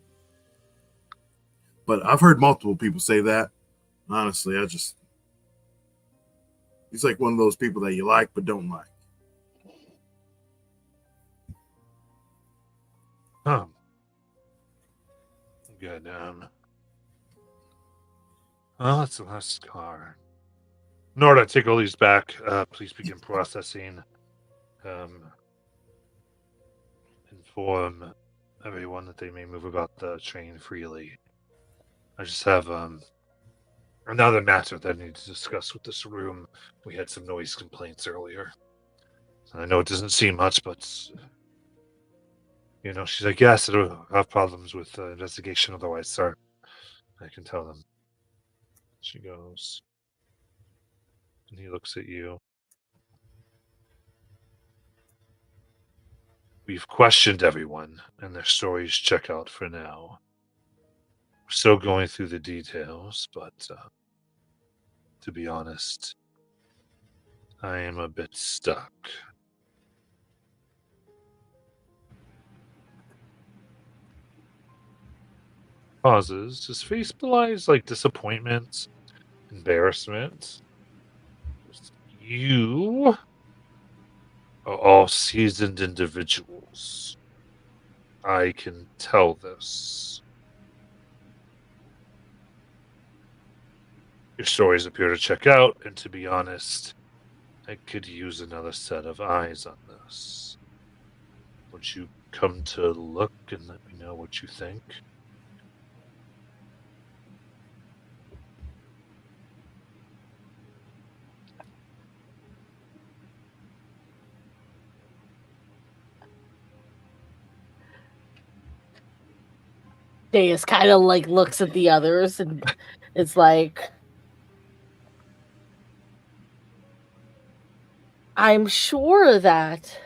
[SPEAKER 3] But I've heard multiple people say that. Honestly, he's like one of those people that you like but don't like.
[SPEAKER 1] Good. Well, that's the last car. Nord, I take all these back. Please begin processing. Inform everyone that they may move about the train freely. I just have another matter that I need to discuss with this room. We had some noise complaints earlier. I know it doesn't seem much, but she's like, yes, it'll have problems with investigation otherwise, sir. I can tell them. She goes, and he looks at you. We've questioned everyone, and their stories check out for now. We're still going through the details, but to be honest, I am a bit stuck. Pauses. His face belies like disappointment, embarrassment. You are all seasoned individuals. I can tell this. Your stories appear to check out, and to be honest, I could use another set of eyes on this. Would you come to look and let me know what you think?
[SPEAKER 5] Deus kind of like looks at the others and it's like, I'm sure that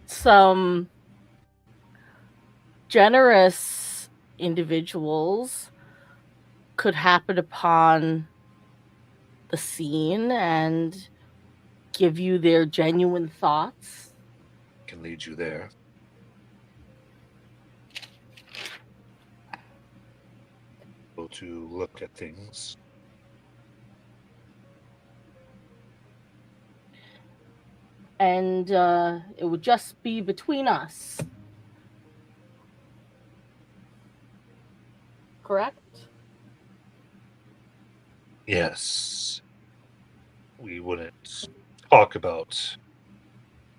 [SPEAKER 5] some generous individuals could happen upon the scene and give you their genuine thoughts.
[SPEAKER 1] Can lead you there. Able to look at things.
[SPEAKER 5] And it would just be between us. Correct?
[SPEAKER 1] Yes. We wouldn't talk about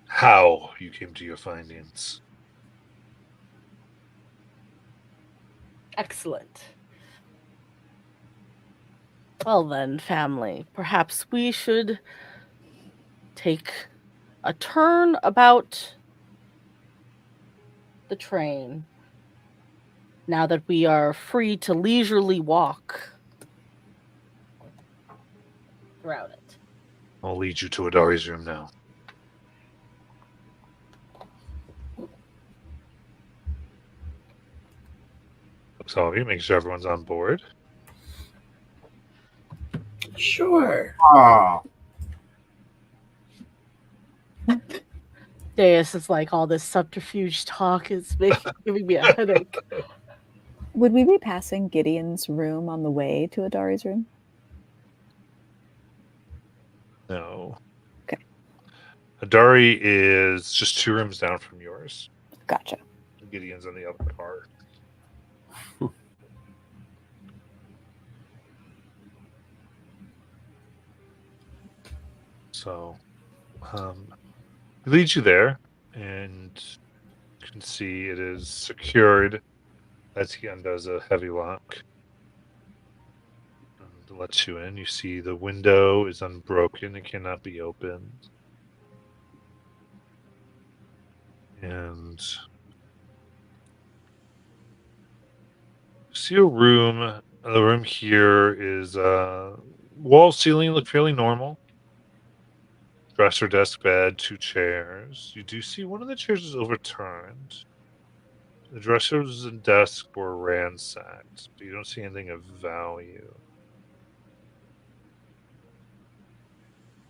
[SPEAKER 1] how you came to your findings.
[SPEAKER 5] Excellent. Well then, family, perhaps we should take a turn about the train now that we are free to leisurely walk throughout it.
[SPEAKER 1] I'll lead you to Adari's room now. Looks all of you, make sure everyone's on board.
[SPEAKER 6] Sure.
[SPEAKER 5] Deus is like, all this subterfuge talk is giving me a headache.
[SPEAKER 4] Would we be passing Gideon's room on the way to Adari's room?
[SPEAKER 1] No.
[SPEAKER 4] Okay.
[SPEAKER 1] Adari is just 2 rooms down from yours.
[SPEAKER 4] Gotcha.
[SPEAKER 1] Gideon's on the other car. So, he leads you there, and you can see it is secured as he undoes a heavy lock. lets you in. You see the window is unbroken and cannot be opened. And see a room. The room here is wall ceiling look fairly normal. Dresser, desk, bed, 2 chairs. You do see one of the chairs is overturned. The dressers and desk were ransacked, but you don't see anything of value.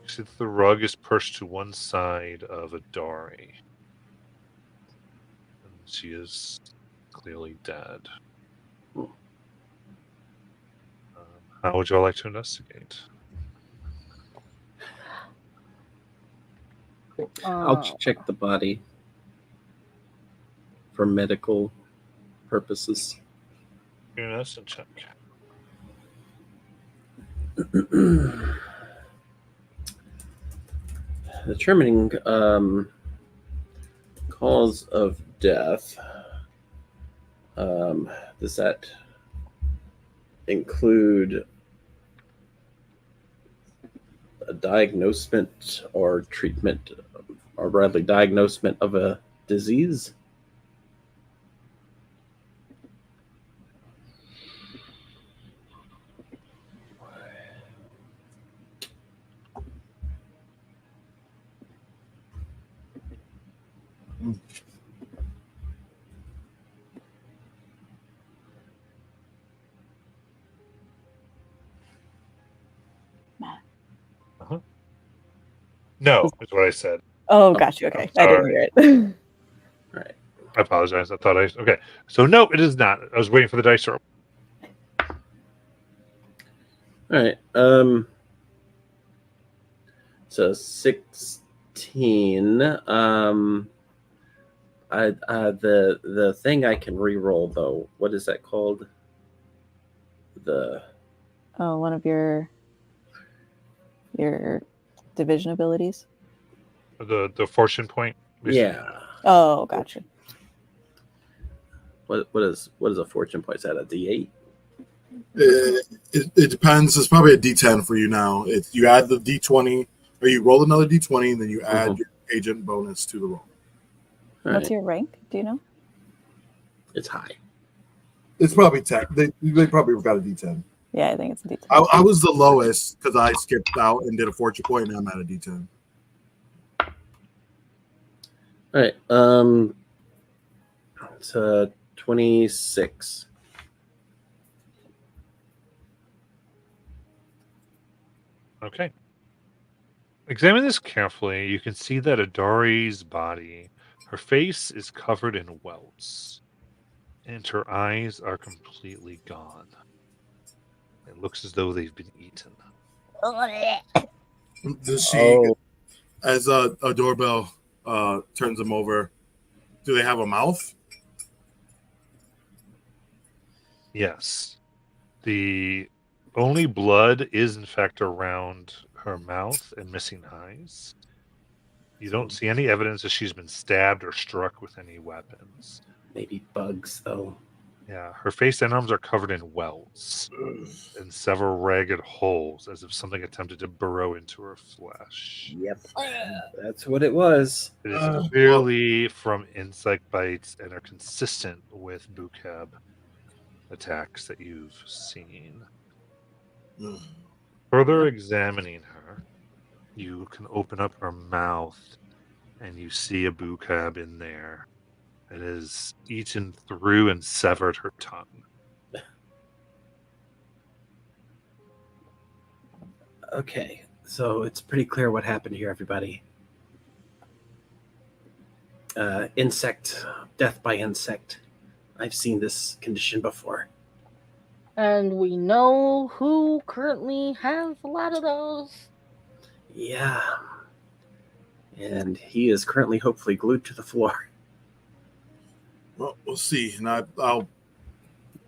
[SPEAKER 1] You see that the rug is perched to one side of Adari. And she is clearly dead. How would y'all like to investigate?
[SPEAKER 2] I'll check the body for medical purposes.
[SPEAKER 1] Give me an instant check.
[SPEAKER 2] Determining cause of death. Does that include a diagnosement or treatment, or rather diagnosement of a disease?
[SPEAKER 1] No, is what I said.
[SPEAKER 4] Oh, got you. Okay, I didn't hear it.
[SPEAKER 2] Right.
[SPEAKER 1] I apologize. I thought okay. So no, it is not. I was waiting for the dice to roll.
[SPEAKER 2] All right. So 16. The thing I can re-roll though. What is that called?
[SPEAKER 4] Oh, one of your division abilities.
[SPEAKER 1] The fortune point.
[SPEAKER 2] Yeah.
[SPEAKER 4] Oh, gotcha.
[SPEAKER 2] What is a fortune point? Is that a D8?
[SPEAKER 3] It depends. It's probably a D10 for you now. You add the D20, or you roll another D20, and then you add your agent bonus to the roll.
[SPEAKER 4] What's your rank? Do you know?
[SPEAKER 2] It's high.
[SPEAKER 3] It's probably tech. They probably got a D10.
[SPEAKER 4] Yeah, I think it's a D10.
[SPEAKER 3] I was the lowest because I skipped out and did a fortune point, and I'm at a D10.
[SPEAKER 2] All right. It's 26.
[SPEAKER 1] Okay. Examine this carefully. You can see that Adari's body, her face is covered in welts, and her eyes are completely gone. It looks as though they've been eaten.
[SPEAKER 3] Does she, as a doorbell turns them over, do they have a mouth?
[SPEAKER 1] Yes. The only blood is, in fact, around her mouth and missing eyes. You don't see any evidence that she's been stabbed or struck with any weapons.
[SPEAKER 2] Maybe bugs, though.
[SPEAKER 1] Yeah, her face and arms are covered in welts and several ragged holes, as if something attempted to burrow into her flesh.
[SPEAKER 2] Yep. That's what it was.
[SPEAKER 1] It is clearly from insect bites and are consistent with Bukab attacks that you've seen. Further examining her, you can open up her mouth and you see a Bukab in there. It has eaten through and severed her tongue.
[SPEAKER 2] Okay, so it's pretty clear what happened here, everybody. Insect, death by insect. I've seen this condition before.
[SPEAKER 5] And we know who currently has a lot of those.
[SPEAKER 2] Yeah. And he is currently hopefully glued to the floor.
[SPEAKER 3] Well, we'll see. And I'll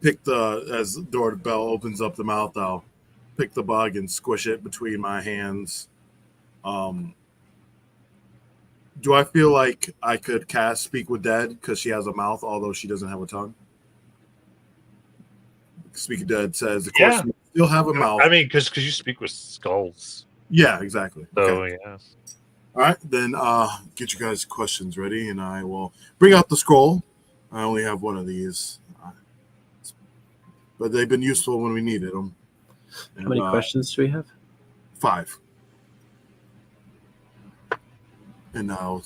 [SPEAKER 3] pick as the doorbell opens up the mouth, I'll pick the bug and squish it between my hands. Do I feel like I could cast Speak with Dead because she has a mouth, although she doesn't have a tongue? Speak of Dead says, the corpse You'll have a mouth.
[SPEAKER 1] I mean, because you speak with skulls.
[SPEAKER 3] Yeah, exactly.
[SPEAKER 1] So
[SPEAKER 3] Okay.
[SPEAKER 1] yeah.
[SPEAKER 3] All right, then get you guys questions ready, and I will bring out the scroll. I only have one of these, but they've been useful when we needed them.
[SPEAKER 2] How many questions do we have?
[SPEAKER 3] 5. And I'll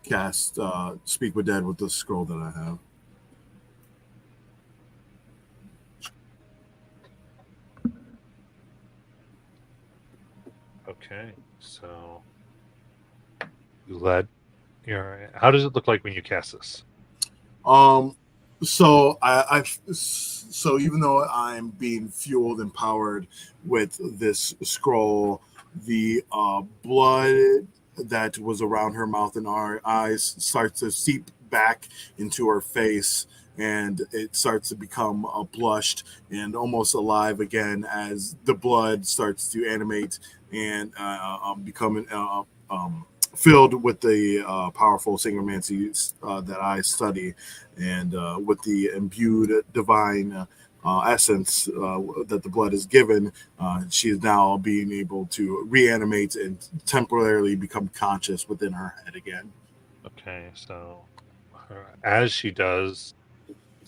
[SPEAKER 3] cast Speak with Dead with the scroll that I have.
[SPEAKER 1] Okay, so how does it look like when you cast this?
[SPEAKER 3] So so even though I'm being fueled and powered with this scroll, the blood that was around her mouth and our eyes starts to seep back into her face, and it starts to become blushed and almost alive again as the blood starts to animate and become filled with the powerful synchromancy that I study, and with the imbued divine essence that the blood is given, she is now being able to reanimate and temporarily become conscious within her head again.
[SPEAKER 1] Okay, so as she does,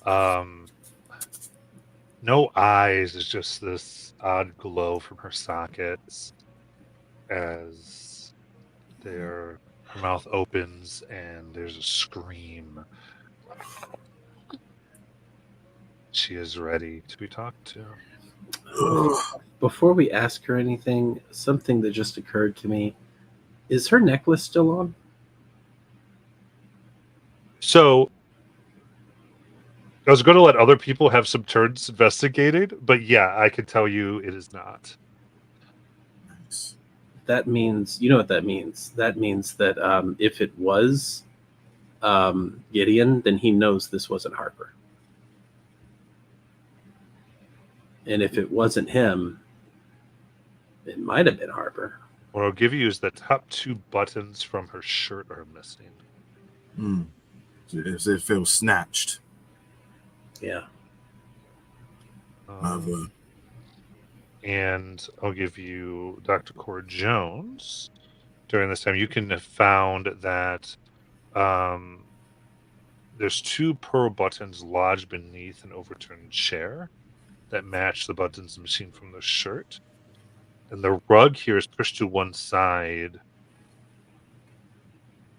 [SPEAKER 1] no eyes, is just this odd glow from her sockets as her mouth opens and there's a scream. She is ready to be talked to.
[SPEAKER 2] Before we ask her anything, something that just occurred to me. Is her necklace still on?
[SPEAKER 1] So I was going to let other people have some turns investigating, but yeah, I can tell you it is not.
[SPEAKER 3] Nice.
[SPEAKER 2] That means, you know what that means? That means that if it was Gideon, then he knows this wasn't Harper. And if it wasn't him, it might have been Harper.
[SPEAKER 1] What I'll give you is the top 2 buttons from her shirt are missing.
[SPEAKER 3] As if it was snatched.
[SPEAKER 2] Yeah.
[SPEAKER 1] And I'll give you Dr. Cora Jones. During this time, you can have found that there's 2 pearl buttons lodged beneath an overturned chair that match the buttons missing from the shirt. And the rug here is pushed to one side,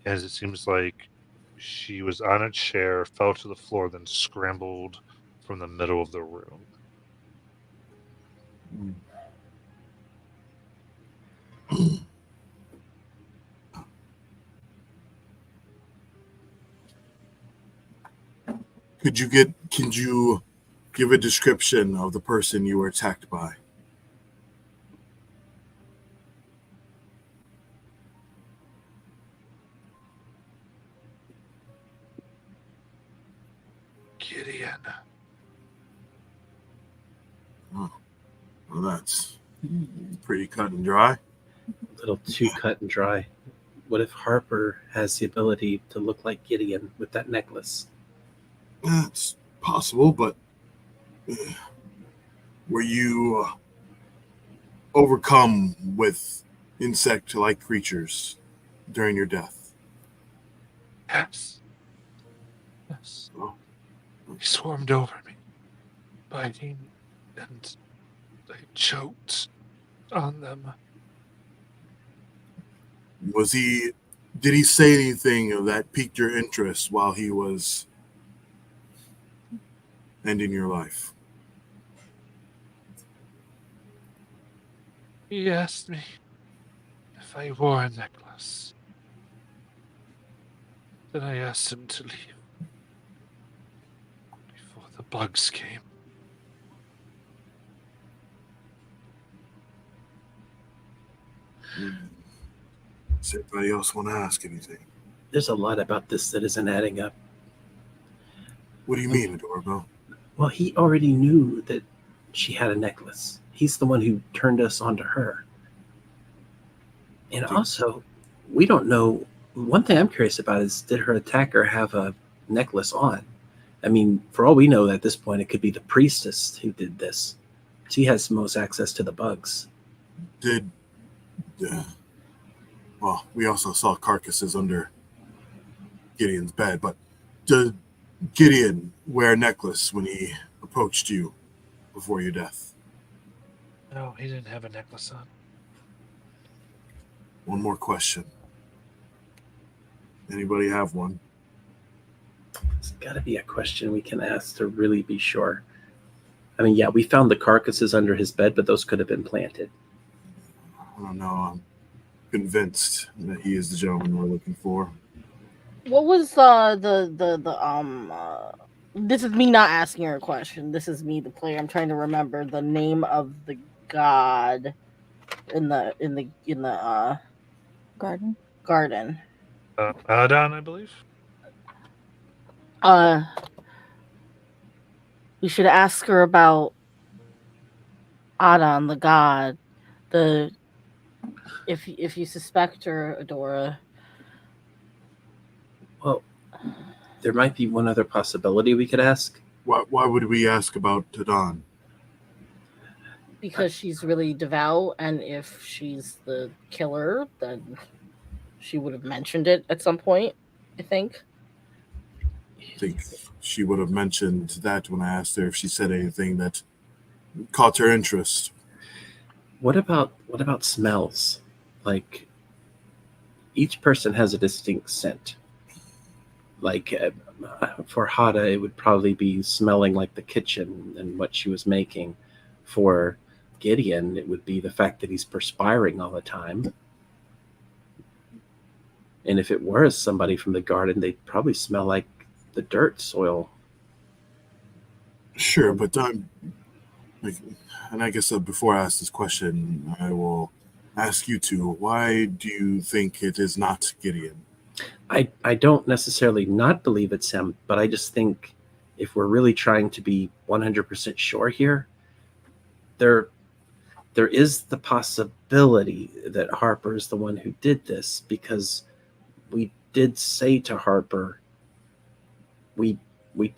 [SPEAKER 1] as it seems like she was on a chair, fell to the floor, then scrambled from the middle of the room.
[SPEAKER 3] Could you give a description of the person you were attacked by?
[SPEAKER 1] Gideon.
[SPEAKER 3] Oh, well, that's pretty cut and dry.
[SPEAKER 2] A little too cut and dry. What if Harper has the ability to look like Gideon with that necklace?
[SPEAKER 3] It's possible, but were you overcome with insect-like creatures during your death?
[SPEAKER 1] Yes.
[SPEAKER 3] Oh.
[SPEAKER 1] He swarmed over me, biting, and I choked on them.
[SPEAKER 3] Did he say anything that piqued your interest while he was ending your life?
[SPEAKER 1] He asked me if I wore a necklace. Then I asked him to leave before the bugs came.
[SPEAKER 3] Does anybody else want to ask anything?
[SPEAKER 2] There's a lot about this that isn't adding up.
[SPEAKER 3] What do you mean, Adorbo?
[SPEAKER 2] Well, he already knew that she had a necklace. He's the one who turned us onto her. And also, we don't know. One thing I'm curious about is, did her attacker have a necklace on? I mean, for all we know at this point, it could be the priestess who did this She has most access to the bugs.
[SPEAKER 3] Well, we also saw carcasses under Gideon's bed, but did Gideon wear a necklace when he approached you before your death?
[SPEAKER 1] No, he didn't have a necklace on.
[SPEAKER 3] One more question. Anybody have one?
[SPEAKER 2] It's got to be a question we can ask to really be sure. I mean, yeah, we found the carcasses under his bed, but those could have been planted.
[SPEAKER 3] I don't know. I'm convinced that he is the gentleman we're looking for.
[SPEAKER 5] What was this is me not asking her a question. This is me, the player. I'm trying to remember the name of the god in the
[SPEAKER 4] Garden.
[SPEAKER 5] garden.
[SPEAKER 1] Adon, I believe.
[SPEAKER 5] We should ask her about Adon, the god. If you suspect her, Adora.
[SPEAKER 2] Well, there might be one other possibility we could ask.
[SPEAKER 3] Why would we ask about Adon?
[SPEAKER 5] Because she's really devout, and if she's the killer, then she would have mentioned it at some point, I think.
[SPEAKER 3] I think she would have mentioned that when I asked her if she said anything that caught her interest.
[SPEAKER 2] What about smells? Like, each person has a distinct scent. Like, for Hada, it would probably be smelling like the kitchen and what she was making. For Gideon, it would be the fact that he's perspiring all the time. And if it were somebody from the garden, they'd probably smell like the dirt soil.
[SPEAKER 3] Sure, but and I guess before I ask this question, I will ask you two, why do you think it is not Gideon?
[SPEAKER 2] I don't necessarily not believe it's him, but I just think if we're really trying to be 100% sure here, there is the possibility that Harper is the one who did this, because we did say to Harper, we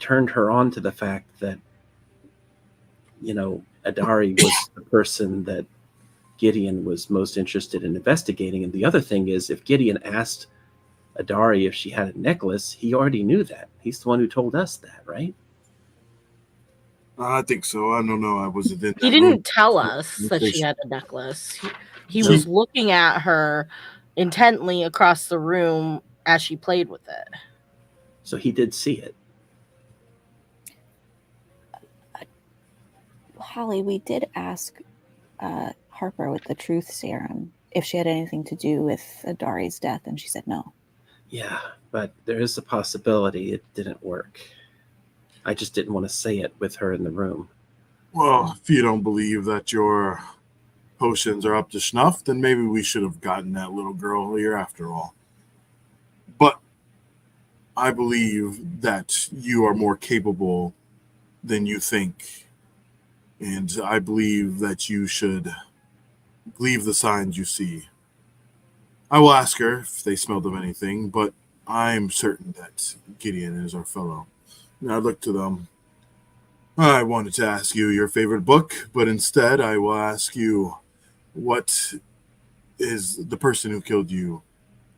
[SPEAKER 2] turned her on to the fact that, Adari was the person that Gideon was most interested in investigating. And the other thing is, if Gideon asked Adari if she had a necklace, he already knew that. He's the one who told us that, right?
[SPEAKER 3] I think so. I don't know. I wasn't in.
[SPEAKER 5] He didn't tell us that she had a necklace. He was looking at her intently across the room as she played with it.
[SPEAKER 2] So he did see it.
[SPEAKER 4] Holly, we did ask Harper with the truth serum if she had anything to do with Adari's death, and she said no.
[SPEAKER 2] Yeah, but there is a possibility it didn't work. I just didn't want to say it with her in the room.
[SPEAKER 3] Well, if you don't believe that your potions are up to snuff, then maybe we should have gotten that little girl here after all. But I believe that you are more capable than you think. And I believe that you should believe the signs you see. I will ask her if they smelled of anything, but I'm certain that Gideon is our fellow. And I look to them. I wanted to ask you your favorite book, but instead I will ask you, what is the person who killed you,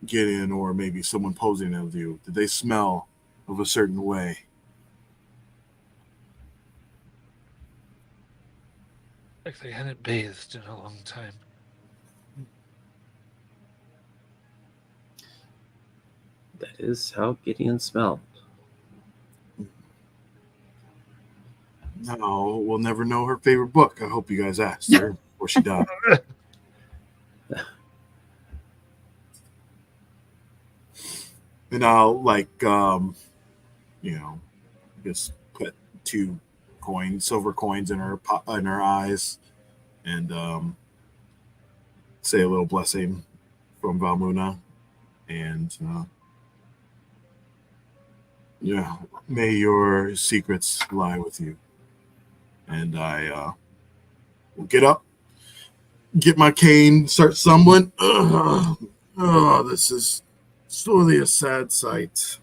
[SPEAKER 3] Gideon, or maybe someone posing as you? Did they smell of a certain way?
[SPEAKER 1] Like they hadn't bathed in a long time.
[SPEAKER 2] That is how Gideon smelled.
[SPEAKER 3] No, we'll never know her favorite book. I hope you guys asked her before she died. And I'll just put 2 silver coins in her eyes, and say a little blessing from Valmuna, and may your secrets lie with you. And I will get up, get my cane, start stumbling. This is surely a sad sight.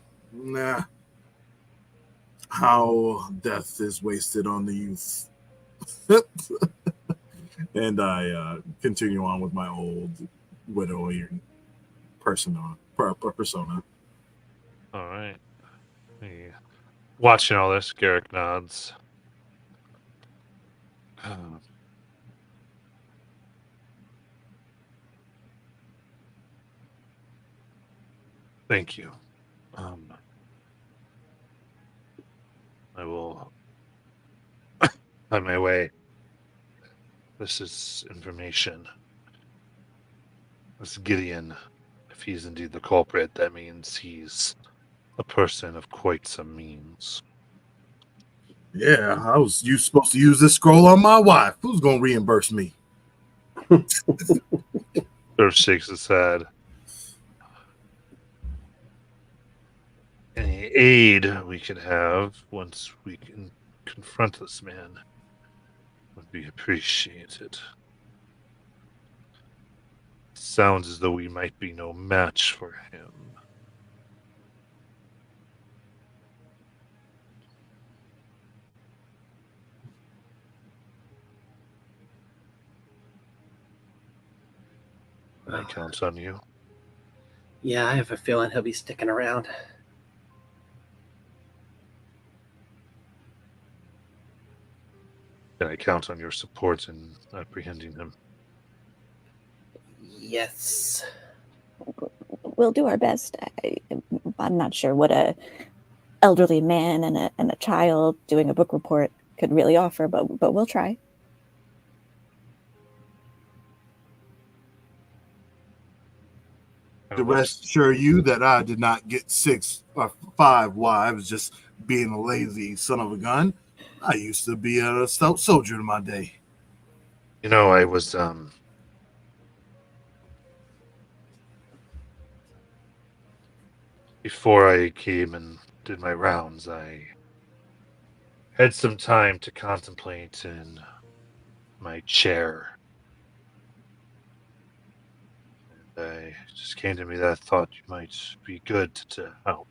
[SPEAKER 3] How death is wasted on the youth. And I continue on with my old widowing persona.
[SPEAKER 1] All right. Watching all this, Garrick nods. Thank you. I will find my way. This is information. This Gideon, if he's indeed the culprit, that means he's a person of quite some means.
[SPEAKER 3] Yeah, you supposed to use this scroll on my wife. Who's gonna reimburse me?
[SPEAKER 1] Durf shakes his head. Any aid we could have once we can confront this man would be appreciated. Sounds as though we might be no match for him. I count on you.
[SPEAKER 6] Yeah, I have a feeling he'll be sticking around.
[SPEAKER 1] Can I count on your support in apprehending him?
[SPEAKER 6] Yes.
[SPEAKER 4] We'll do our best. I'm not sure what a elderly man and a child doing a book report could really offer, but we'll try.
[SPEAKER 3] To rest assure you that I did not get 6 or 5 wives just being a lazy son of a gun. I used to be a stout soldier in my day.
[SPEAKER 1] You know, I was before I came and did my rounds, I had some time to contemplate in my chair. And I just came to me that I thought you might be good to help.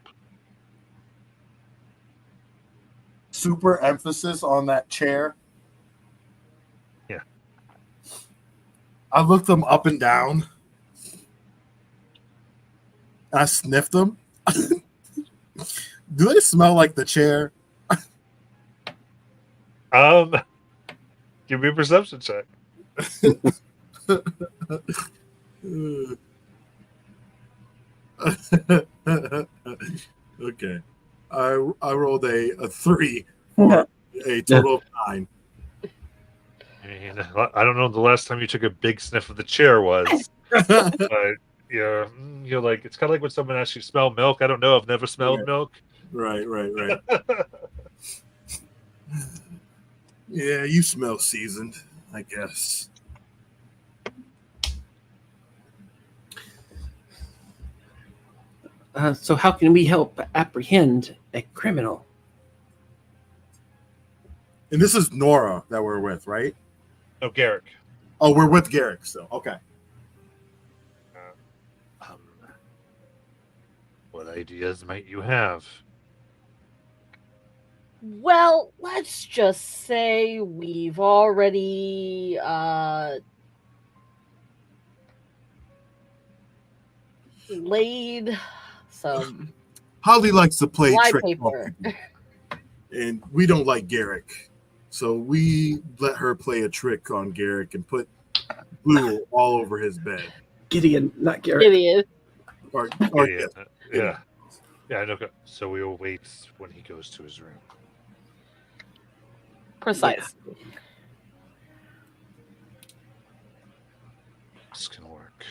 [SPEAKER 3] Super emphasis on that chair.
[SPEAKER 1] Yeah.
[SPEAKER 3] I looked them up and down. I sniffed them. Do they smell like the chair?
[SPEAKER 1] Give me a perception check.
[SPEAKER 3] Okay. I rolled a 3 for a total of 9.
[SPEAKER 1] I mean, I don't know the last time you took a big sniff of the chair was, but yeah, you're like, it's kind of like when someone asks you to smell milk. I don't know. I've never smelled milk.
[SPEAKER 3] Right. Yeah, you smell seasoned, I guess.
[SPEAKER 6] So how can we help apprehend a criminal?
[SPEAKER 3] And this is Nora that we're with, right?
[SPEAKER 1] No, Garrick.
[SPEAKER 3] Oh, we're with Garrick still. Okay.
[SPEAKER 1] What ideas might you have?
[SPEAKER 5] Well, let's just say we've already laid some
[SPEAKER 3] Holly likes to play
[SPEAKER 5] fly
[SPEAKER 3] trick
[SPEAKER 5] paper.
[SPEAKER 3] on people, and we don't like Garrick, so we let her play a trick on Garrick and put glue all over his bed.
[SPEAKER 6] Gideon, not Garrett.
[SPEAKER 5] Gideon.
[SPEAKER 3] Or
[SPEAKER 1] Yeah. I know. So we will wait when he goes to his room.
[SPEAKER 5] Precise.
[SPEAKER 1] This can work.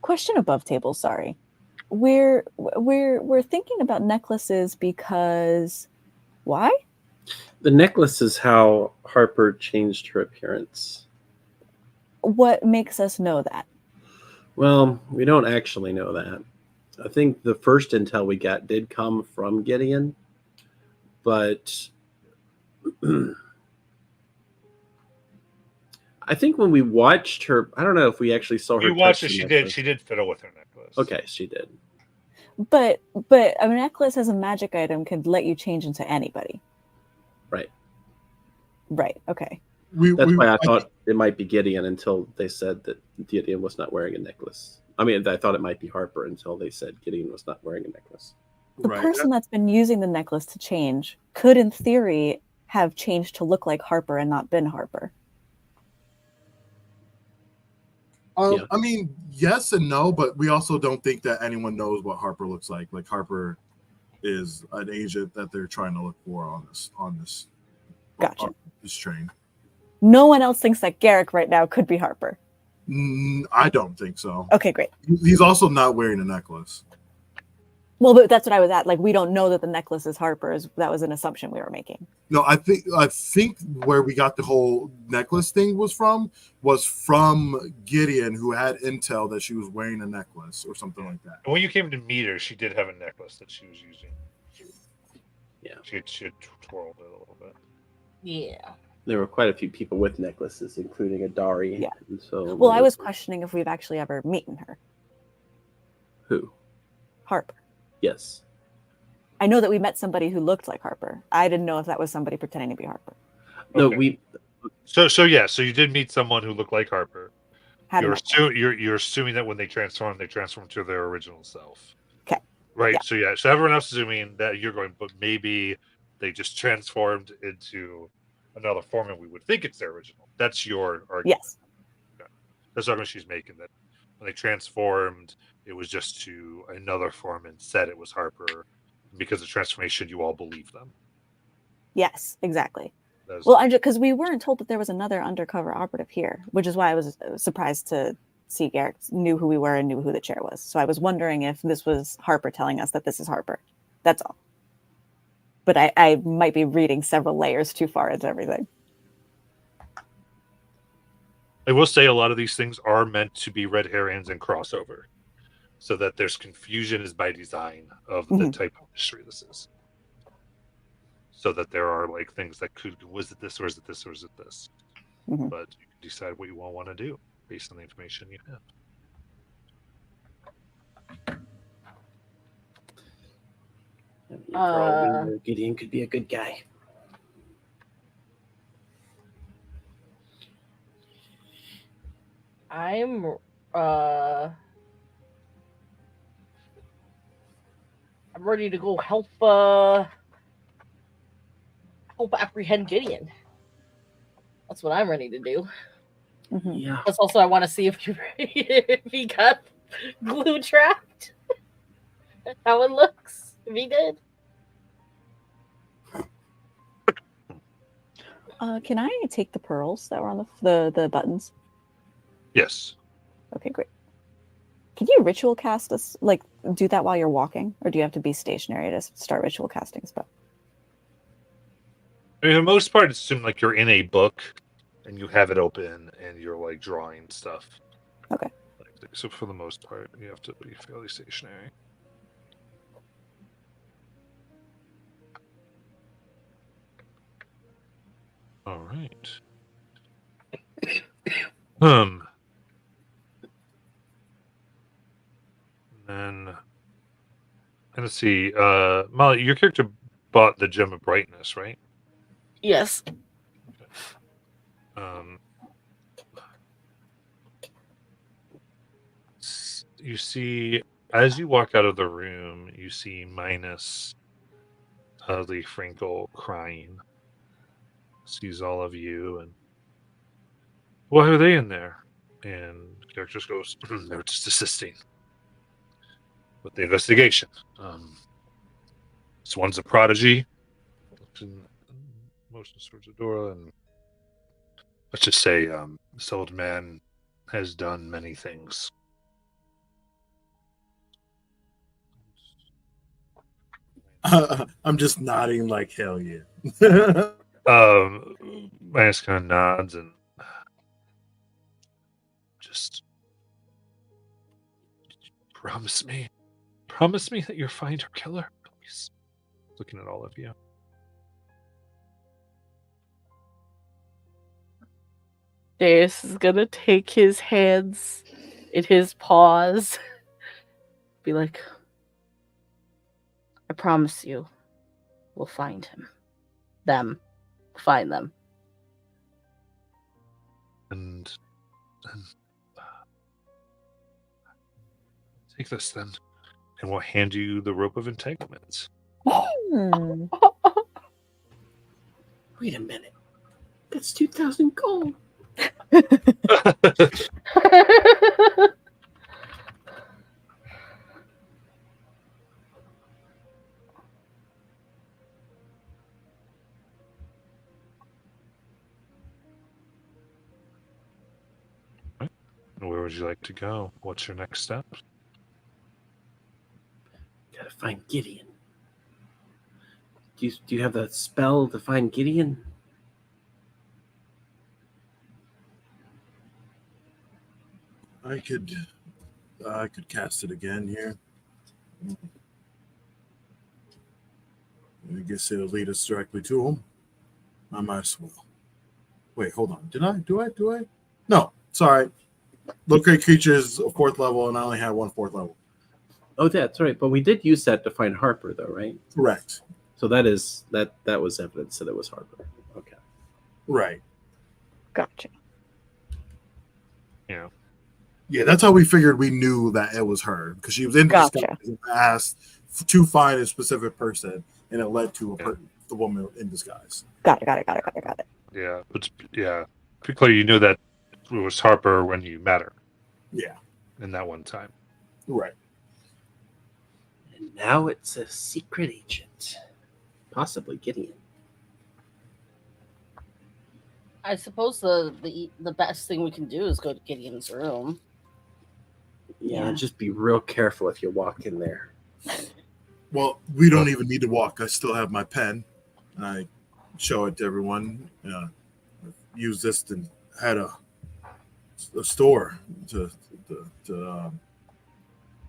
[SPEAKER 4] Question above table, sorry. We're thinking about necklaces because why?
[SPEAKER 2] The necklace is how Harper changed her appearance.
[SPEAKER 4] What makes us know that?
[SPEAKER 2] Well, we don't actually know that. I think the first intel we got did come from Gideon, but I think when we watched her, I don't know if we actually saw her.
[SPEAKER 1] We watched
[SPEAKER 2] touch
[SPEAKER 1] it.
[SPEAKER 2] the
[SPEAKER 1] She
[SPEAKER 2] necklace.
[SPEAKER 1] did fiddle with her necklace.
[SPEAKER 2] Okay, she did.
[SPEAKER 4] But a necklace as a magic item could let you change into anybody.
[SPEAKER 2] Right.
[SPEAKER 4] Right. Okay.
[SPEAKER 2] That's why I thought it might be Gideon until they said that Gideon was not wearing a necklace. I mean, I thought it might be Harper until they said Gideon was not wearing a necklace.
[SPEAKER 4] The person that's been using the necklace to change could, in theory, have changed to look like Harper and not been Harper.
[SPEAKER 3] I mean, yes and no, but we also don't think that anyone knows what Harper looks like. Like Harper is an agent that they're trying to look for on this
[SPEAKER 4] Gotcha.
[SPEAKER 3] This train.
[SPEAKER 4] No one else thinks that Garrick right now could be Harper.
[SPEAKER 3] I don't think so.
[SPEAKER 4] Okay, great.
[SPEAKER 3] He's also not wearing a necklace.
[SPEAKER 4] Well, but that's what I was at. Like, we don't know that the necklace is Harper's. That was an assumption we were making.
[SPEAKER 3] No, I think where we got the whole necklace thing was from Gideon, who had intel that she was wearing a necklace or something like that.
[SPEAKER 1] When you came to meet her, she did have a necklace that she was using.
[SPEAKER 2] Yeah.
[SPEAKER 1] She had twirled it a little bit.
[SPEAKER 5] Yeah.
[SPEAKER 2] There were quite a few people with necklaces, including Adari.
[SPEAKER 4] Yeah.
[SPEAKER 2] And so
[SPEAKER 4] Well, I was questioning if we've actually ever meeting her.
[SPEAKER 2] Who?
[SPEAKER 4] Harper.
[SPEAKER 2] Yes.
[SPEAKER 4] I know that we met somebody who looked like Harper. I didn't know if that was somebody pretending to be Harper.
[SPEAKER 2] No,
[SPEAKER 1] Okay. So you did meet someone who looked like Harper.
[SPEAKER 4] Had
[SPEAKER 1] You're assuming that when they transform to their original self.
[SPEAKER 4] Okay.
[SPEAKER 1] Right.
[SPEAKER 4] Yeah.
[SPEAKER 1] So everyone else is assuming that you're going, but maybe they just transformed into another form, and we would think it's their original. That's your argument.
[SPEAKER 4] Yes.
[SPEAKER 1] Okay. That's the argument she's making, that when they transformed, it was just to another form and said it was Harper. Because of transformation, you all believe them.
[SPEAKER 4] Yes, exactly.
[SPEAKER 1] That's,
[SPEAKER 4] Well, because we weren't told that there was another undercover operative here, which is why I was surprised to see Garrick knew who we were and knew who the chair was. So I was wondering if this was Harper telling us that this is Harper. That's all. But I might be reading several layers too far into everything.
[SPEAKER 1] I will say a lot of these things are meant to be red herrings and crossover, so that there's confusion is by design of the type of mystery this is. So that there are like things that could, was it this or is it this or is it this?
[SPEAKER 4] Mm-hmm.
[SPEAKER 1] But you can decide what you all want to do based on the information you have.
[SPEAKER 2] For all we know, Gideon could be a good guy.
[SPEAKER 5] I'm ready to go help apprehend Gideon. That's what I'm ready to do.
[SPEAKER 4] Mm-hmm.
[SPEAKER 6] Yeah.
[SPEAKER 5] Plus, also, I want to see if he got glue trapped. How it looks. If he did.
[SPEAKER 4] Can I take the pearls that were on the buttons?
[SPEAKER 1] Yes.
[SPEAKER 4] Okay, great. Can you ritual cast us, like do that while you're walking, or do you have to be stationary to start ritual casting spell?
[SPEAKER 1] I mean, for the most part, it's assumed like you're in a book and you have it open and you're like drawing stuff.
[SPEAKER 4] Okay.
[SPEAKER 1] So for the most part, you have to be fairly stationary. All right. Then let's see. Molly, your character bought the Gem of Brightness, right?
[SPEAKER 5] Yes.
[SPEAKER 1] You see, as you walk out of the room, you see Minus Lee Frinkle crying. Sees all of you, and why are they in there? And the character just goes, they're just assisting with the investigation. This one's a prodigy. Motions towards Adora, and let's just say this old man has done many things.
[SPEAKER 3] I'm just nodding like hell yeah.
[SPEAKER 1] Minus kind of nods and just promise me that you'll find her killer, please. Looking at all of you.
[SPEAKER 5] Darius is gonna take his hands in his paws, be like, I promise you, we'll find him. Find them.
[SPEAKER 1] And take this then, and we'll hand you the rope of entanglements.
[SPEAKER 4] Hmm.
[SPEAKER 6] Wait a minute. That's 2,000 gold.
[SPEAKER 1] Where would you like to go? What's your next step?
[SPEAKER 6] Gotta find Gideon. Do you have that spell to find Gideon?
[SPEAKER 3] I could cast it again here. I guess it'll lead us directly to him. I might as well. Wait, hold on. Did I? Do I? No, sorry. Locate creatures of 4th level, and I only had 1 4th level.
[SPEAKER 6] Oh, that's right. But we did use that to find Harper, though, right?
[SPEAKER 3] Correct.
[SPEAKER 6] So that was evidence that it was Harper. Okay.
[SPEAKER 3] Right.
[SPEAKER 4] Gotcha.
[SPEAKER 1] Yeah.
[SPEAKER 3] Yeah, that's how we figured we knew that it was her, because she was in
[SPEAKER 4] Gotcha.
[SPEAKER 3] disguise and asked to find a specific person, and it led to the woman in disguise.
[SPEAKER 4] Got it.
[SPEAKER 1] Yeah. But yeah. Be clear, you knew that it was Harper when you met her
[SPEAKER 3] Yeah.
[SPEAKER 1] in that one time.
[SPEAKER 3] Right.
[SPEAKER 6] And now it's a secret agent. Possibly Gideon.
[SPEAKER 5] I suppose the best thing we can do is go to Gideon's room.
[SPEAKER 6] Yeah,
[SPEAKER 4] Yeah.
[SPEAKER 6] just be real careful if you walk in there.
[SPEAKER 3] Well, we don't even need to walk. I still have my pen, and I show it to everyone. Use this and had a store to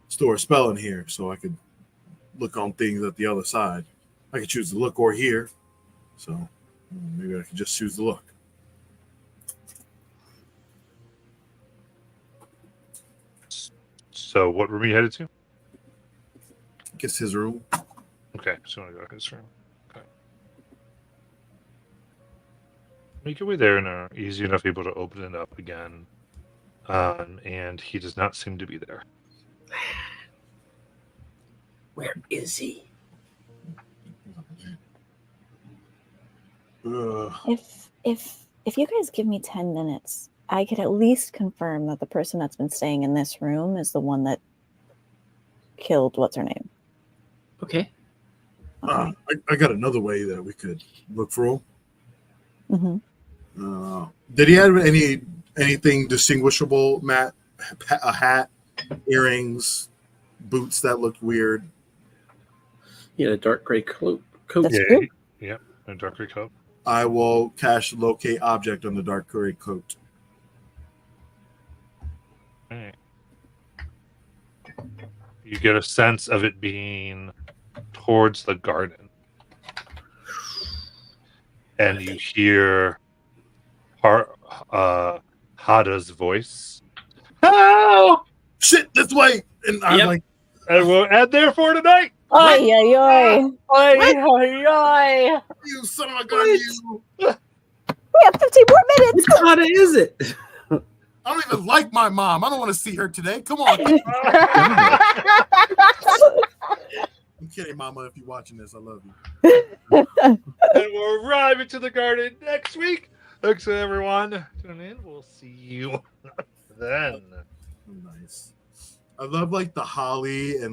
[SPEAKER 3] store a spell in here, so I could look on things at the other side. I could choose to look or hear, so maybe I could just choose to look.
[SPEAKER 1] So, what room are you headed to?
[SPEAKER 3] Guess his room.
[SPEAKER 1] Okay, so you want to go to his room. Okay. Make your way there and are easy enough able to open it up again. And he does not seem to be there.
[SPEAKER 6] Where is he?
[SPEAKER 4] If you guys give me 10 minutes, I could at least confirm that the person that's been staying in this room is the one that killed what's her name.
[SPEAKER 6] Okay.
[SPEAKER 4] Okay.
[SPEAKER 3] I got another way that we could look for him.
[SPEAKER 4] Mm-hmm.
[SPEAKER 3] Did he have anything distinguishable, Matt? A hat, earrings, boots that looked weird.
[SPEAKER 6] He had a dark gray coat.
[SPEAKER 4] That's
[SPEAKER 1] Yeah.
[SPEAKER 4] true.
[SPEAKER 1] Yep. A dark gray coat.
[SPEAKER 3] I will cast locate object on the dark gray coat.
[SPEAKER 1] Alright. You get a sense of it being towards the garden. And you hear Hada's voice. Oh!
[SPEAKER 3] Shit, this way! And I'm
[SPEAKER 6] Yep.
[SPEAKER 3] like,
[SPEAKER 1] And we'll end there for tonight.
[SPEAKER 4] Oy, oy, oy.
[SPEAKER 5] Oi.
[SPEAKER 3] you son of a gun, you!
[SPEAKER 4] We have 15 more minutes.
[SPEAKER 6] Which Hada is it?
[SPEAKER 3] I don't even like my mom. I don't want to see her today. Come on. I'm kidding, Mama, if you're watching this. I love you.
[SPEAKER 1] And we'll arrive into the garden next week. Thanks, everyone. Tune in. We'll see you then.
[SPEAKER 3] Nice. I love like the holly and